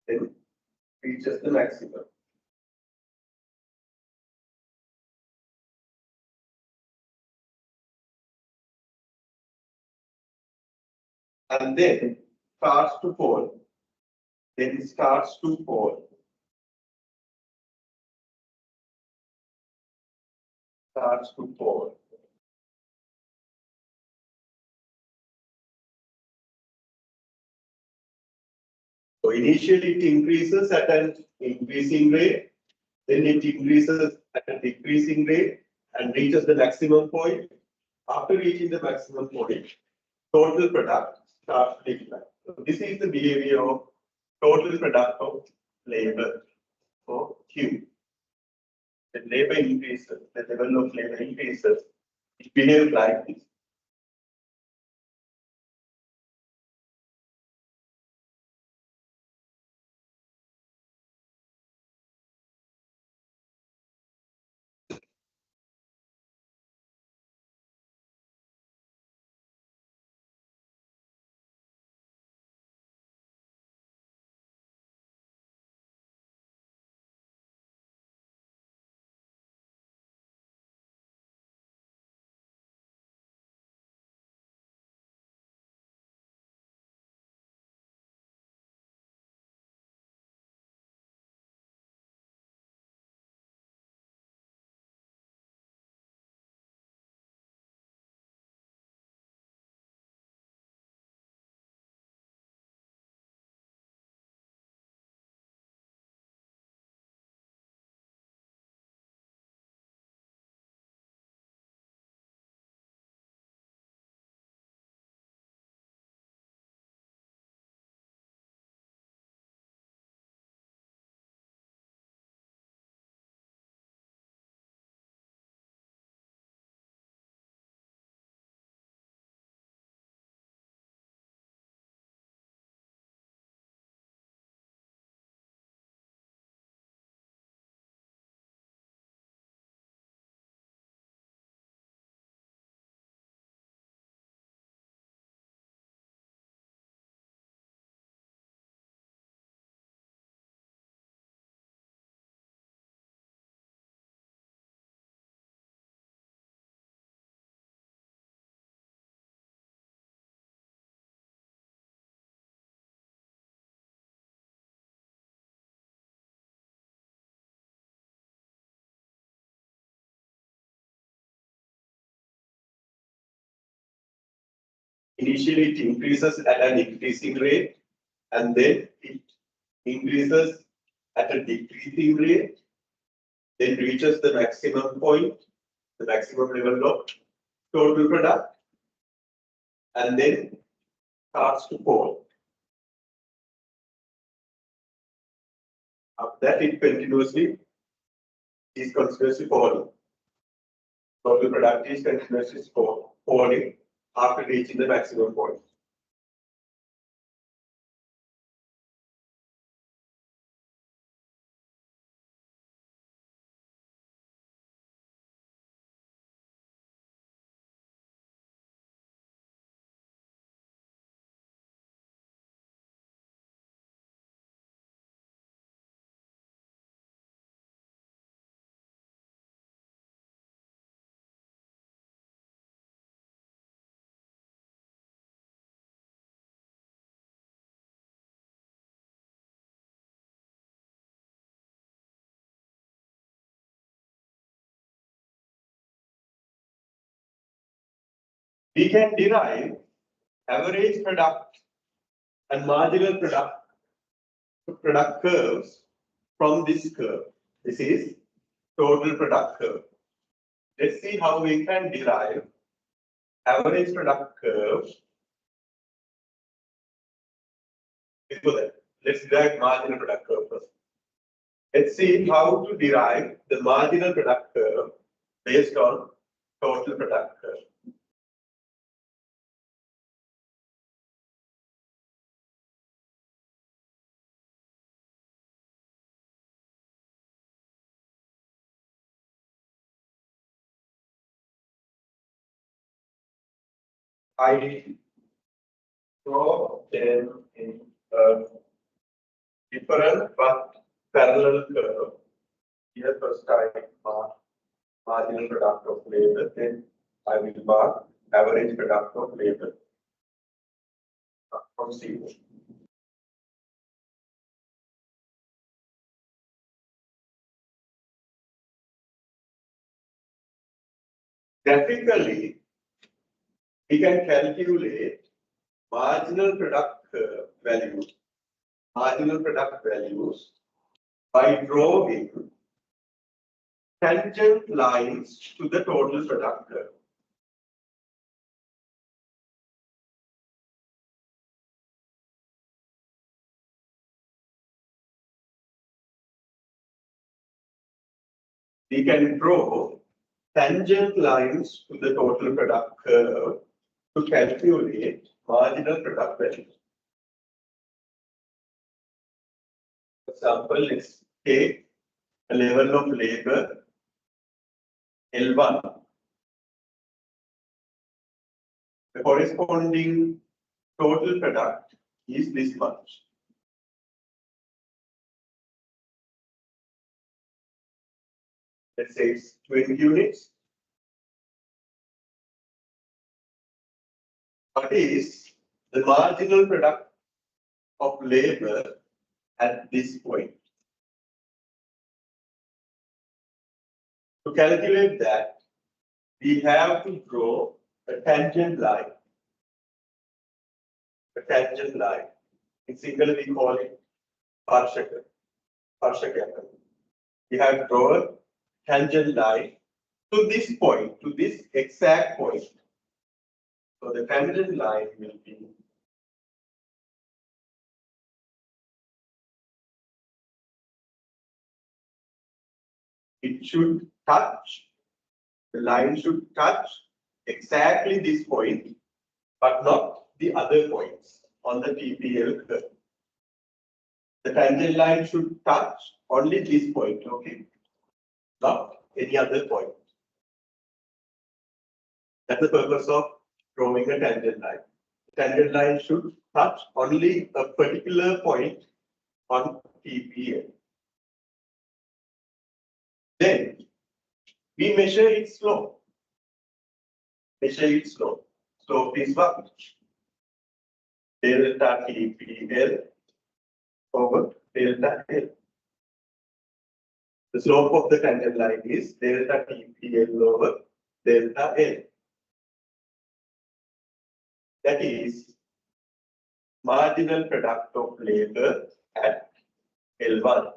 Then reaches the maximum. And then starts to fall. Then starts to fall. Starts to fall. So initially it increases at an increasing rate, then it increases at a decreasing rate and reaches the maximum point, After reaching the maximum point, total product starts to decline. So this is the behavior of total product of labor for Q. The labor increases, the level of labor increases, it behaves like this. Initially, it increases at an increasing rate, and then it increases at a decreasing rate, then reaches the maximum point, the maximum level of total product, and then starts to fall. After that, it continuously is continuously falling. Total product is continuously falling after reaching the maximum point. We can derive average product and marginal product curves from this curve. This is total product curve. Let's see how we can derive average product curve. Before that, let's derive marginal product curve first. Let's see how to derive the marginal product curve based on total product curve. I draw them in a different but parallel curve. Here first I mark marginal product of labor, then I will mark average product of labor from zero. Graphically, we can calculate marginal product values by drawing tangent lines to the total product curve. we can draw tangent lines to the total product curve to calculate marginal product value. For example, let's take a level of labor L1. The corresponding total product is this much. Let's say it's 20 units. What is the marginal product of labor at this point? To calculate that, we have to draw a tangent line. A tangent line. In singular, we call it Parshaka. We have to draw a tangent line to this point, to this exact point. So the tangent line will be it should touch, the line should touch exactly this point, but not the other points on the TPL curve. The tangent line should touch only this point, okay? Not any other point. That's the purpose of drawing a tangent line. The tangent line should touch only a particular point on TPL. Then we measure its slope. Slope is what? Delta TPL over delta L. The slope of the tangent line is delta TPL over delta L. That is marginal product of labor at L1.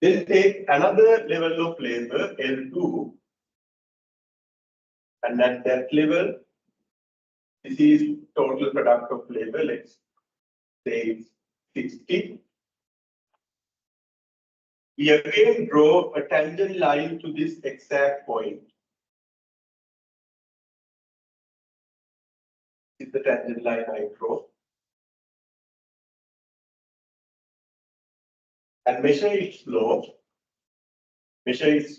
Then take another level of labor, L2, and at that level, this is total product of labor, let's say it's 60. We again draw a tangent line to this exact point. This is the tangent line I draw. And measure its slope. Which is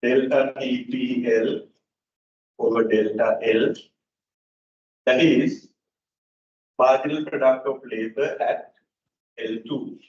delta TPL over delta L. That is marginal product of labor at L2.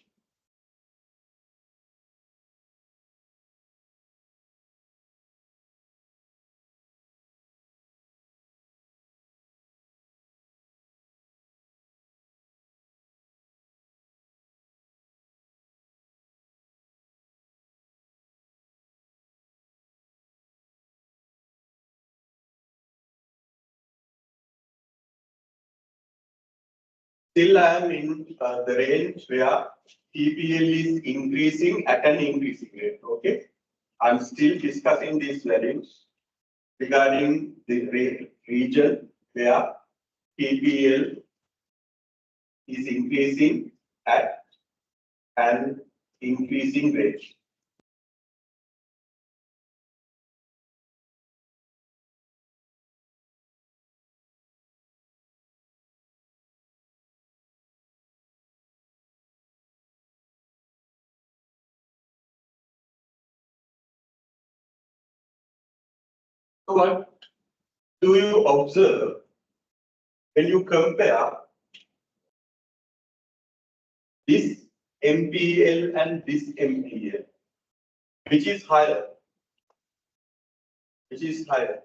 Still, I am in the range where TPL is increasing at an increasing rate. Okay, I'm still discussing these values regarding the region where TPL is increasing at an increasing rate. So what do you observe when you compare this MPL and this MPL? Which is higher? Which is higher?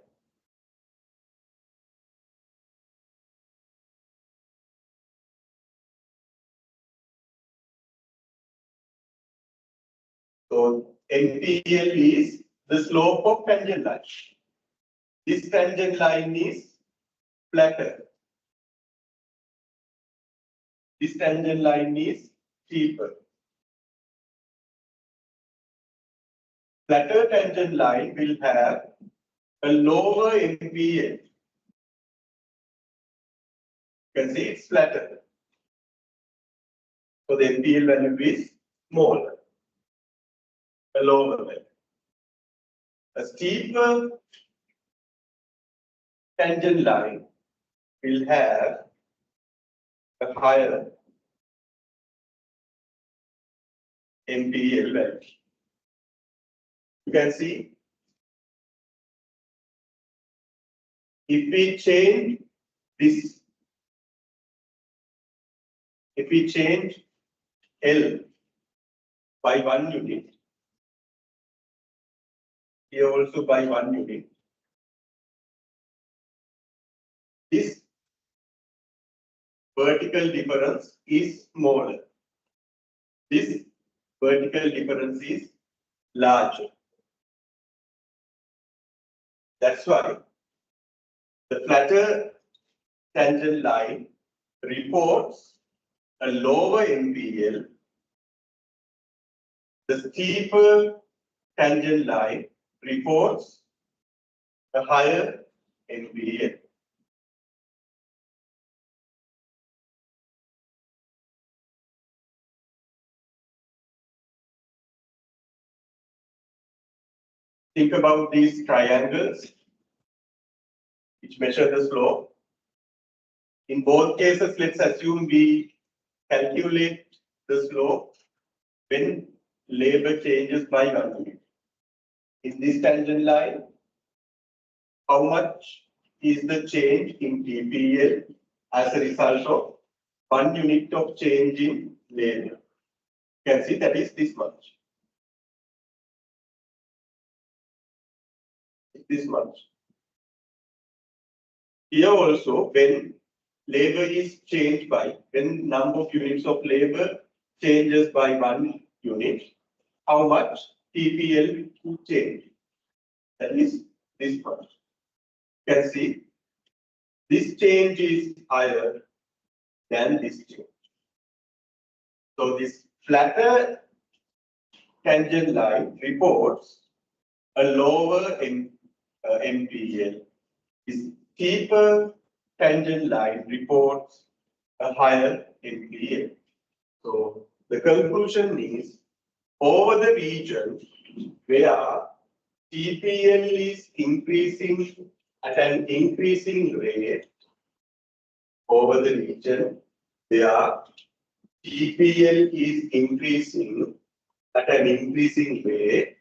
So NPL is the slope of tangent line. This tangent line is flatter. This tangent line is steeper. Flatter tangent line will have a lower NPL. You can see it's flatter. So the NPL value is smaller, a lower value. A steeper tangent line will have a higher NPL value. You can see if we change this, if we change L by 1 unit, here also by 1 unit, this vertical difference is smaller. This vertical difference is larger. That's why the flatter tangent line reports a lower NPL. The steeper tangent line reports a higher NPL. Think about these triangles which measure the slope. In both cases, let's assume we calculate the slope when labor changes by 1 unit. In this tangent line, how much is the change in TPL as a result of 1 unit of change in labor? You can see that is this much. This much. Here also, when labor is changed by, when number of units of labor changes by 1 unit, how much TPL will change? That is this much. You can see this change is higher than this change. So this flatter tangent line reports a lower NPL. This steeper tangent line reports a higher NPL. So the conclusion is, over the region where TPL is increasing at an increasing rate, over the region where TPL is increasing at an increasing rate,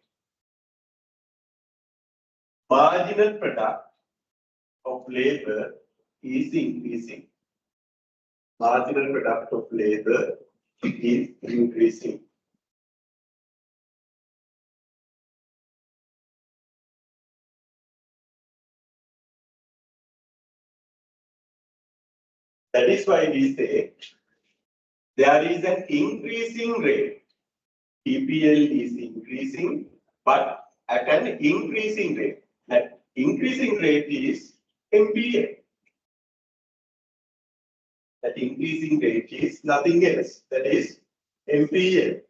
marginal product of labor is increasing. Marginal product of labor is increasing. That is why we say there is an increasing rate. TPL is increasing, but at an increasing rate. That increasing rate is MPL. That increasing rate is nothing else. That is MPL.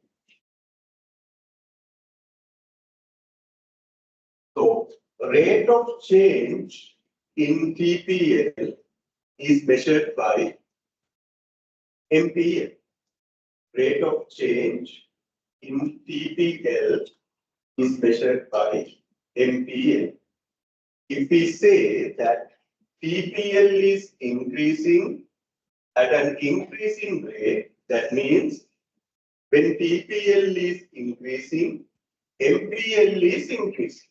So, rate of change in TPL is measured by MPL. Rate of change in TPL is measured by MPL. If we say that TPL is increasing at an increasing rate, that means when TPL is increasing, MPL is increasing.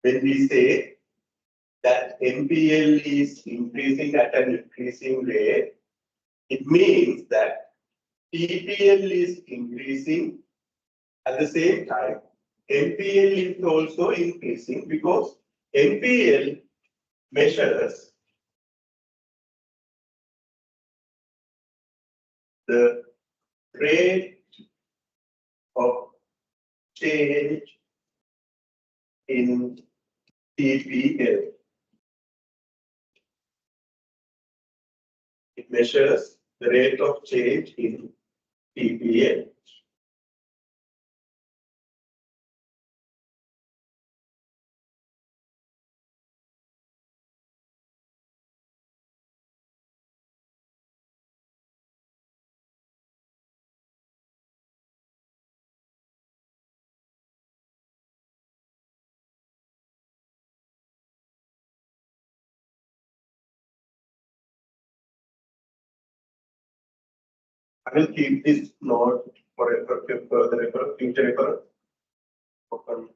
When we say that MPL is increasing at an increasing rate, it means that TPL is increasing at the same time. MPL is also increasing because MPL measures the rate of change in TPL. It measures the rate of change in TPL. I will keep this note for further reference, future reference. Okay.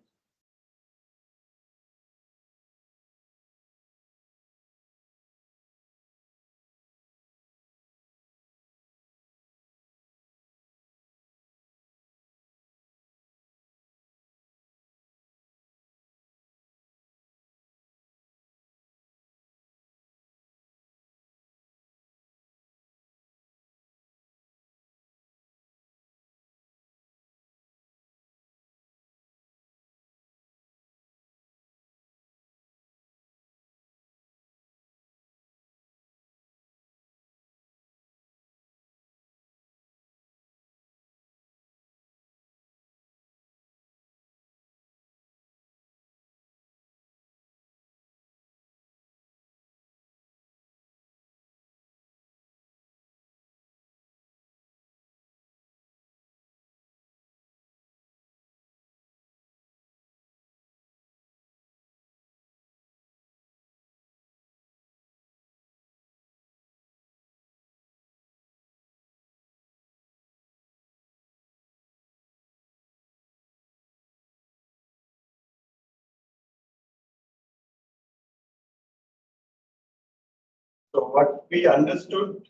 So what we understood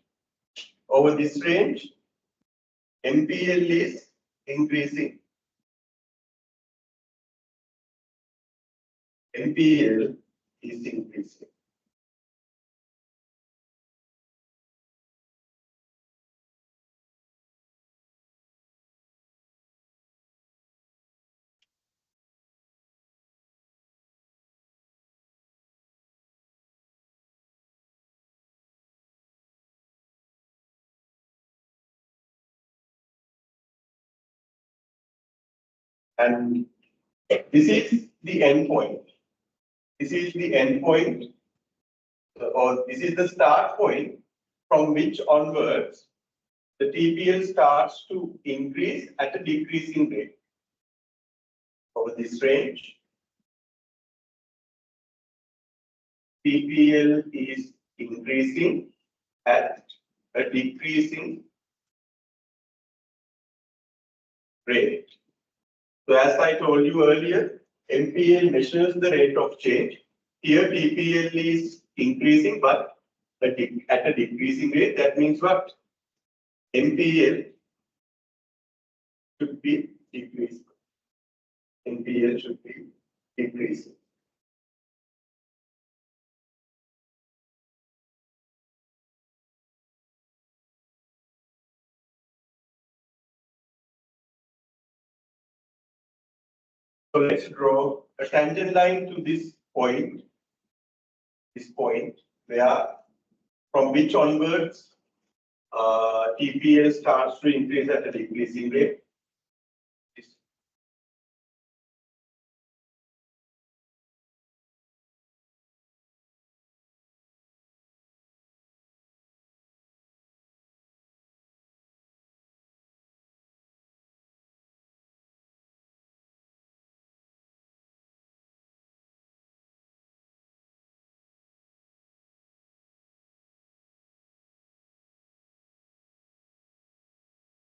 over this range, MPL is increasing. MPL is increasing. And this is the end point. This is the end point, or this is the start point from which onwards the TPL starts to increase at a decreasing rate. Over this range, TPL is increasing at a decreasing rate. So as I told you earlier, MPL measures the rate of change. Here TPL is increasing but at a decreasing rate. That means what? MPL should be decreasing. MPL should be decreasing. So let's draw a tangent line to this point where from which onwards TPL starts to increase at a decreasing rate.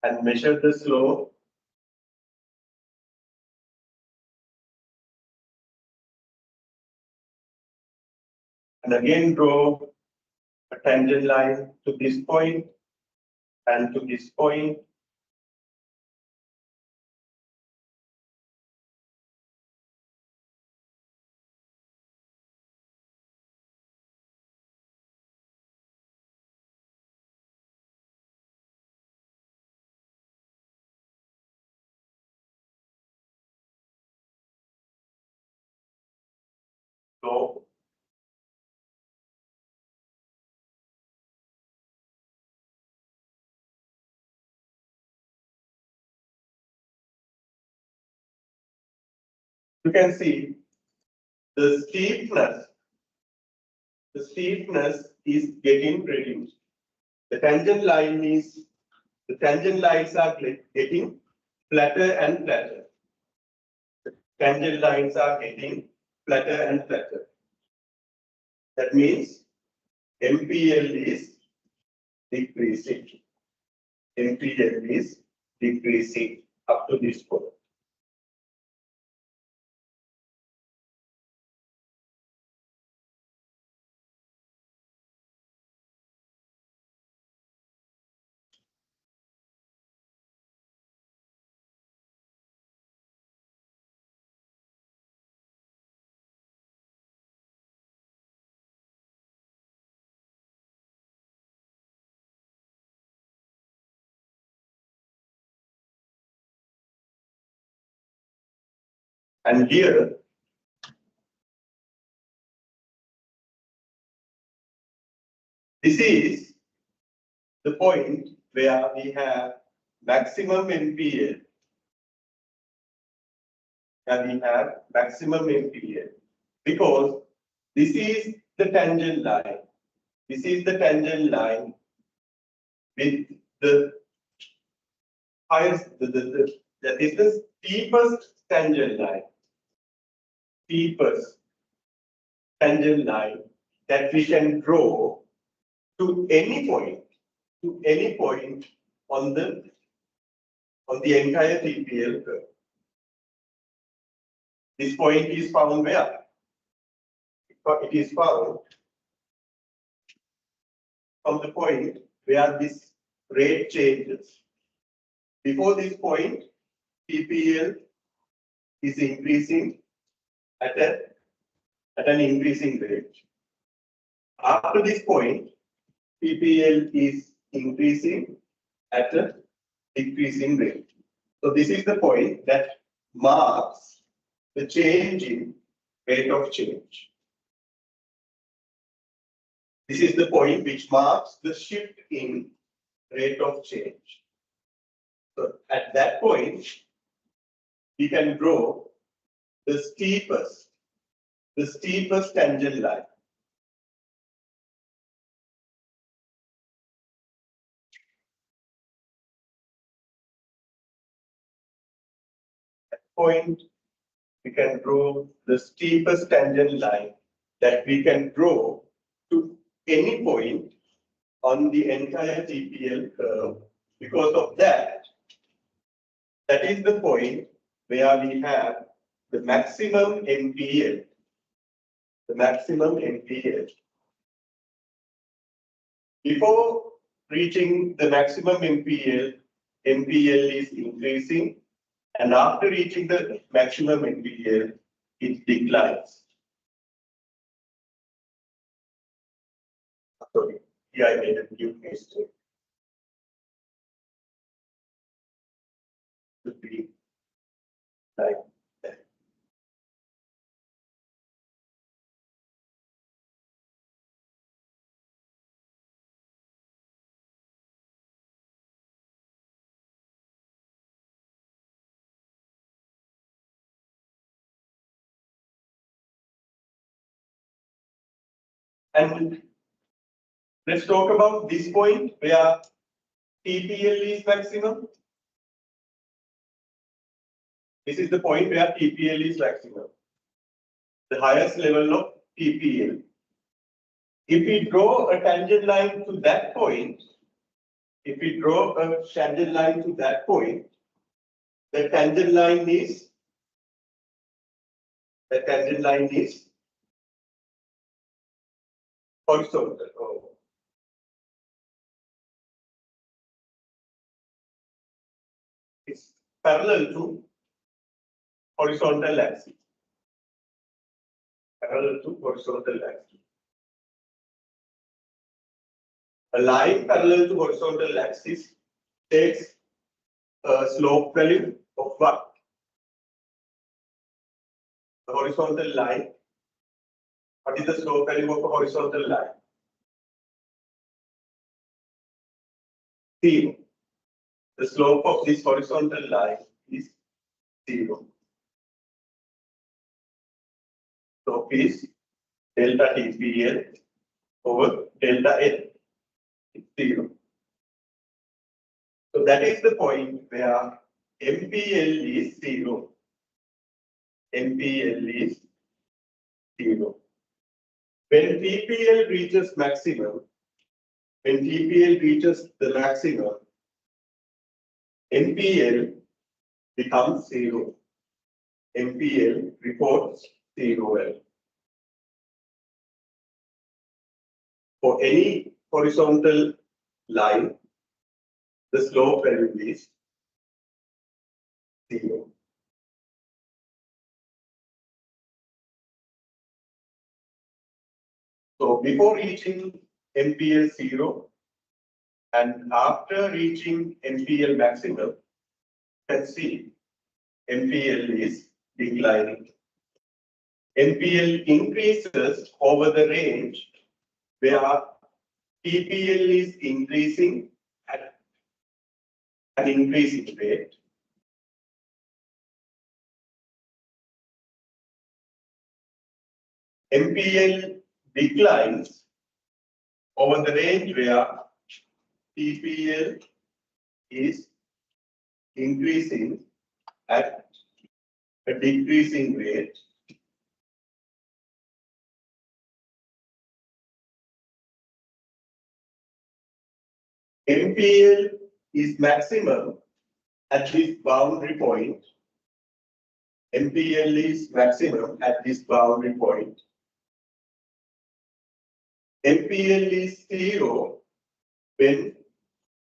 And measure the slope. And again draw a tangent line to this point and to this point. you can see the steepness is getting reduced. The tangent lines are getting flatter and flatter. The tangent lines are getting flatter and flatter. That means MPL is decreasing. MPL is decreasing up to this point. And here, this is the point where we have maximum MPL. Because this is the tangent line. This is the tangent line with the highest, that is the steepest tangent line. Steepest tangent line that we can draw to any point on the entire TPL curve. This point is found where? It is found from the point where this rate changes. Before this point, TPL is increasing at an increasing rate. After this point, TPL is increasing at a decreasing rate. So this is the point that marks the change in rate of change. This is the point which marks the shift in rate of change. So at that point, we can draw the steepest tangent line. At point, we can draw the steepest tangent line that we can draw to any point on the entire TPL curve. Because of that, that is the point where we have the maximum MPL. The maximum MPL. Before reaching the maximum MPL, MPL is increasing, and after reaching the maximum MPL, it declines. Sorry, here I made a new mistake. Should be like that. And let's talk about this point where TPL is maximum. This is the point where TPL is maximum, the highest level of TPL. If we draw a tangent line to that point, the tangent line is horizontal. Oh. It's parallel to horizontal axis. Parallel to horizontal axis. A line parallel to horizontal axis takes a slope value of what? The horizontal line. What is the slope value of a horizontal line? 0. The slope of this horizontal line is 0. slope is delta TPL over delta L. It's 0. So that is the point where MPL is 0. MPL is 0. When TPL reaches maximum, when TPL reaches the maximum, MPL becomes 0. MPL reports 0. For any horizontal line, the slope value is 0. So before reaching MPL 0 and after reaching MPL maximum, you can see MPL is declining. MPL increases over the range where TPL is increasing at an increasing rate. MPL declines over the range where TPL is increasing at a decreasing rate. MPL is maximum at this boundary point. MPL is maximum at this boundary point. MPL is 0 when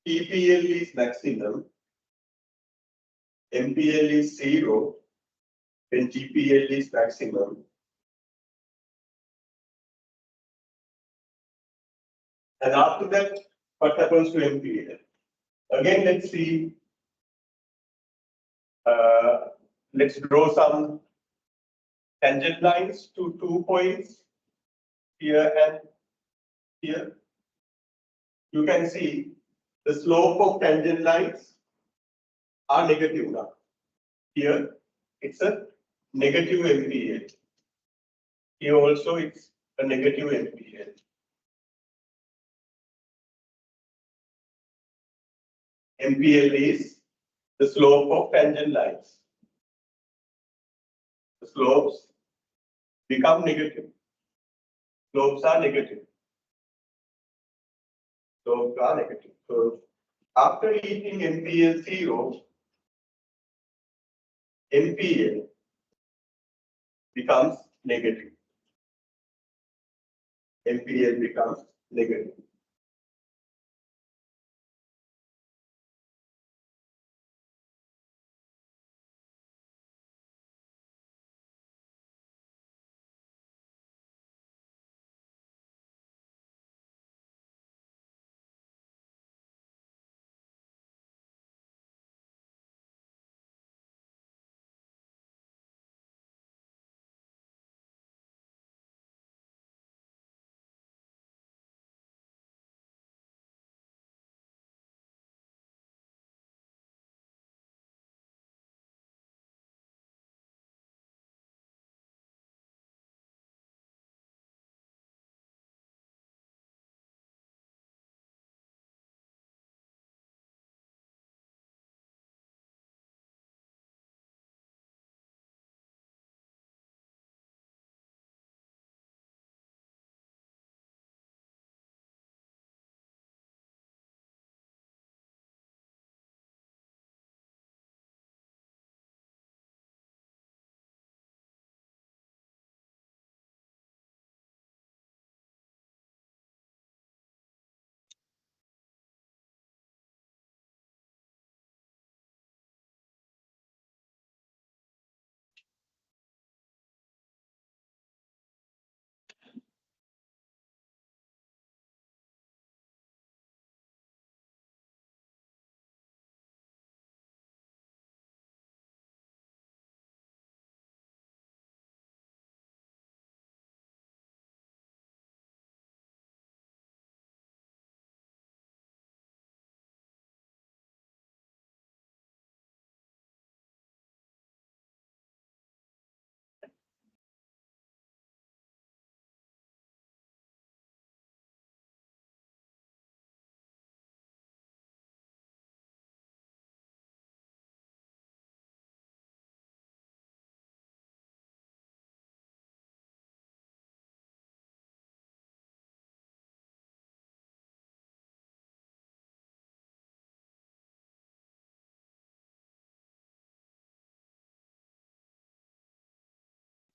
TPL is maximum. MPL is 0 when TPL is maximum. And after that, what happens to MPL? Again, let's see. Let's draw some tangent lines to 2 points here and here. You can see the slope of tangent lines are negative now. Here, it's a negative MPL. Here also, it's a negative MPL. MPL is the slope of tangent lines. The slopes become negative. Slopes are negative. Slopes are negative. So after reaching MPL 0, MPL becomes negative. MPL becomes negative.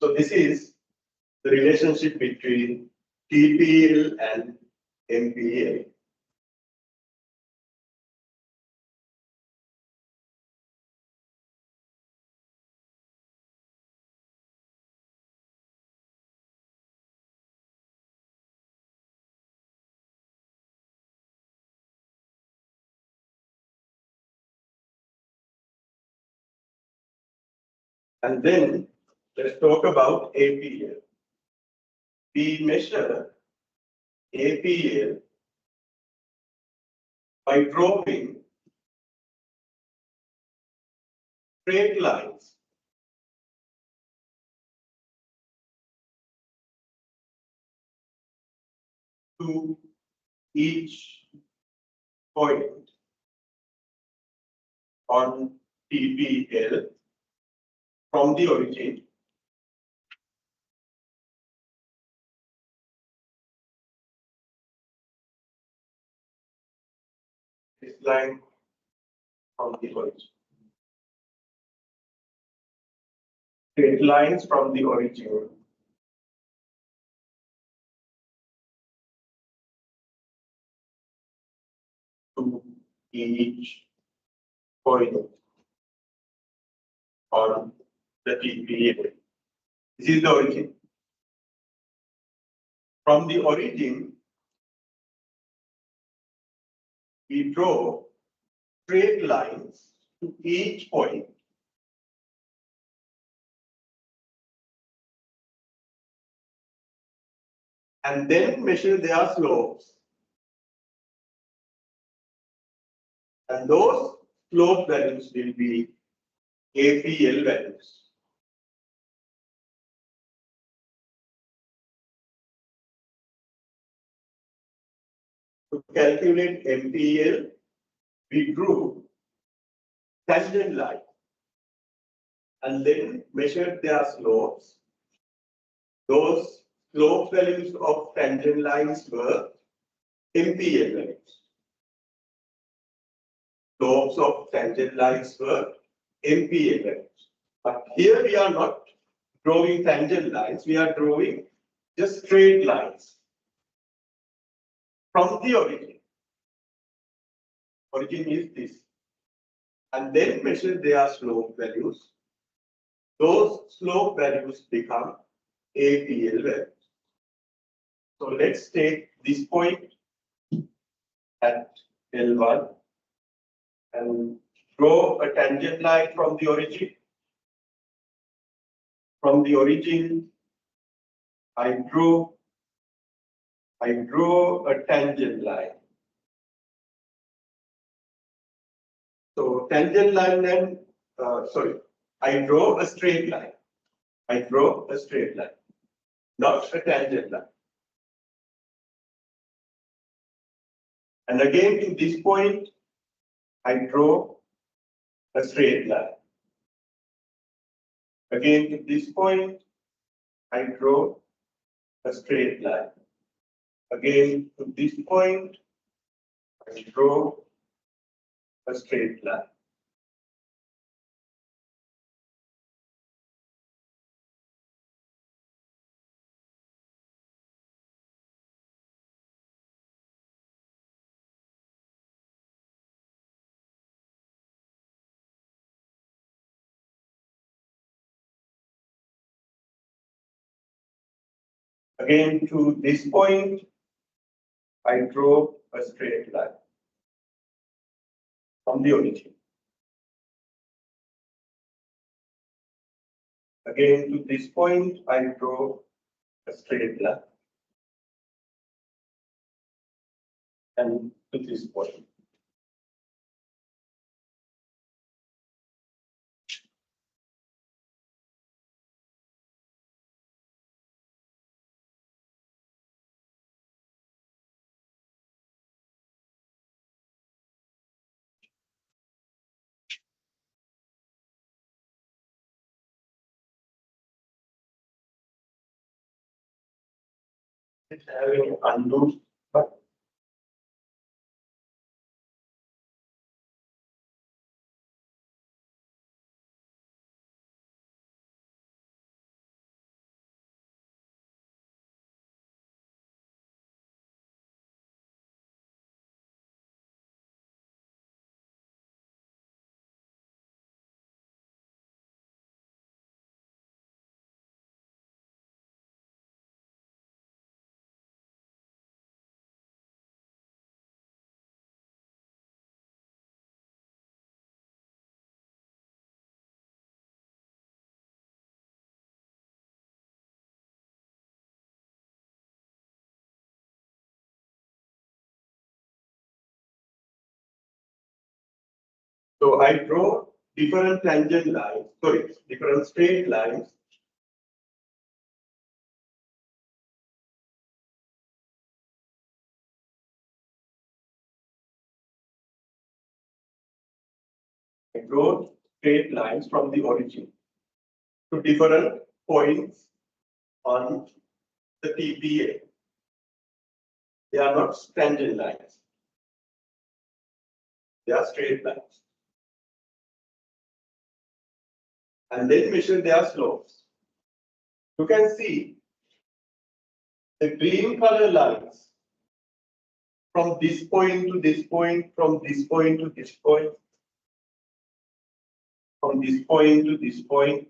So this is the relationship between TPL and MPL. And then let's talk about APL. We measure APL by drawing straight lines to each point on TPL from the origin this line from the origin. Straight lines from the origin to each point on the TPL. This is the origin. From the origin, we draw straight lines to each point and then measure their slopes. And those slope values will be APL values. To calculate MPL, we drew tangent line and then measured their slopes. Those slope values of tangent lines were MPL values. Slopes of tangent lines were MPL values. But here we are not drawing tangent lines, we are drawing just straight lines from the origin. Origin is this. And then measure their slope values. Those slope values become APL values. So let's take this point at L1 and draw a tangent line from the origin. From the origin, I draw a tangent line. So tangent line and I draw a straight line. I draw a straight line, not a tangent line. And again to this point, I draw a straight line. Again to this point, I draw a straight line. Again to this point, I draw a straight line. Again to this point, I draw a straight line from the origin. Again to this point, I draw a straight line. And to this point. It's having undo, but So I draw different tangent lines, sorry, different straight lines. I draw straight lines from the origin to different points on the TPA. They are not tangent lines. They are straight lines. And then measure their slopes. You can see the green color lines from this point to this point, from this point to this point, from this point to this point,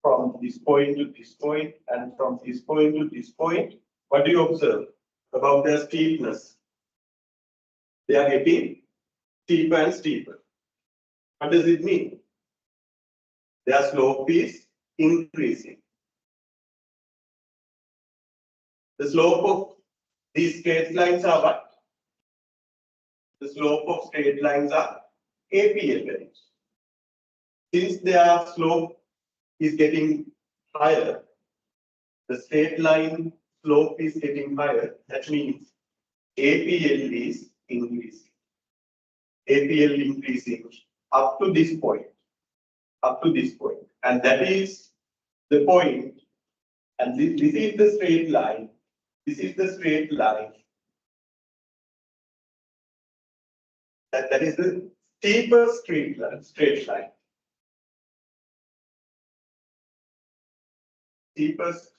from this point to this point, and from this point to this point. What do you observe about their steepness? They are getting steeper and steeper. What does it mean? Their slope is increasing. The slope of these straight lines are what? The slope of straight lines are APL values. Since their slope is getting higher, the straight line slope is getting higher, that means APL is increasing. APL increasing up to this point, and that is the point, and this is the straight line, this is the straight line, that is the steepest straight line, steepest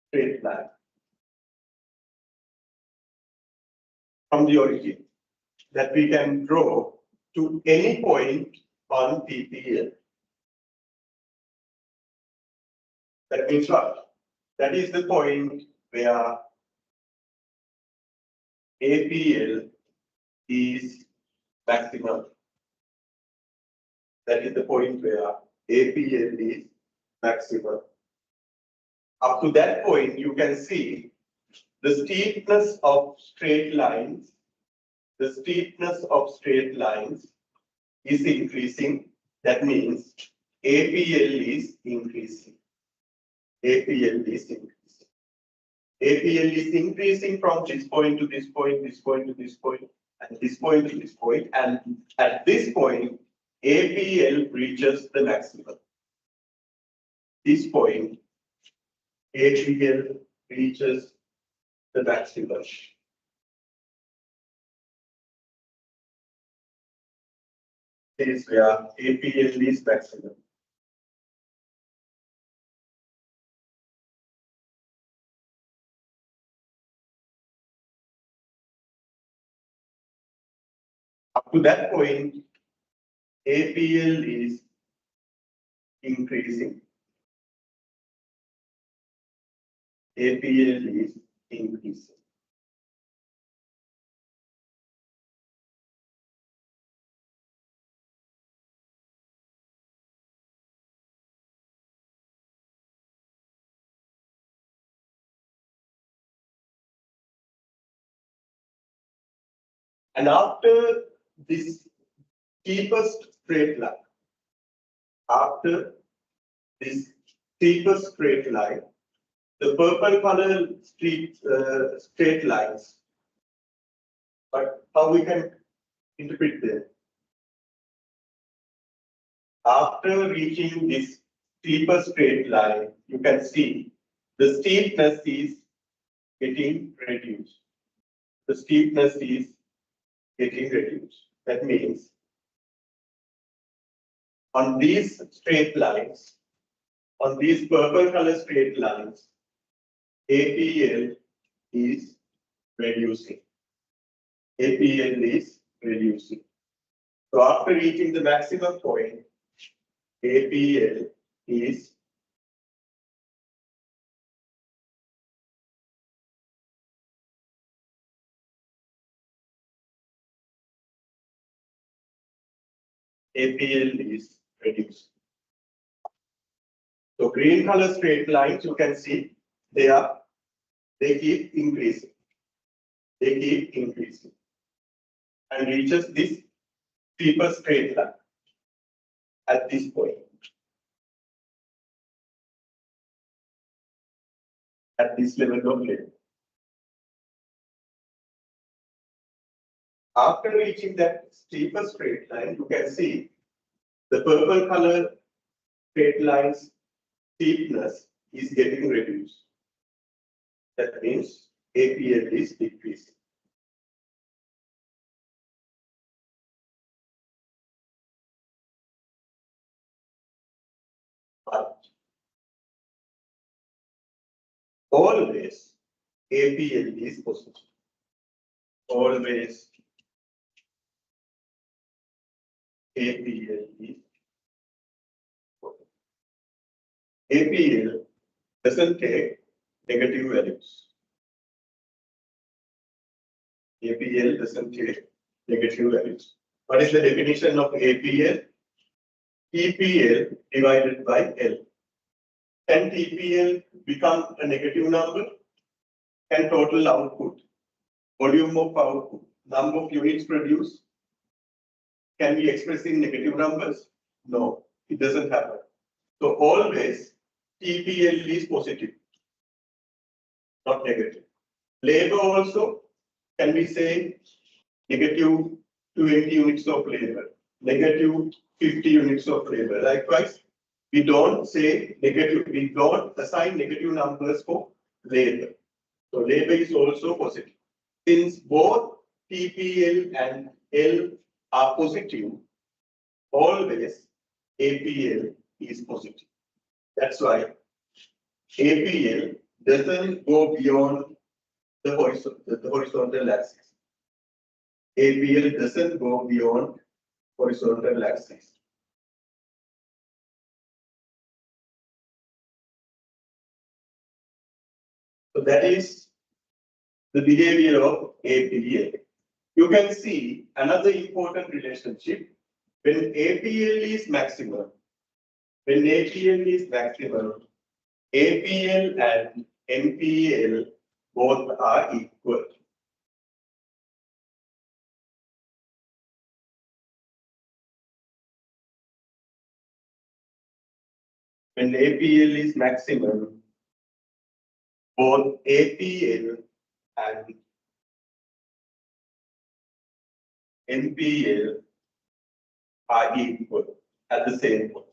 straight line from the origin that we can draw to any point on TPL. That means what? That is the point where APL is maximum. That is the point where APL is maximum. Up to that point, you can see the steepness of straight lines. The steepness of straight lines is increasing. That means APL is increasing. APL is increasing. APL is increasing from this point to this point, this point to this point, and this point to this point. And at this point, APL reaches the maximum. This point, APL reaches the maximum. This is where APL is maximum. Up to that point, APL is increasing. APL is increasing. And after this steepest straight line, after this steepest straight line, the purple color straight lines, but how we can interpret them? After reaching this steepest straight line, you can see the steepness is getting reduced. The steepness is getting reduced. That means on these straight lines, on these purple color straight lines, APL is reducing. APL is reducing. So after reaching the maximum point, APL is reduced. So green color straight lines, you can see they keep increasing. They keep increasing and reaches this steeper straight line at this point. At this level of labor. After reaching that steeper straight line, you can see the purple color straight line's steepness is getting reduced. That means APL is decreasing. But always APL is positive. Always APL is positive. APL doesn't take negative values. APL doesn't take negative values. What is the definition of APL? TPL divided by L. Can TPL become a negative number? Can total output, volume of output, number of units produced, can be expressed in negative numbers? No, it doesn't happen. So always TPL is positive, not negative. Labor also, can we say negative 20 units of labor, negative 50 units of labor. Likewise, we don't say negative, we don't assign negative numbers for labor. So labor is also positive. Since both TPL and L are positive, always APL is positive. That's why APL doesn't go beyond the horizontal axis. APL doesn't go beyond horizontal axis. So that is the behavior of APL. You can see another important relationship when APL is maximum. When APL is maximum, APL and MPL both are equal. When APL is maximum, both APL and MPL are equal at the same point.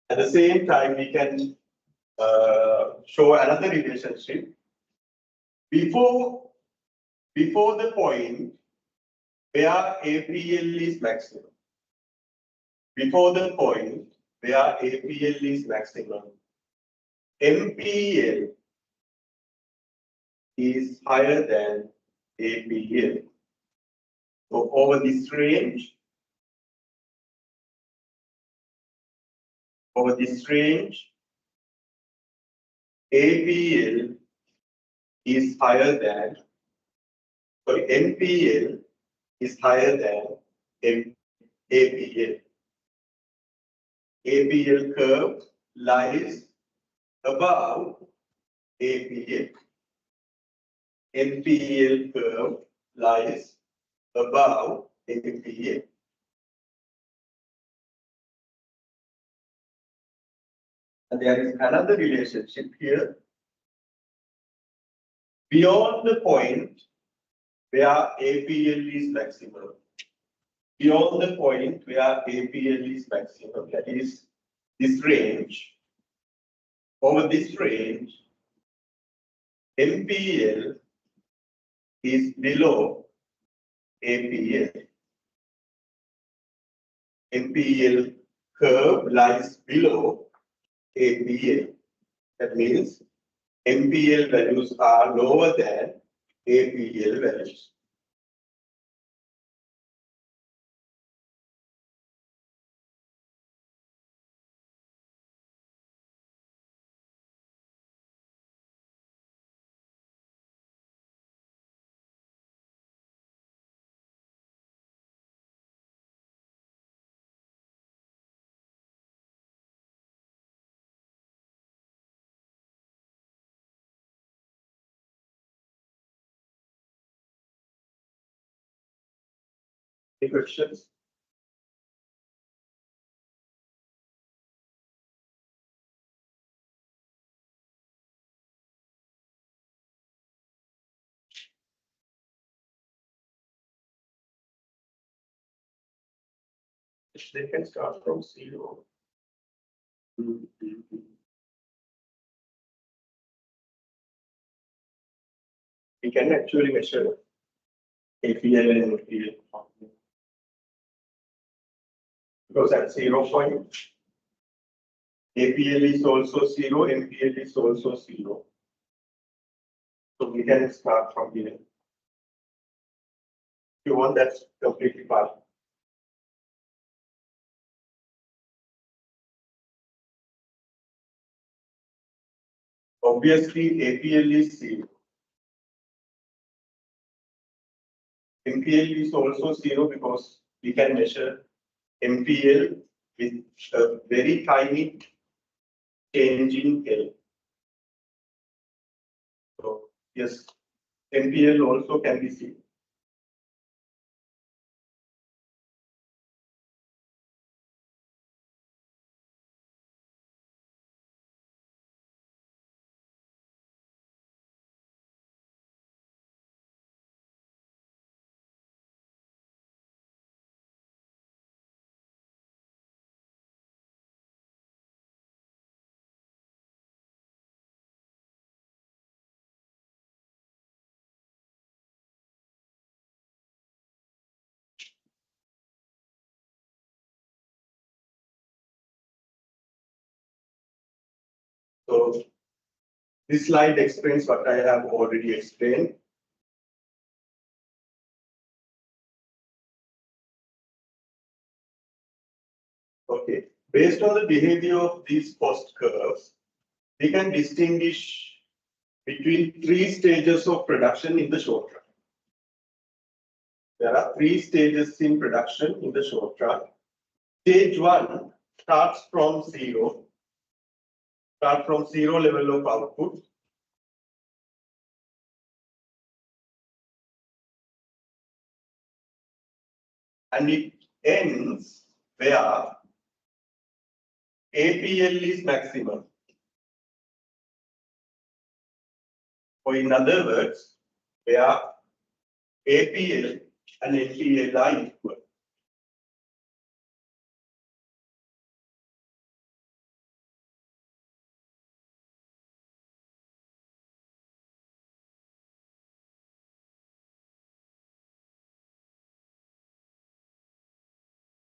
At the same time, we can show another relationship. Before the point where APL is maximum, before the point where APL is maximum, MPL is higher than APL. So over this range, APL is higher than, sorry, MPL is higher than APL. APL curve lies above APL. MPL curve lies above APL. And there is another relationship here. Beyond the point where APL is maximum, beyond the point where APL is maximum, that is this range, over this range, MPL is below APL. MPL curve lies below APL. That means MPL values are lower than APL values. Any questions? They can start from 0. We can actually measure APL and MPL because at 0 point, APL is also 0, MPL is also 0. So we can start from here. If you want, that's completely fine. Obviously, APL is 0. MPL is also 0 because we can measure MPL with a very tiny change in L. So yes, MPL also can be seen. So this slide explains what I have already explained. Okay, based on the behavior of these cost curves, we can distinguish between 3 stages of production in the short run. There are 3 stages in production in the short run. Stage 1 starts from 0, level of output. And it ends where APL is maximum. Or in other words, where APL and NPL are equal.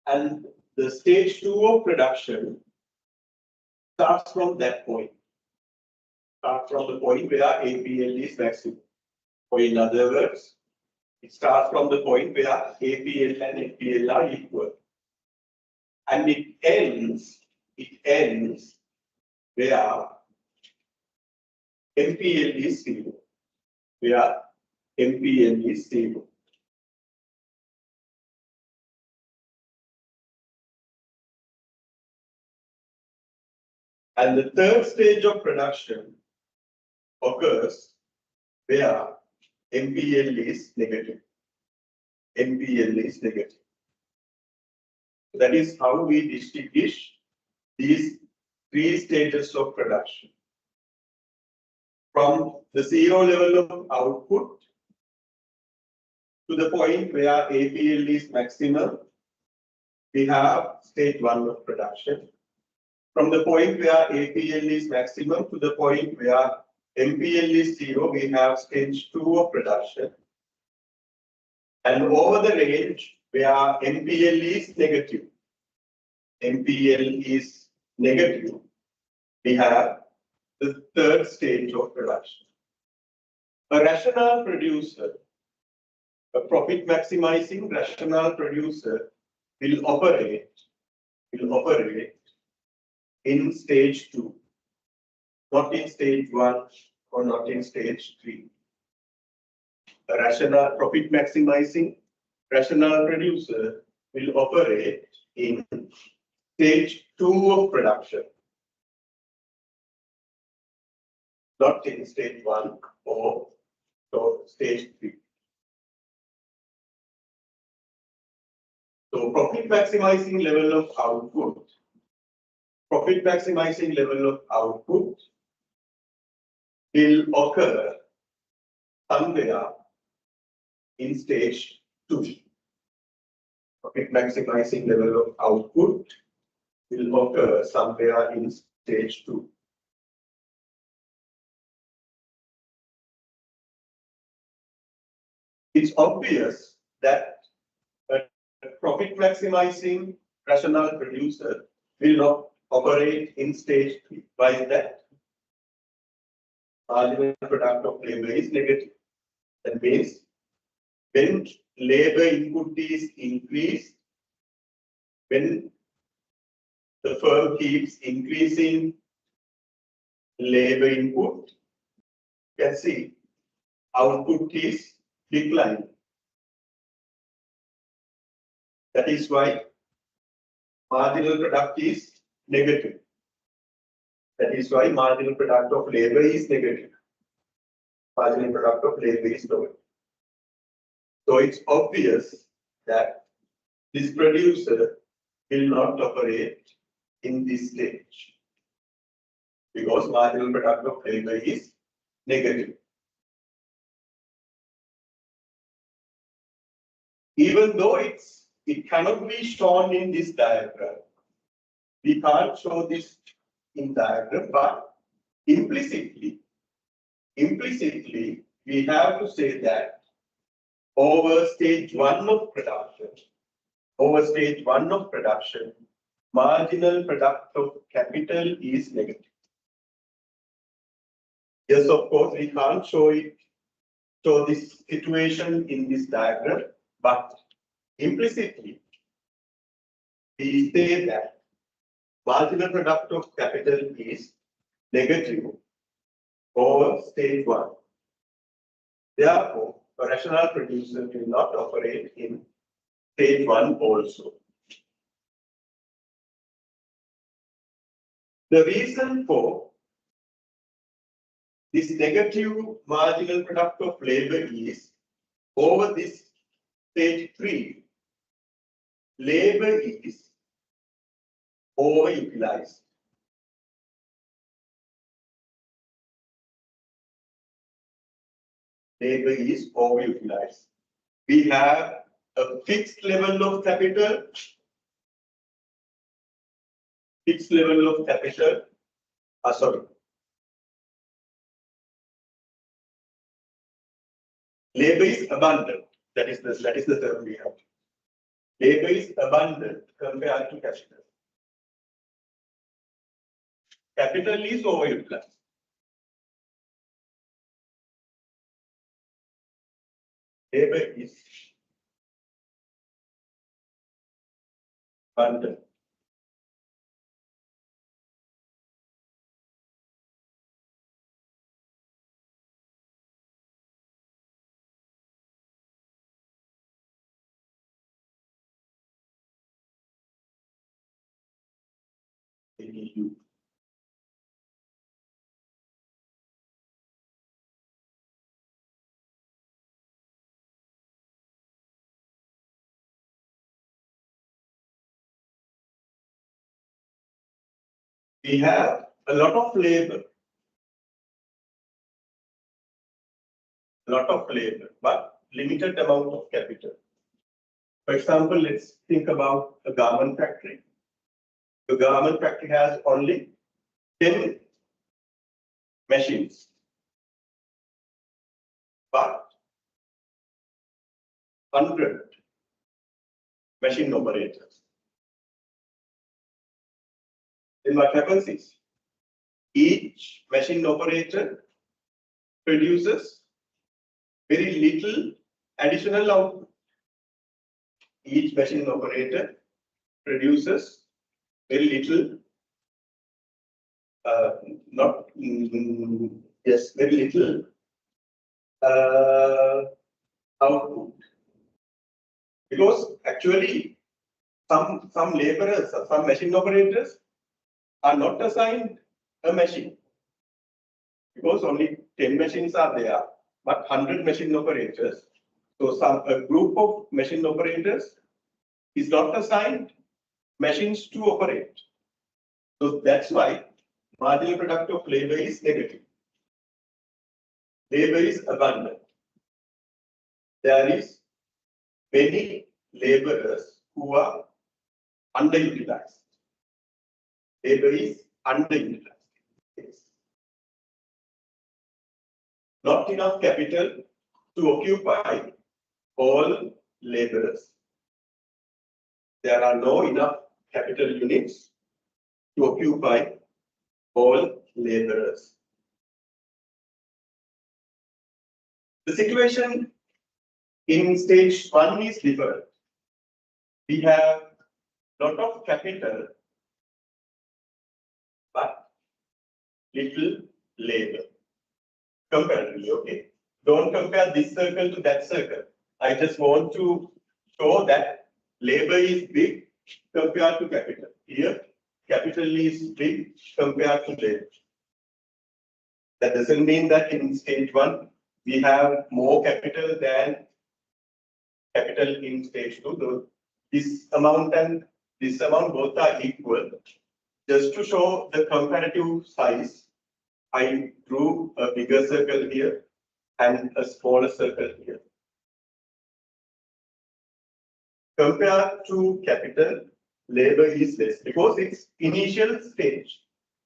And the stage 2 of production starts from that point. Starts from the point where APL is maximum. Or in other words, it starts from the point where APL and NPL are equal. And it ends where MPL is 0. Where MPL is 0. And the third stage of production occurs where MPL is negative. MPL is negative. That is how we distinguish these 3 stages of production. From the 0 level of output to the point where APL is maximum, we have stage 1 of production. From the point where APL is maximum to the point where MPL is 0, we have stage 2 of production. And over the range where MPL is negative, we have the third stage of production. A rational producer, a profit maximizing rational producer will operate in stage 2, not in stage 1 or not in stage 3. A rational profit maximizing rational producer will operate in stage 2 of production, not in stage 1 or stage 3. So profit maximizing level of output will occur somewhere in stage 2. Profit maximizing level of output will occur somewhere in stage 2. It's obvious that a profit maximizing rational producer will not operate in stage 3. Why is that? Marginal product of labor is negative. That means when labor input is increased, when the firm keeps increasing labor input, you can see output is declining. That is why marginal product is negative. That is why marginal product of labor is negative. Marginal product of labor is lower. So it's obvious that this producer will not operate in this stage because marginal product of labor is negative. Even though it cannot be shown in this diagram, we can't show this in diagram, but implicitly we have to say that over stage 1 of production, marginal product of capital is negative. Yes, of course, we can't show this situation in this diagram, but implicitly we say that marginal product of capital is negative over stage 1. Therefore, a rational producer will not operate in stage 1 also. The reason for this negative marginal product of labor is over this stage 3, labor is overutilized. Labor is overutilized. We have a fixed level of capital. Labor is abundant. That is the term we have. Labor is abundant compared to capital. Capital is overutilized. Labor is abundant. We have a lot of labor, but limited amount of capital. For example, let's think about a garment factory. The garment factory has only 10 machines, but 100 machine operators. Then what happens is each machine operator produces very little additional output. Each machine operator produces very little, very little output. Because actually some laborers, some machine operators are not assigned a machine. Because only 10 machines are there, but 100 machine operators. So a group of machine operators is not assigned machines to operate. So that's why marginal product of labor is negative. Labor is abundant. There is many laborers who are underutilized. Labor is underutilized. Yes. Not enough capital to occupy all laborers. There are no enough capital units to occupy all laborers. The situation in stage 1 is different. We have a lot of capital, but little labor. Comparatively, okay. Don't compare this circle to that circle. I just want to show that labor is big compared to capital. Here, capital is big compared to labor. That doesn't mean that in stage 1 we have more capital than capital in stage 2. So this amount and this amount both are equal. Just to show the comparative size, I drew a bigger circle here and a smaller circle here. Compared to capital, labor is less because it's initial stage.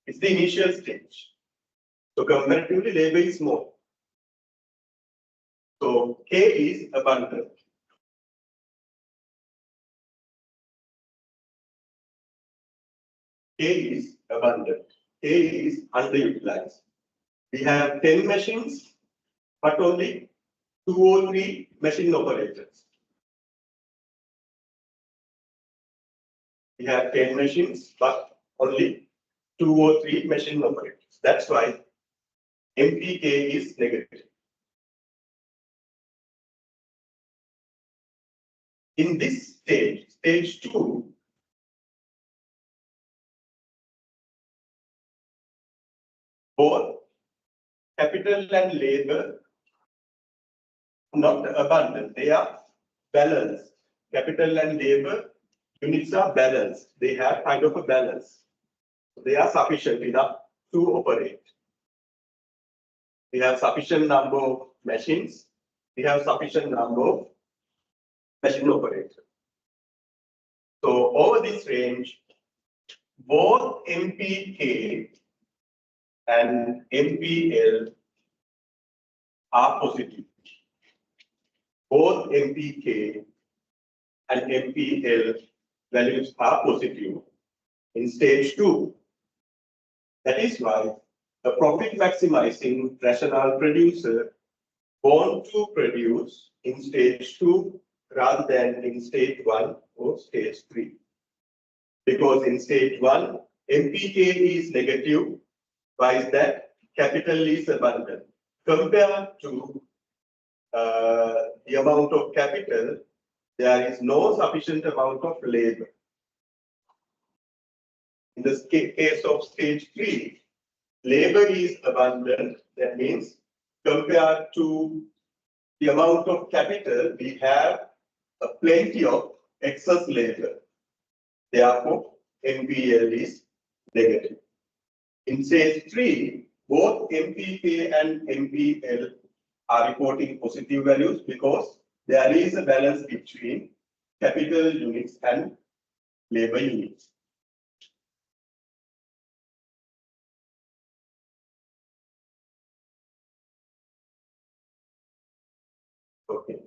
It's the initial stage. So comparatively, labor is more. So K is abundant. K is abundant. K is underutilized. We have 10 machines, but only 2 or 3 machine operators. We have 10 machines, but only 2 or 3 machine operators. That's why MPK is negative. In this stage, stage 2, both capital and labor not abundant, they are balanced. Capital and labor units are balanced. They have kind of a balance. They are sufficient enough to operate. We have sufficient number of machines. We have sufficient number of machine operators. So over this range, both MPK and MPL are positive. Both MPK and MPL values are positive in stage 2. That is why a profit maximizing rational producer wants to produce in stage 2 rather than in stage 1 or stage 3. Because in stage 1, MPK is negative. Why is that? Capital is abundant. Compared to the amount of capital, there is no sufficient amount of labor. In the case of stage 3, labor is abundant. That means compared to the amount of capital, we have plenty of excess labor. Therefore, MPL is negative. In stage 3, both MPK and MPL are reporting positive values because there is a balance between capital units and labor units. Okay.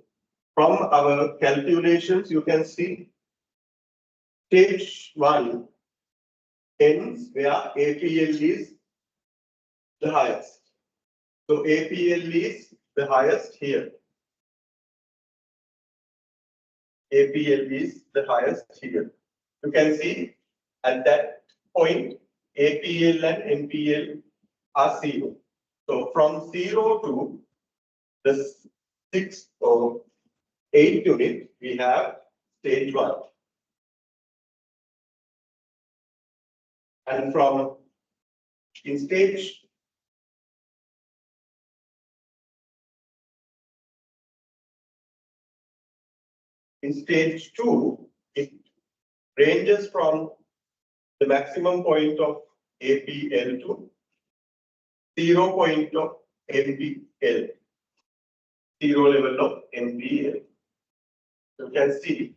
From our calculations, you can see stage 1 ends where APL is the highest. So APL is the highest here. APL is the highest here. You can see at that point, APL and MPL are 0. So from 0 to the 6th or 8th unit, we have stage 1. And from in stage in stage 2, it ranges from the maximum point of APL to 0 point of NPL, 0 level of NPL. You can see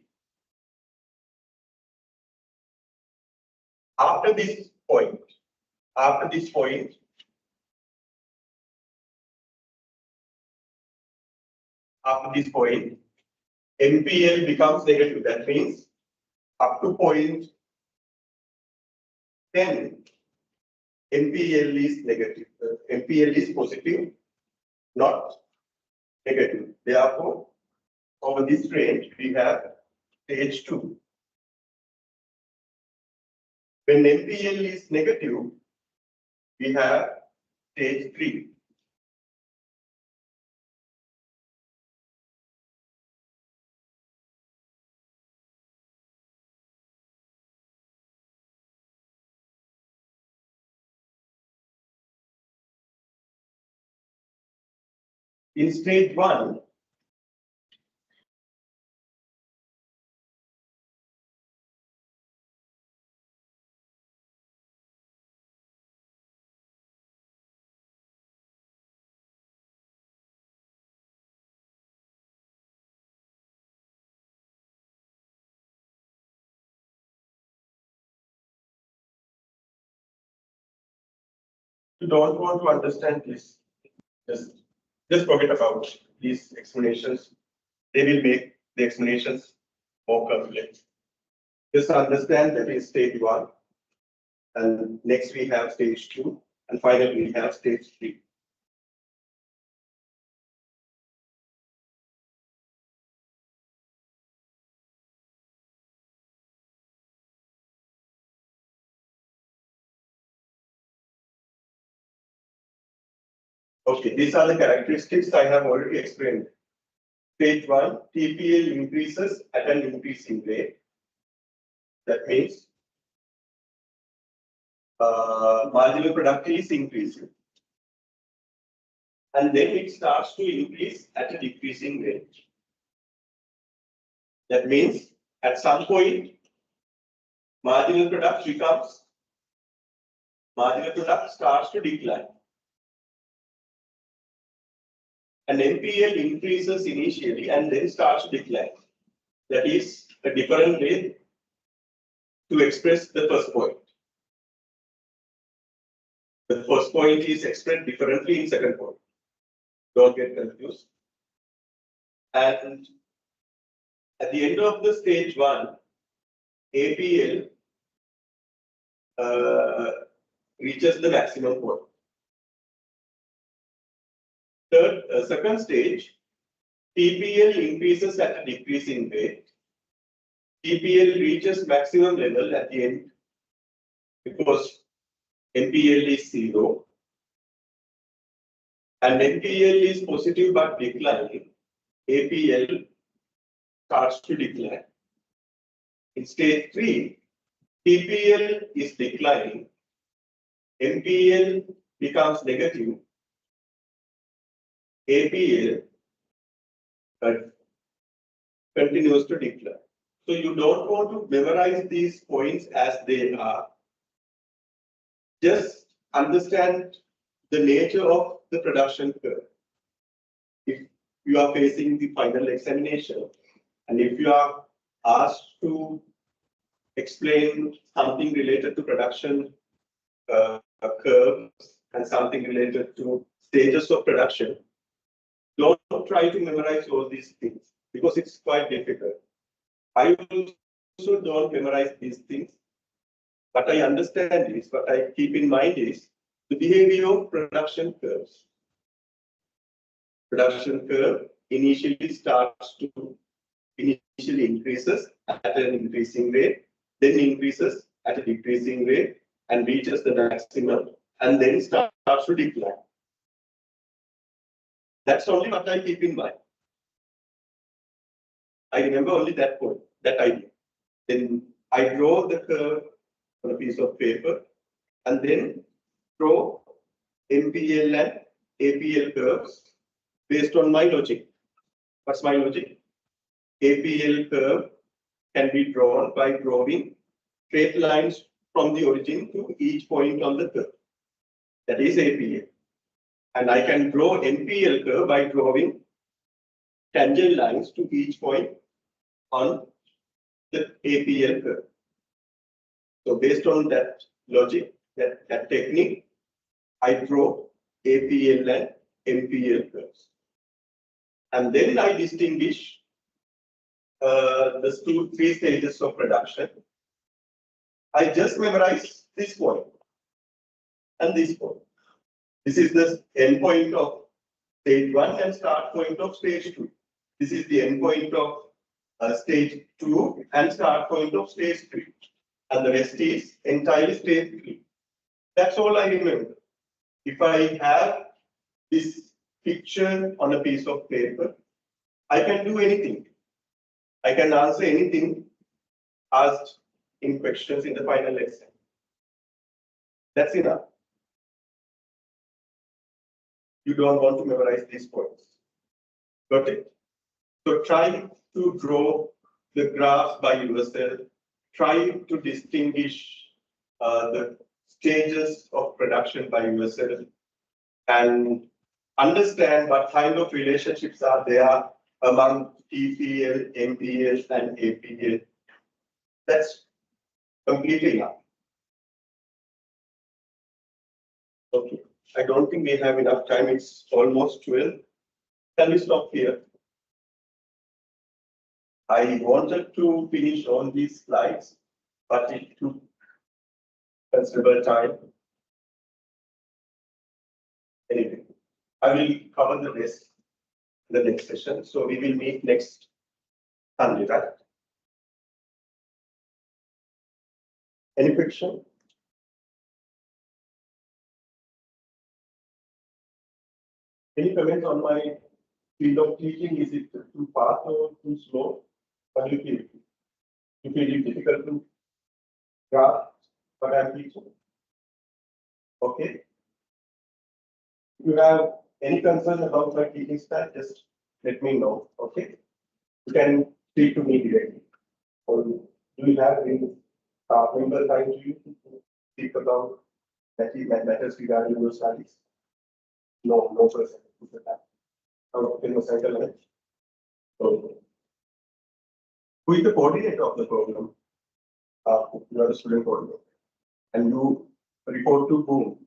after this point, NPL becomes negative. That means up to point 10, NPL is negative. NPL is positive, not negative. Therefore, over this range, we have stage 2. When NPL is negative, we have stage 3. In stage 1, you don't want to understand this, just forget about these explanations. They will make the explanations more complex. Just understand that is stage 1, and next we have stage 2, and finally we have stage 3. Okay, these are the characteristics I have already explained. Stage 1, TPL increases at an increasing rate. That means marginal product is increasing. And then it starts to increase at a decreasing rate. That means at some point, marginal product starts to decline. And NPL increases initially and then starts to decline. That is a different way to express the first point. The first point is expressed differently in second point. Don't get confused. And at the end of the stage 1, APL reaches the maximum point. Second stage, TPL increases at a decreasing rate. TPL reaches maximum level at the end because NPL is 0. And NPL is positive but declining. APL starts to decline. In stage 3, TPL is declining. NPL becomes negative. APL continues to decline. So you don't want to memorize these points as they are. Just understand the nature of the production curve. If you are facing the final examination, and if you are asked to explain something related to production curves and something related to stages of production, don't try to memorize all these things because it's quite difficult. I also don't memorize these things. What I understand is, what I keep in mind is the behavior of production curves. Production curve initially increases at an increasing rate, then increases at a decreasing rate and reaches the maximum and then starts to decline. That's only what I keep in mind. I remember only that point, that idea. Then I draw the curve on a piece of paper and then draw NPL and APL curves based on my logic. What's my logic? APL curve can be drawn by drawing straight lines from the origin to each point on the curve. That is APL. And I can draw NPL curve by drawing tangent lines to each point on the APL curve. So based on that logic, that technique, I draw APL and NPL curves. And then I distinguish the three stages of production. I just memorize this point and this point. This is the end point of stage 1 and start point of stage 2. This is the end point of stage 2 and start point of stage 3. And the rest is entirely stage 3. That's all I remember. If I have this picture on a piece of paper, I can do anything. I can answer anything asked in questions in the final lesson. That's enough. You don't want to memorize these points. Got it? So try to draw the graphs by yourself. Try to distinguish the stages of production by yourself and understand what kind of relationships are there among TPL, MPL, and APL. That's completely enough. Okay, I don't think we have enough time. It's almost 12. Can we stop here? I wanted to finish all these slides, but it took considerable time. Anyway, I will cover the rest in the next session. So we will meet next Sunday, right? Any question? Any comment on my field of teaching? Is it too fast or too slow? What do you feel? You feel it difficult to grasp what I'm teaching? Okay. If you have any concern about my teaching style, just let me know. Okay. You can speak to me directly. Or do you have any staff member trying to speak about matters regarding your studies? No, no person. So, who is the coordinator of the program? You are the student coordinator. And you report to whom?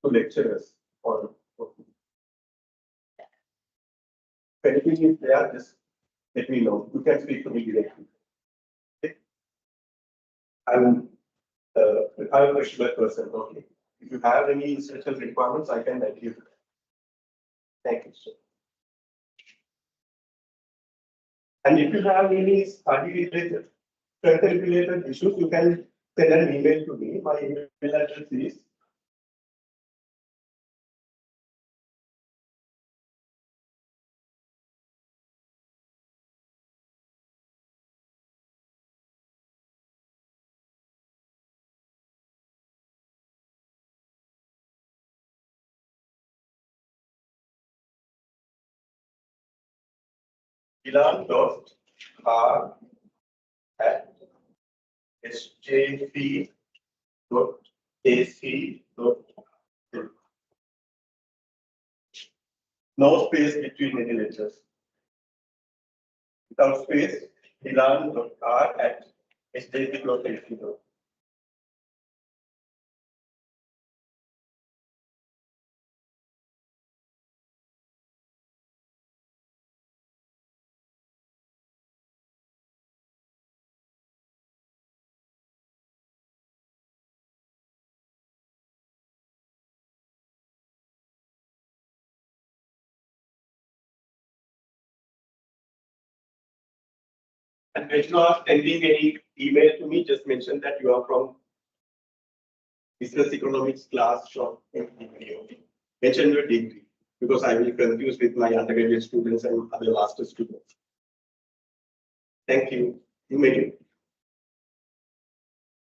To lecturers or if anything is there, just let me know. You can speak to me directly. Okay. I'm a flexible person. Okay. If you have any special requirements, I can help you. Thank you, sir. And if you have any study related, content related issues, you can send an email to me. My email address is ilan.r@sjp.ac.in. No space between any letters. Without space, ilan.r@sjp.ac.in. And when you are sending any email to me, just mention that you are from business economics class from MBA. Mention your degree because I will confuse with my undergraduate students and other master students. Thank you. You may.